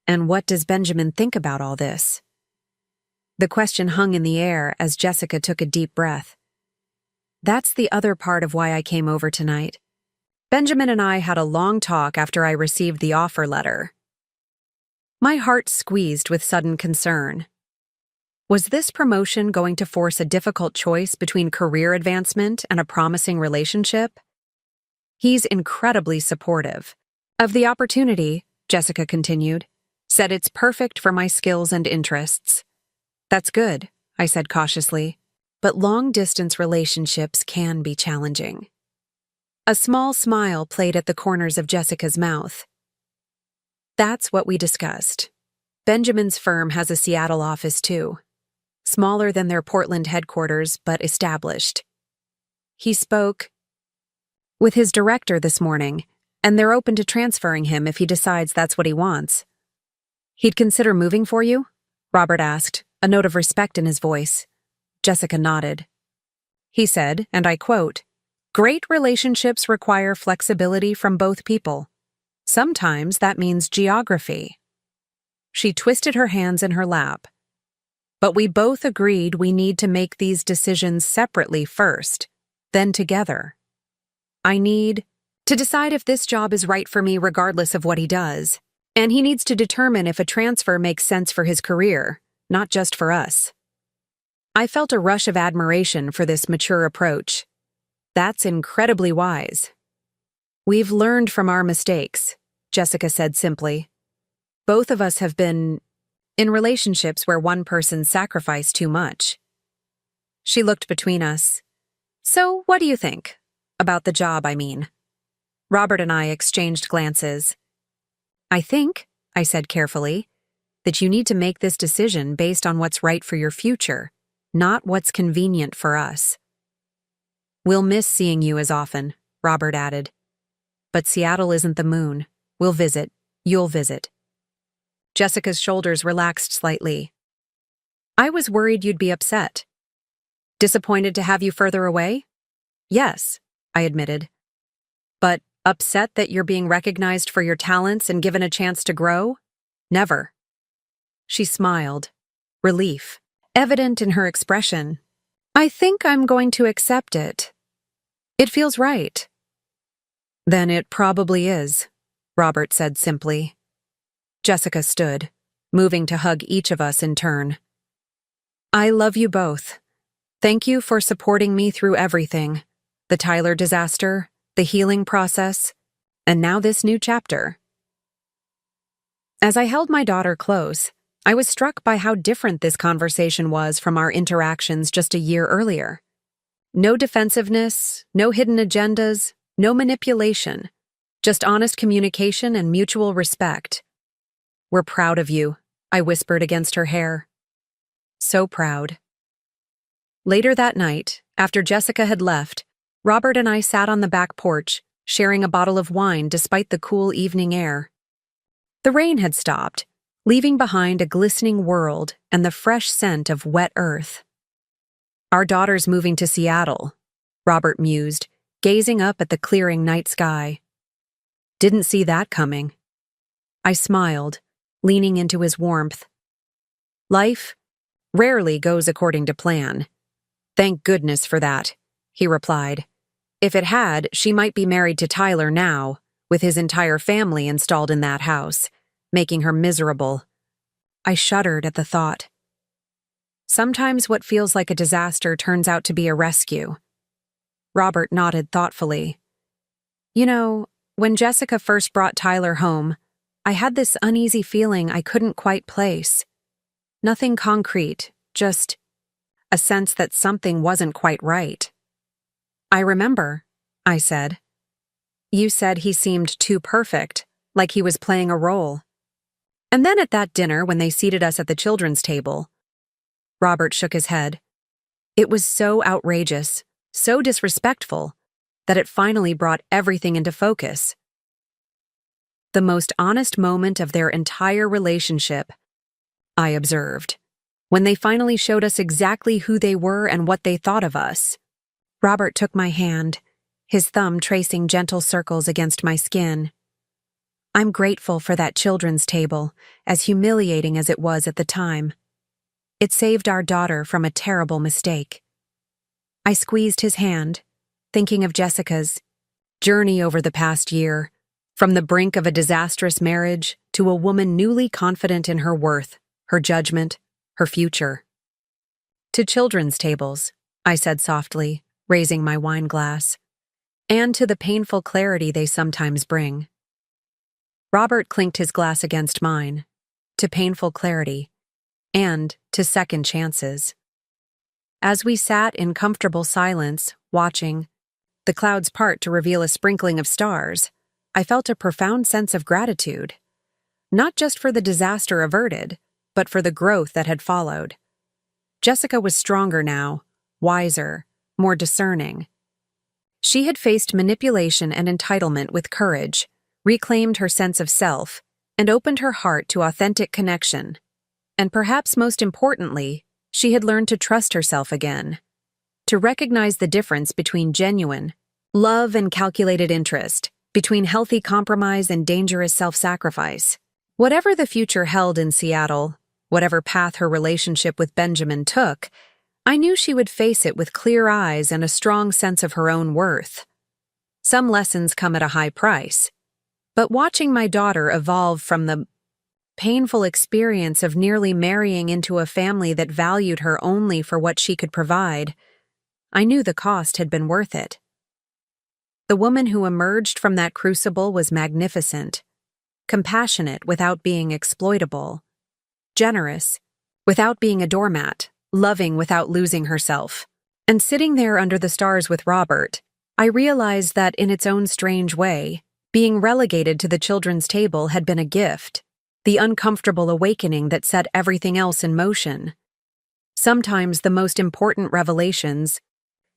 Speaker 1: And what does Benjamin think about all this? The question hung in the air as Jessica took a deep breath. That's the other part of why I came over tonight. Benjamin and I had a long talk after I received the offer letter. My heart squeezed with sudden concern. Was this promotion going to force a difficult choice between career advancement and a promising relationship? He's incredibly supportive. Of the opportunity, Jessica continued, said it's perfect for my skills and interests. That's good, I said cautiously, but long-distance relationships can be challenging. A small smile played at the corners of Jessica's mouth. That's what we discussed. Benjamin's firm has a Seattle office too. Smaller than their Portland headquarters, but established. He spoke with his director this morning, and they're open to transferring him if he decides that's what he wants. He'd consider moving for you? Robert asked, a note of respect in his voice. Jessica nodded. He said, and I quote, "Great relationships require flexibility from both people. Sometimes that means geography." She twisted her hands in her lap. But we both agreed we need to make these decisions separately first, then together. I need to decide if this job is right for me regardless of what he does, and he needs to determine if a transfer makes sense for his career, not just for us. I felt a rush of admiration for this mature approach. That's incredibly wise. We've learned from our mistakes, Jessica said simply. Both of us have been in relationships where one person sacrificed too much. She looked between us. So, what do you think? About the job, I mean. Robert and I exchanged glances. I think, I said carefully, that you need to make this decision based on what's right for your future, not what's convenient for us. We'll miss seeing you as often, Robert added. But Seattle isn't the moon. We'll visit. You'll visit. Jessica's shoulders relaxed slightly. I was worried you'd be upset. Disappointed to have you further away? Yes, I admitted. But upset that you're being recognized for your talents and given a chance to grow? Never. She smiled, relief, evident in her expression. I think I'm going to accept it. It feels right. Then it probably is, Robert said simply. Jessica stood, moving to hug each of us in turn. I love you both. Thank you for supporting me through everything. The Tyler disaster, the healing process, and now this new chapter. As I held my daughter close, I was struck by how different this conversation was from our interactions just a year earlier. No defensiveness, no hidden agendas, no manipulation, just honest communication and mutual respect. We're proud of you, I whispered against her hair. So proud. Later that night, after Jessica had left, Robert and I sat on the back porch, sharing a bottle of wine despite the cool evening air. The rain had stopped, leaving behind a glistening world and the fresh scent of wet earth. "Our daughter's moving to Seattle," Robert mused, gazing up at the clearing night sky. "Didn't see that coming." I smiled, leaning into his warmth. "Life rarely goes according to plan. Thank goodness for that," he replied. "If it had, she might be married to Tyler now, with his entire family installed in that house, making her miserable." I shuddered at the thought. Sometimes what feels like a disaster turns out to be a rescue. Robert nodded thoughtfully. "You know, when Jessica first brought Tyler home, I had this uneasy feeling I couldn't quite place. Nothing concrete, just a sense that something wasn't quite right." "I remember," I said. "You said he seemed too perfect, like he was playing a role." And then at that dinner, when they seated us at the children's table, Robert shook his head. It was so outrageous, so disrespectful, that it finally brought everything into focus. "The most honest moment of their entire relationship," I observed, "when they finally showed us exactly who they were and what they thought of us." Robert took my hand, his thumb tracing gentle circles against my skin. "I'm grateful for that children's table, as humiliating as it was at the time. It saved our daughter from a terrible mistake." I squeezed his hand, thinking of Jessica's journey over the past year, from the brink of a disastrous marriage to a woman newly confident in her worth, her judgment, her future. "To children's tables," I said softly, raising my wine glass, "and to the painful clarity they sometimes bring." Robert clinked his glass against mine. To painful clarity, and to second chances. As we sat in comfortable silence, watching the clouds part to reveal a sprinkling of stars, I felt a profound sense of gratitude, not just for the disaster averted, but for the growth that had followed. Jessica was stronger now, wiser, more discerning. She had faced manipulation and entitlement with courage, reclaimed her sense of self, and opened her heart to authentic connection. And perhaps most importantly, she had learned to trust herself again, to recognize the difference between genuine love and calculated interest, between healthy compromise and dangerous self-sacrifice. Whatever the future held in Seattle, whatever path her relationship with Benjamin took, I knew she would face it with clear eyes and a strong sense of her own worth. Some lessons come at a high price, but watching my daughter evolve from the painful experience of nearly marrying into a family that valued her only for what she could provide, I knew the cost had been worth it. The woman who emerged from that crucible was magnificent, compassionate without being exploitable, generous without being a doormat, loving without losing herself. And sitting there under the stars with Robert, I realized that in its own strange way, being relegated to the children's table had been a gift, the uncomfortable awakening that set everything else in motion. Sometimes the most important revelations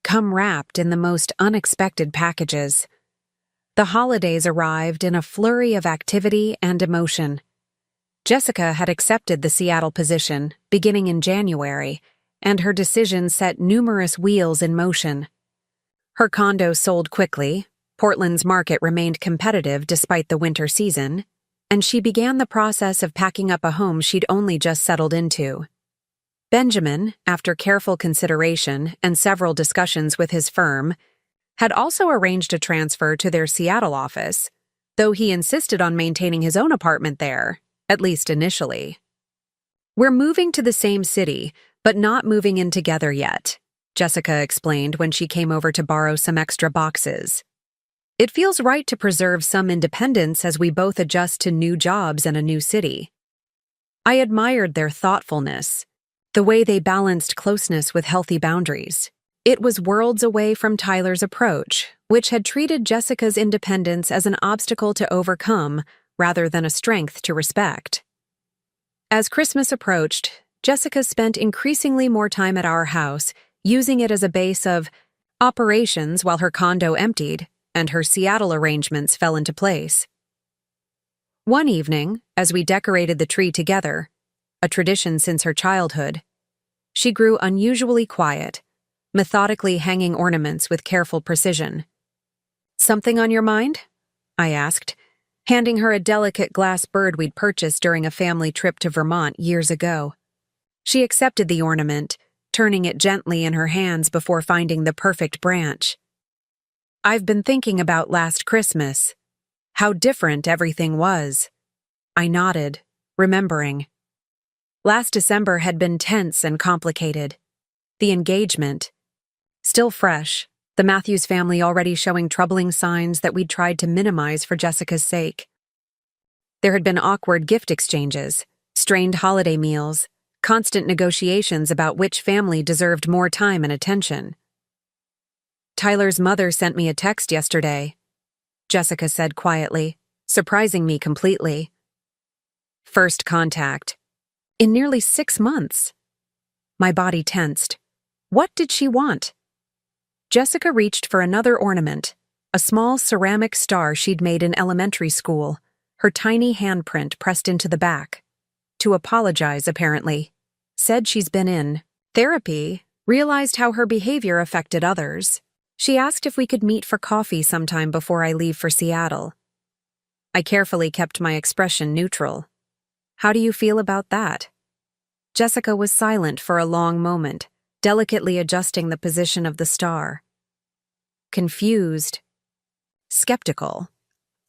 Speaker 1: come wrapped in the most unexpected packages. The holidays arrived in a flurry of activity and emotion. Jessica had accepted the Seattle position, beginning in January, and her decision set numerous wheels in motion. Her condo sold quickly, Portland's market remained competitive despite the winter season, and she began the process of packing up a home she'd only just settled into. Benjamin, after careful consideration and several discussions with his firm, had also arranged a transfer to their Seattle office, though he insisted on maintaining his own apartment there, at least initially. "We're moving to the same city, but not moving in together yet," Jessica explained when she came over to borrow some extra boxes. "It feels right to preserve some independence as we both adjust to new jobs and a new city." I admired their thoughtfulness, the way they balanced closeness with healthy boundaries. It was worlds away from Tyler's approach, which had treated Jessica's independence as an obstacle to overcome rather than a strength to respect. As Christmas approached, Jessica spent increasingly more time at our house, using it as a base of operations while her condo emptied and her Seattle arrangements fell into place. One evening, as we decorated the tree together, a tradition since her childhood, she grew unusually quiet, methodically hanging ornaments with careful precision. "Something on your mind?" I asked, handing her a delicate glass bird we'd purchased during a family trip to Vermont years ago. She accepted the ornament, turning it gently in her hands before finding the perfect branch. "I've been thinking about last Christmas. How different everything was." I nodded, remembering. Last December had been tense and complicated. The engagement, still fresh, the Matthews family already showing troubling signs that we'd tried to minimize for Jessica's sake. There had been awkward gift exchanges, strained holiday meals, constant negotiations about which family deserved more time and attention. "Tyler's mother sent me a text yesterday," Jessica said quietly, surprising me completely. "First contact. In nearly 6 months." My body tensed. What did she want? Jessica reached for another ornament, a small ceramic star she'd made in elementary school, her tiny handprint pressed into the back. To apologize, apparently. Said she's been in therapy, realized how her behavior affected others. She asked if we could meet for coffee sometime before I leave for Seattle. I carefully kept my expression neutral. "How do you feel about that?" Jessica was silent for a long moment, delicately adjusting the position of the star. Confused, skeptical,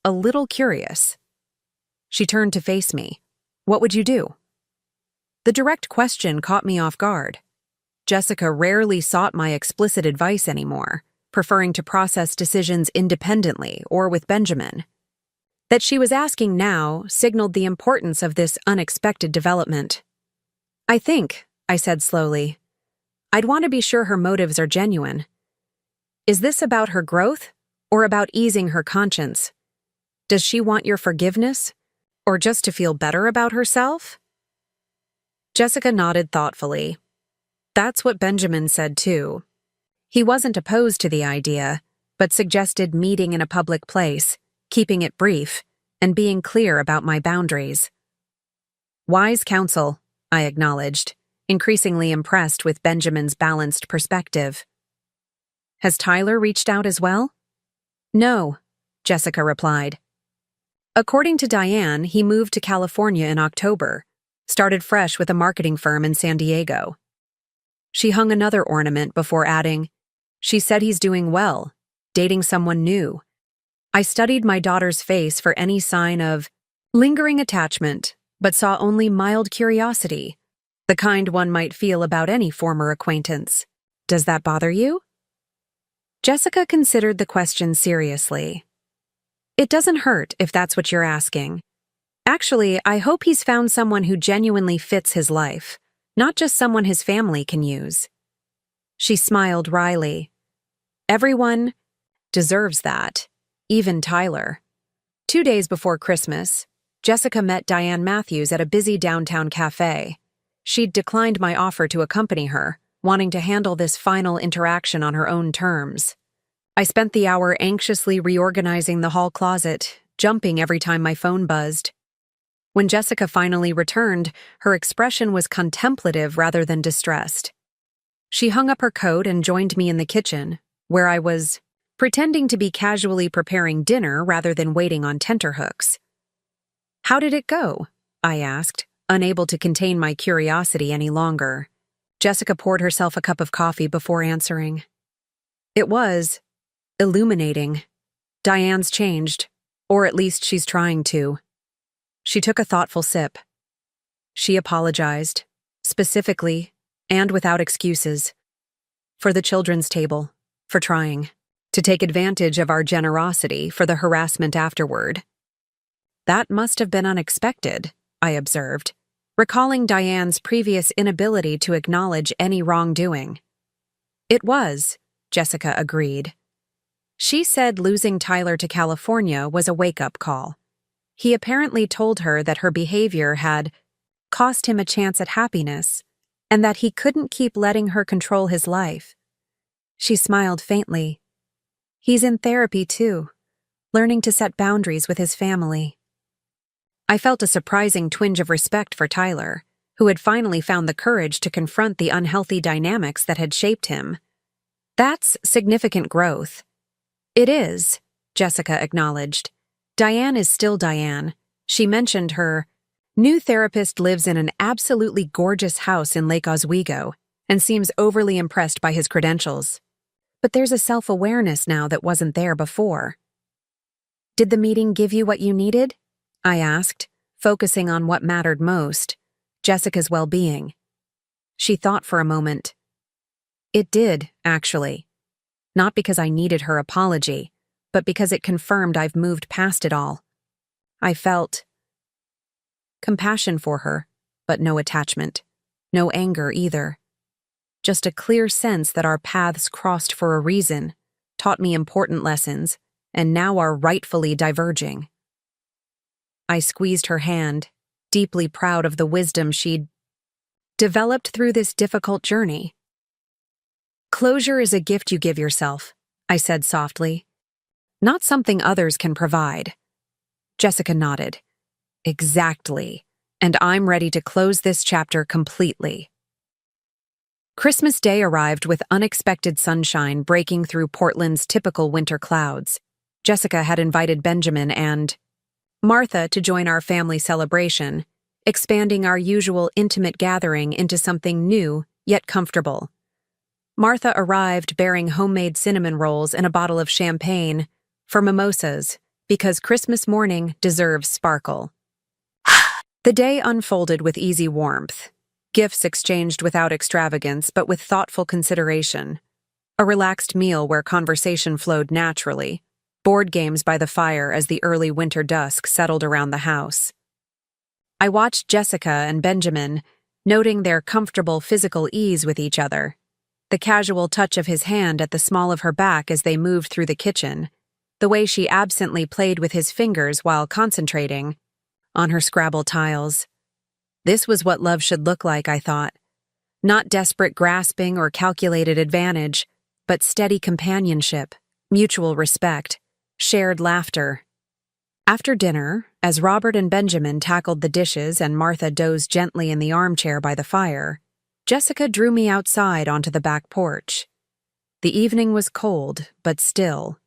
Speaker 1: a little curious. She turned to face me. "What would you do?" The direct question caught me off guard. Jessica rarely sought my explicit advice anymore, preferring to process decisions independently or with Benjamin. That she was asking now signaled the importance of this unexpected development. "I think," I said slowly, "I'd want to be sure her motives are genuine. Is this about her growth or about easing her conscience? Does she want your forgiveness or just to feel better about herself?" Jessica nodded thoughtfully. That's what Benjamin said too. He wasn't opposed to the idea, but suggested meeting in a public place, keeping it brief, and being clear about my boundaries. "Wise counsel," I acknowledged, increasingly impressed with Benjamin's balanced perspective. "Has Tyler reached out as well?" "No," Jessica replied. According to Diane, he moved to California in October, started fresh with a marketing firm in San Diego. She hung another ornament before adding, "She said he's doing well, dating someone new." I studied my daughter's face for any sign of lingering attachment, but saw only mild curiosity, the kind one might feel about any former acquaintance. "Does that bother you?" Jessica considered the question seriously. "It doesn't hurt if that's what you're asking. Actually, I hope he's found someone who genuinely fits his life, not just someone his family can use." She smiled wryly. "Everyone deserves that, even Tyler." 2 days before Christmas, Jessica met Diane Matthews at a busy downtown cafe. She'd declined my offer to accompany her, wanting to handle this final interaction on her own terms. I spent the hour anxiously reorganizing the hall closet, jumping every time my phone buzzed. When Jessica finally returned, her expression was contemplative rather than distressed. She hung up her coat and joined me in the kitchen, where I was pretending to be casually preparing dinner rather than waiting on tenterhooks. "How did it go?" I asked, unable to contain my curiosity any longer. Jessica poured herself a cup of coffee before answering. "It was illuminating. Diane's changed, or at least she's trying to." She took a thoughtful sip. She apologized, specifically, and without excuses. For the children's table, for trying to take advantage of our generosity for the harassment afterward. "That must have been unexpected," I observed, recalling Diane's previous inability to acknowledge any wrongdoing. "It was," Jessica agreed. She said losing Tyler to California was a wake-up call. He apparently told her that her behavior had cost him a chance at happiness, and that he couldn't keep letting her control his life. She smiled faintly. He's in therapy too, learning to set boundaries with his family. I felt a surprising twinge of respect for Tyler, who had finally found the courage to confront the unhealthy dynamics that had shaped him. That's significant growth. It is, Jessica acknowledged. Diane is still Diane. She mentioned her new therapist lives in an absolutely gorgeous house in Lake Oswego and seems overly impressed by his credentials. But there's a self-awareness now that wasn't there before. Did the meeting give you what you needed? I asked, focusing on what mattered most, Jessica's well-being. She thought for a moment. It did, actually. Not because I needed her apology, but because it confirmed I've moved past it all. I felt compassion for her, but no attachment. No anger either. Just a clear sense that our paths crossed for a reason, taught me important lessons, and now are rightfully diverging. I squeezed her hand, deeply proud of the wisdom she'd developed through this difficult journey. Closure is a gift you give yourself, I said softly. Not something others can provide. Jessica nodded. Exactly. And I'm ready to close this chapter completely. Christmas Day arrived with unexpected sunshine breaking through Portland's typical winter clouds. Jessica had invited Benjamin and Martha to join our family celebration, expanding our usual intimate gathering into something new, yet comfortable. Martha arrived bearing homemade cinnamon rolls and a bottle of champagne for mimosas, because Christmas morning deserves sparkle. The day unfolded with easy warmth. Gifts exchanged without extravagance, but with thoughtful consideration. A relaxed meal where conversation flowed naturally. Board games by the fire as the early winter dusk settled around the house. I watched Jessica and Benjamin, noting their comfortable physical ease with each other. The casual touch of his hand at the small of her back as they moved through the kitchen. The way she absently played with his fingers while concentrating on her Scrabble tiles. This was what love should look like, I thought. Not desperate grasping or calculated advantage, but steady companionship, mutual respect, shared laughter. After dinner, as Robert and Benjamin tackled the dishes and Martha dozed gently in the armchair by the fire, Jessica drew me outside onto the back porch. The evening was cold, but still.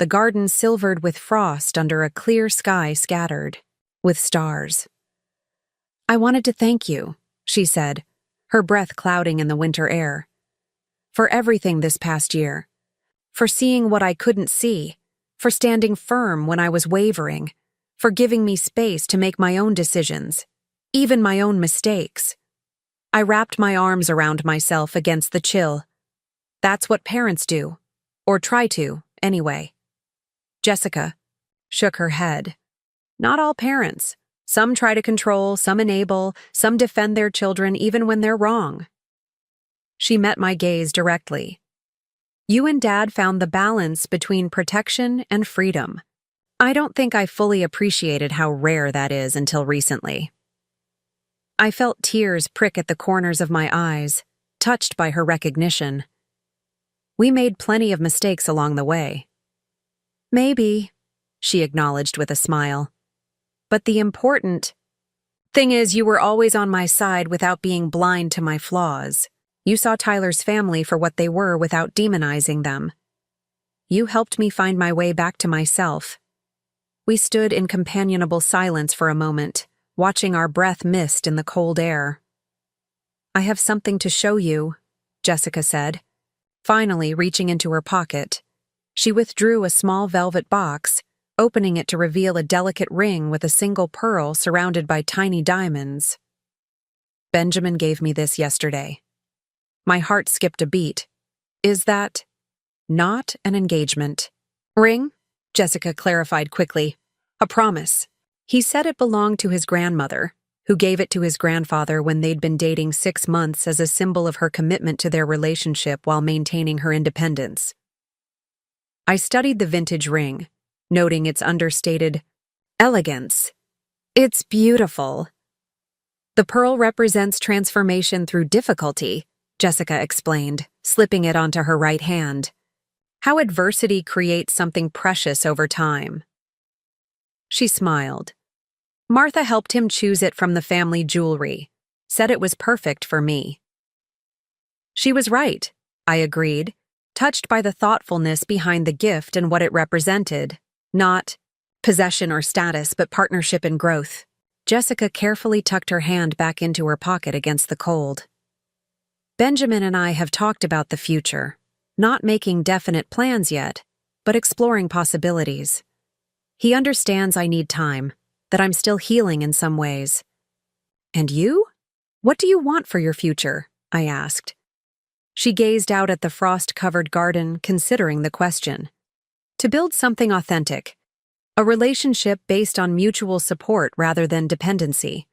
Speaker 1: The garden silvered with frost under a clear sky scattered with stars. I wanted to thank you, she said, her breath clouding in the winter air. For everything this past year. For seeing what I couldn't see. For standing firm when I was wavering. For giving me space to make my own decisions. Even my own mistakes. I wrapped my arms around myself against the chill. That's what parents do. Or try to, anyway. Jessica shook her head. Not all parents. Some try to control, some enable, some defend their children even when they're wrong. She met my gaze directly. You and Dad found the balance between protection and freedom. I don't think I fully appreciated how rare that is until recently. I felt tears prick at the corners of my eyes, touched by her recognition. We made plenty of mistakes along the way. Maybe, she acknowledged with a smile. But the important thing is you were always on my side without being blind to my flaws. You saw Tyler's family for what they were without demonizing them. You helped me find my way back to myself. We stood in companionable silence for a moment, watching our breath mist in the cold air. I have something to show you, Jessica said, finally reaching into her pocket. She withdrew a small velvet box, opening it to reveal a delicate ring with a single pearl surrounded by tiny diamonds. Benjamin gave me this yesterday. My heart skipped a beat. Is that not an engagement ring? Jessica clarified quickly. A promise. He said it belonged to his grandmother, who gave it to his grandfather when they'd been dating 6 months as a symbol of her commitment to their relationship while maintaining her independence. I studied the vintage ring, noting its understated elegance. It's beautiful. The pearl represents transformation through difficulty, Jessica explained, slipping it onto her right hand. How adversity creates something precious over time. She smiled. Martha helped him choose it from the family jewelry, said it was perfect for me. She was right, I agreed, touched by the thoughtfulness behind the gift and what it represented. Not possession or status, but partnership and growth. Jessica carefully tucked her hand back into her pocket against the cold. Benjamin and I have talked about the future, not making definite plans yet, but exploring possibilities. He understands I need time, that I'm still healing in some ways. And you? What do you want for your future? I asked. She gazed out at the frost-covered garden, considering the question. To build something authentic, a relationship based on mutual support rather than dependency,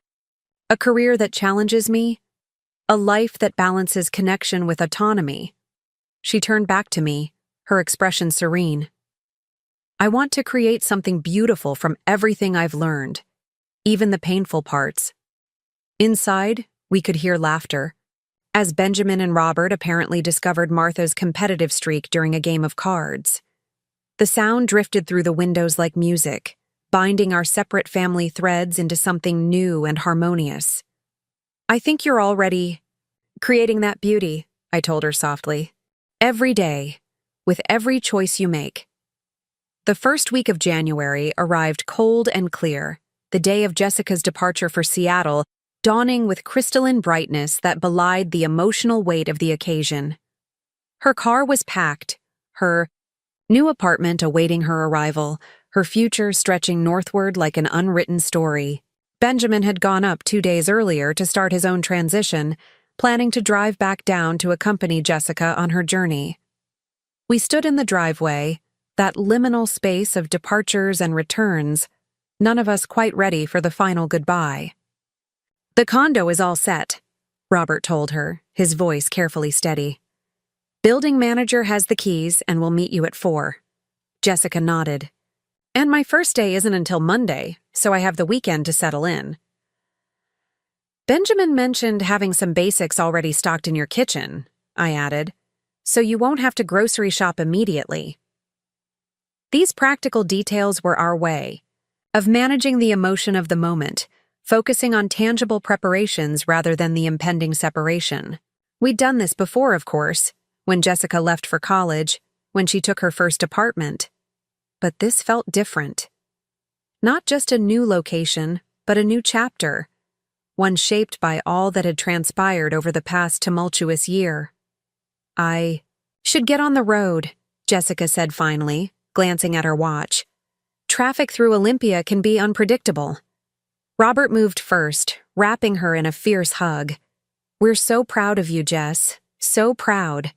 Speaker 1: a career that challenges me, a life that balances connection with autonomy. She turned back to me, her expression serene. I want to create something beautiful from everything I've learned, even the painful parts. Inside, we could hear laughter, as Benjamin and Robert apparently discovered Martha's competitive streak during a game of cards. The sound drifted through the windows like music, binding our separate family threads into something new and harmonious. I think you're already creating that beauty, I told her softly. Every day, with every choice you make. The first week of January arrived cold and clear, the day of Jessica's departure for Seattle, dawning with crystalline brightness that belied the emotional weight of the occasion. Her car was packed, her new apartment awaiting her arrival, her future stretching northward like an unwritten story. Benjamin had gone up 2 days earlier to start his own transition, planning to drive back down to accompany Jessica on her journey. We stood in the driveway, that liminal space of departures and returns, none of us quite ready for the final goodbye. The condo is all set, Robert told her, his voice carefully steady. Building manager has the keys and will meet you at 4. Jessica nodded. And my first day isn't until Monday, so I have the weekend to settle in. Benjamin mentioned having some basics already stocked in your kitchen, I added, so you won't have to grocery shop immediately. These practical details were our way of managing the emotion of the moment, focusing on tangible preparations rather than the impending separation. We'd done this before, of course, when Jessica left for college, when she took her first apartment. But this felt different. Not just a new location, but a new chapter, one shaped by all that had transpired over the past tumultuous year. I should get on the road, Jessica said finally, glancing at her watch. Traffic through Olympia can be unpredictable. Robert moved first, wrapping her in a fierce hug. We're so proud of you, Jess. So proud.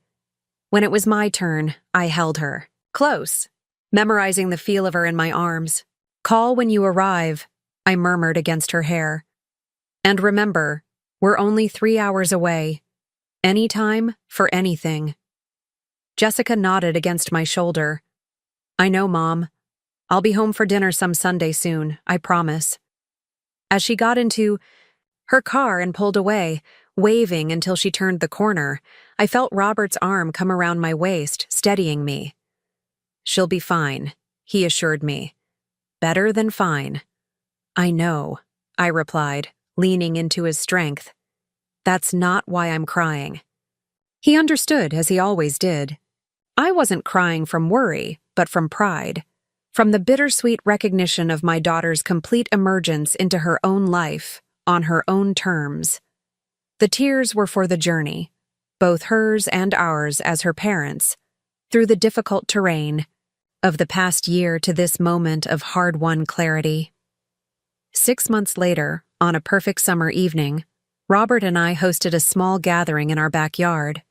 Speaker 1: When it was my turn, I held her. Close, memorizing the feel of her in my arms. Call when you arrive, I murmured against her hair. And remember, we're only 3 hours away. Anytime, for anything. Jessica nodded against my shoulder. I know, Mom. I'll be home for dinner some Sunday soon, I promise. As she got into her car and pulled away, waving until she turned the corner, I felt Robert's arm come around my waist, steadying me. She'll be fine, he assured me. Better than fine. I know, I replied, leaning into his strength. That's not why I'm crying. He understood, as he always did. I wasn't crying from worry, but from pride, from the bittersweet recognition of my daughter's complete emergence into her own life, on her own terms. The tears were for the journey, both hers and ours as her parents, through the difficult terrain of the past year to this moment of hard-won clarity. 6 months later, on a perfect summer evening, Robert and I hosted a small gathering in our backyard.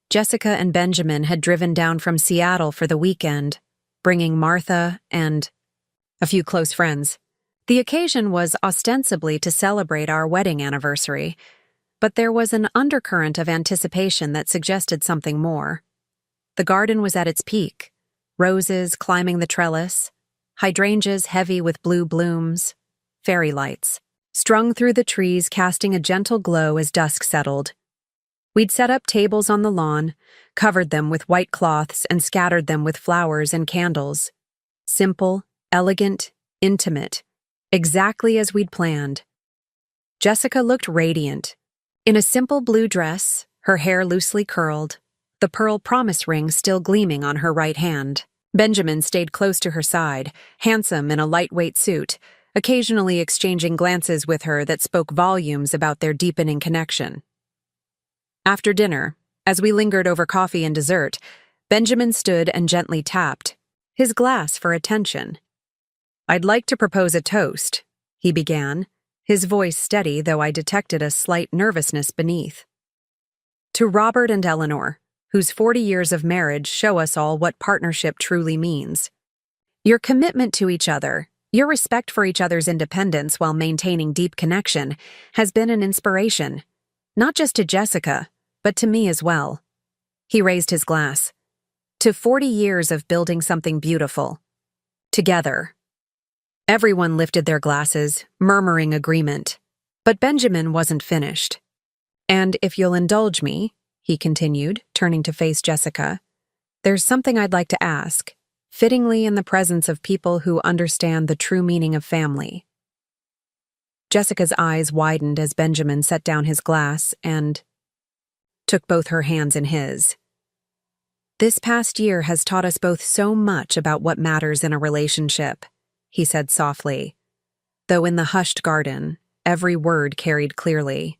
Speaker 1: Jessica and Benjamin had driven down from Seattle for the weekend, bringing Martha and a few close friends. The occasion was ostensibly to celebrate our wedding anniversary, but there was an undercurrent of anticipation that suggested something more. The garden was at its peak, roses climbing the trellis, hydrangeas heavy with blue blooms, fairy lights. strung through the trees, casting a gentle glow as dusk settled. We'd set up tables on the lawn, covered them with white cloths, and scattered them with flowers and candles. Simple, elegant, intimate, exactly as we'd planned. Jessica looked radiant. In a simple blue dress, her hair loosely curled, the pearl promise ring still gleaming on her right hand. Benjamin stayed close to her side, handsome in a lightweight suit, occasionally exchanging glances with her that spoke volumes about their deepening connection. After dinner, as we lingered over coffee and dessert, Benjamin stood and gently tapped, his glass for attention. "I'd like to propose a toast," he began, his voice steady, though I detected a slight nervousness beneath. "To Robert and Eleanor, whose 40 years of marriage show us all what partnership truly means. Your commitment to each other, your respect for each other's independence while maintaining deep connection, has been an inspiration, not just to Jessica, but to me as well." He raised his glass. "To 40 years of building something beautiful. Together." Everyone lifted their glasses, murmuring agreement. But Benjamin wasn't finished. "And if you'll indulge me," he continued, turning to face Jessica, "there's something I'd like to ask, fittingly in the presence of people who understand the true meaning of family." Jessica's eyes widened as Benjamin set down his glass and took both her hands in his. "This past year has taught us both so much about what matters in a relationship," he said softly, though in the hushed garden, every word carried clearly.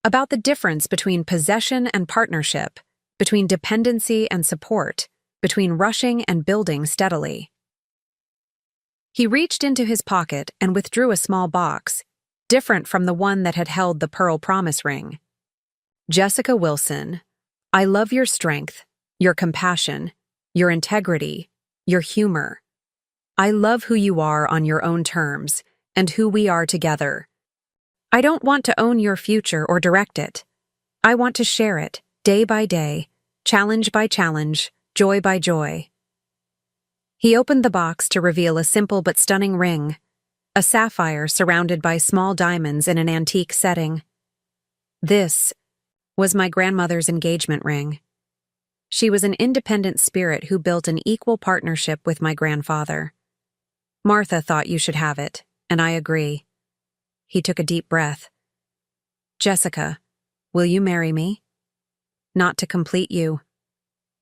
Speaker 1: "About the difference between possession and partnership, between dependency and support, between rushing and building steadily." He reached into his pocket and withdrew a small box, different from the one that had held the pearl promise ring. "Jessica Wilson, I love your strength, your compassion, your integrity, your humor. I love who you are on your own terms, and who we are together. I don't want to own your future or direct it. I want to share it, day by day, challenge by challenge, joy by joy." He opened the box to reveal a simple but stunning ring, a sapphire surrounded by small diamonds in an antique setting. This was my grandmother's engagement ring. She was an independent spirit who built an equal partnership with my grandfather. "Martha thought you should have it, and I agree." He took a deep breath. "Jessica, will you marry me? Not to complete you,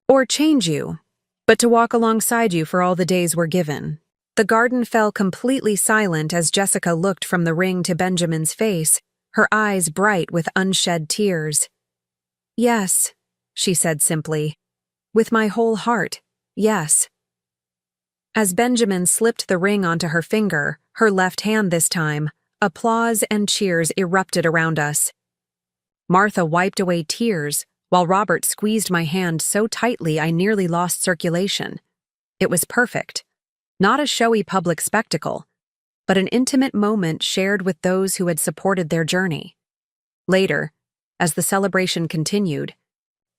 Speaker 1: or change you, but to walk alongside you for all the days we're given." The garden fell completely silent as Jessica looked from the ring to Benjamin's face, her eyes bright with unshed tears. "Yes," she said simply. "With my whole heart, yes." As Benjamin slipped the ring onto her finger, her left hand this time, applause and cheers erupted around us. Martha wiped away tears, while Robert squeezed my hand so tightly I nearly lost circulation. It was perfect. Not a showy public spectacle, but an intimate moment shared with those who had supported their journey. Later, as the celebration continued,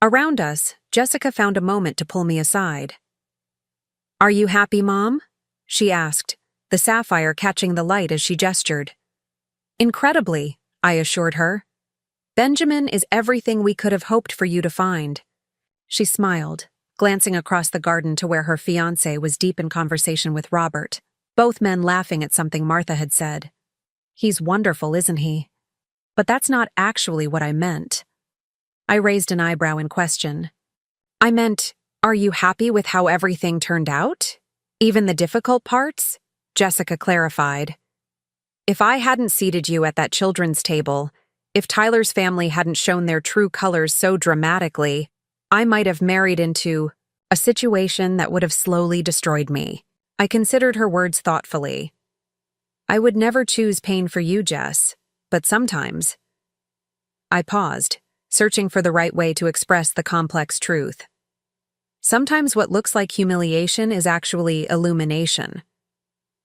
Speaker 1: around us, Jessica found a moment to pull me aside. "Are you happy, Mom?" she asked, the sapphire catching the light as she gestured. "Incredibly," I assured her. "Benjamin is everything we could have hoped for you to find." She smiled, glancing across the garden to where her fiancé was deep in conversation with Robert, both men laughing at something Martha had said. "He's wonderful, isn't he?" "But that's not actually what I meant." I raised an eyebrow in question. "I meant, are you happy with how everything turned out? Even the difficult parts?" Jessica clarified. "If I hadn't seated you at that children's table, if Tyler's family hadn't shown their true colors so dramatically, I might have married into a situation that would have slowly destroyed me." I considered her words thoughtfully. "I would never choose pain for you, Jess, but sometimes—" I paused, searching for the right way to express the complex truth. Sometimes what looks like humiliation is actually illumination.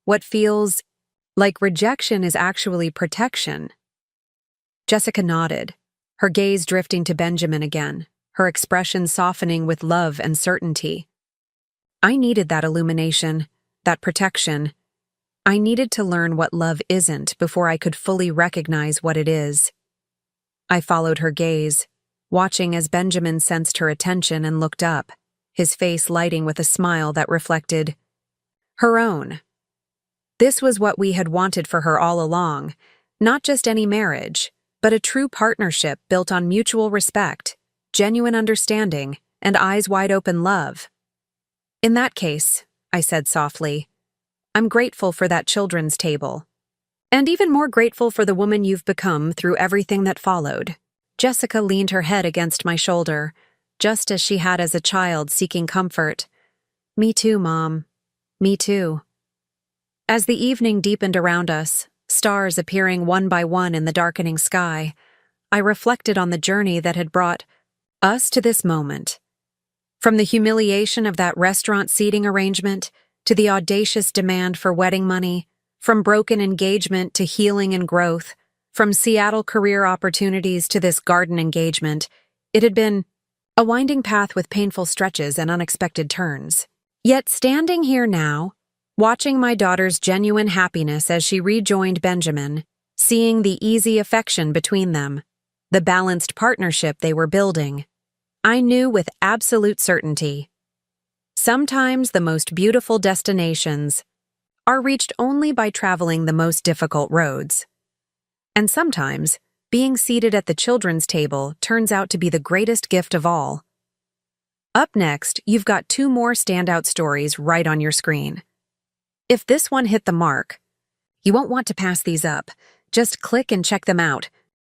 Speaker 1: What feels like rejection is actually protection. Jessica nodded, her gaze drifting to Benjamin again, her expression softening with love and certainty. I needed that illumination, that protection. I needed to learn what love isn't before I could fully recognize what it is. I followed her gaze, watching as Benjamin sensed her attention and looked up, his face lighting with a smile that reflected her own. This was what we had wanted for her all along, not just any marriage, but a true partnership built on mutual respect, genuine understanding, and eyes wide open love. In that case, I said softly, I'm grateful for that children's table. And even more grateful for the woman you've become through everything that followed. Jessica leaned her head against my shoulder, just as she had as a child seeking comfort. Me too, Mom. Me too. As the evening deepened around us, stars appearing one by one in the darkening sky, I reflected on the journey that had brought us to this moment. From the humiliation of that restaurant seating arrangement to the audacious demand for wedding money, from broken engagement to healing and growth, from Seattle career opportunities to this garden engagement, it had been a winding path with painful stretches and unexpected turns. Yet standing here now, watching my daughter's genuine happiness as she rejoined Benjamin, seeing the easy affection between them, the balanced partnership they were building, I knew with absolute certainty. Sometimes the most beautiful destinations are reached only by traveling the most difficult roads. And sometimes, being seated at the children's table turns out to be the greatest gift of all. Up next, you've got 2 more standout stories right on your screen. If this one hit the mark, you won't want to pass these up. Just click and check them out.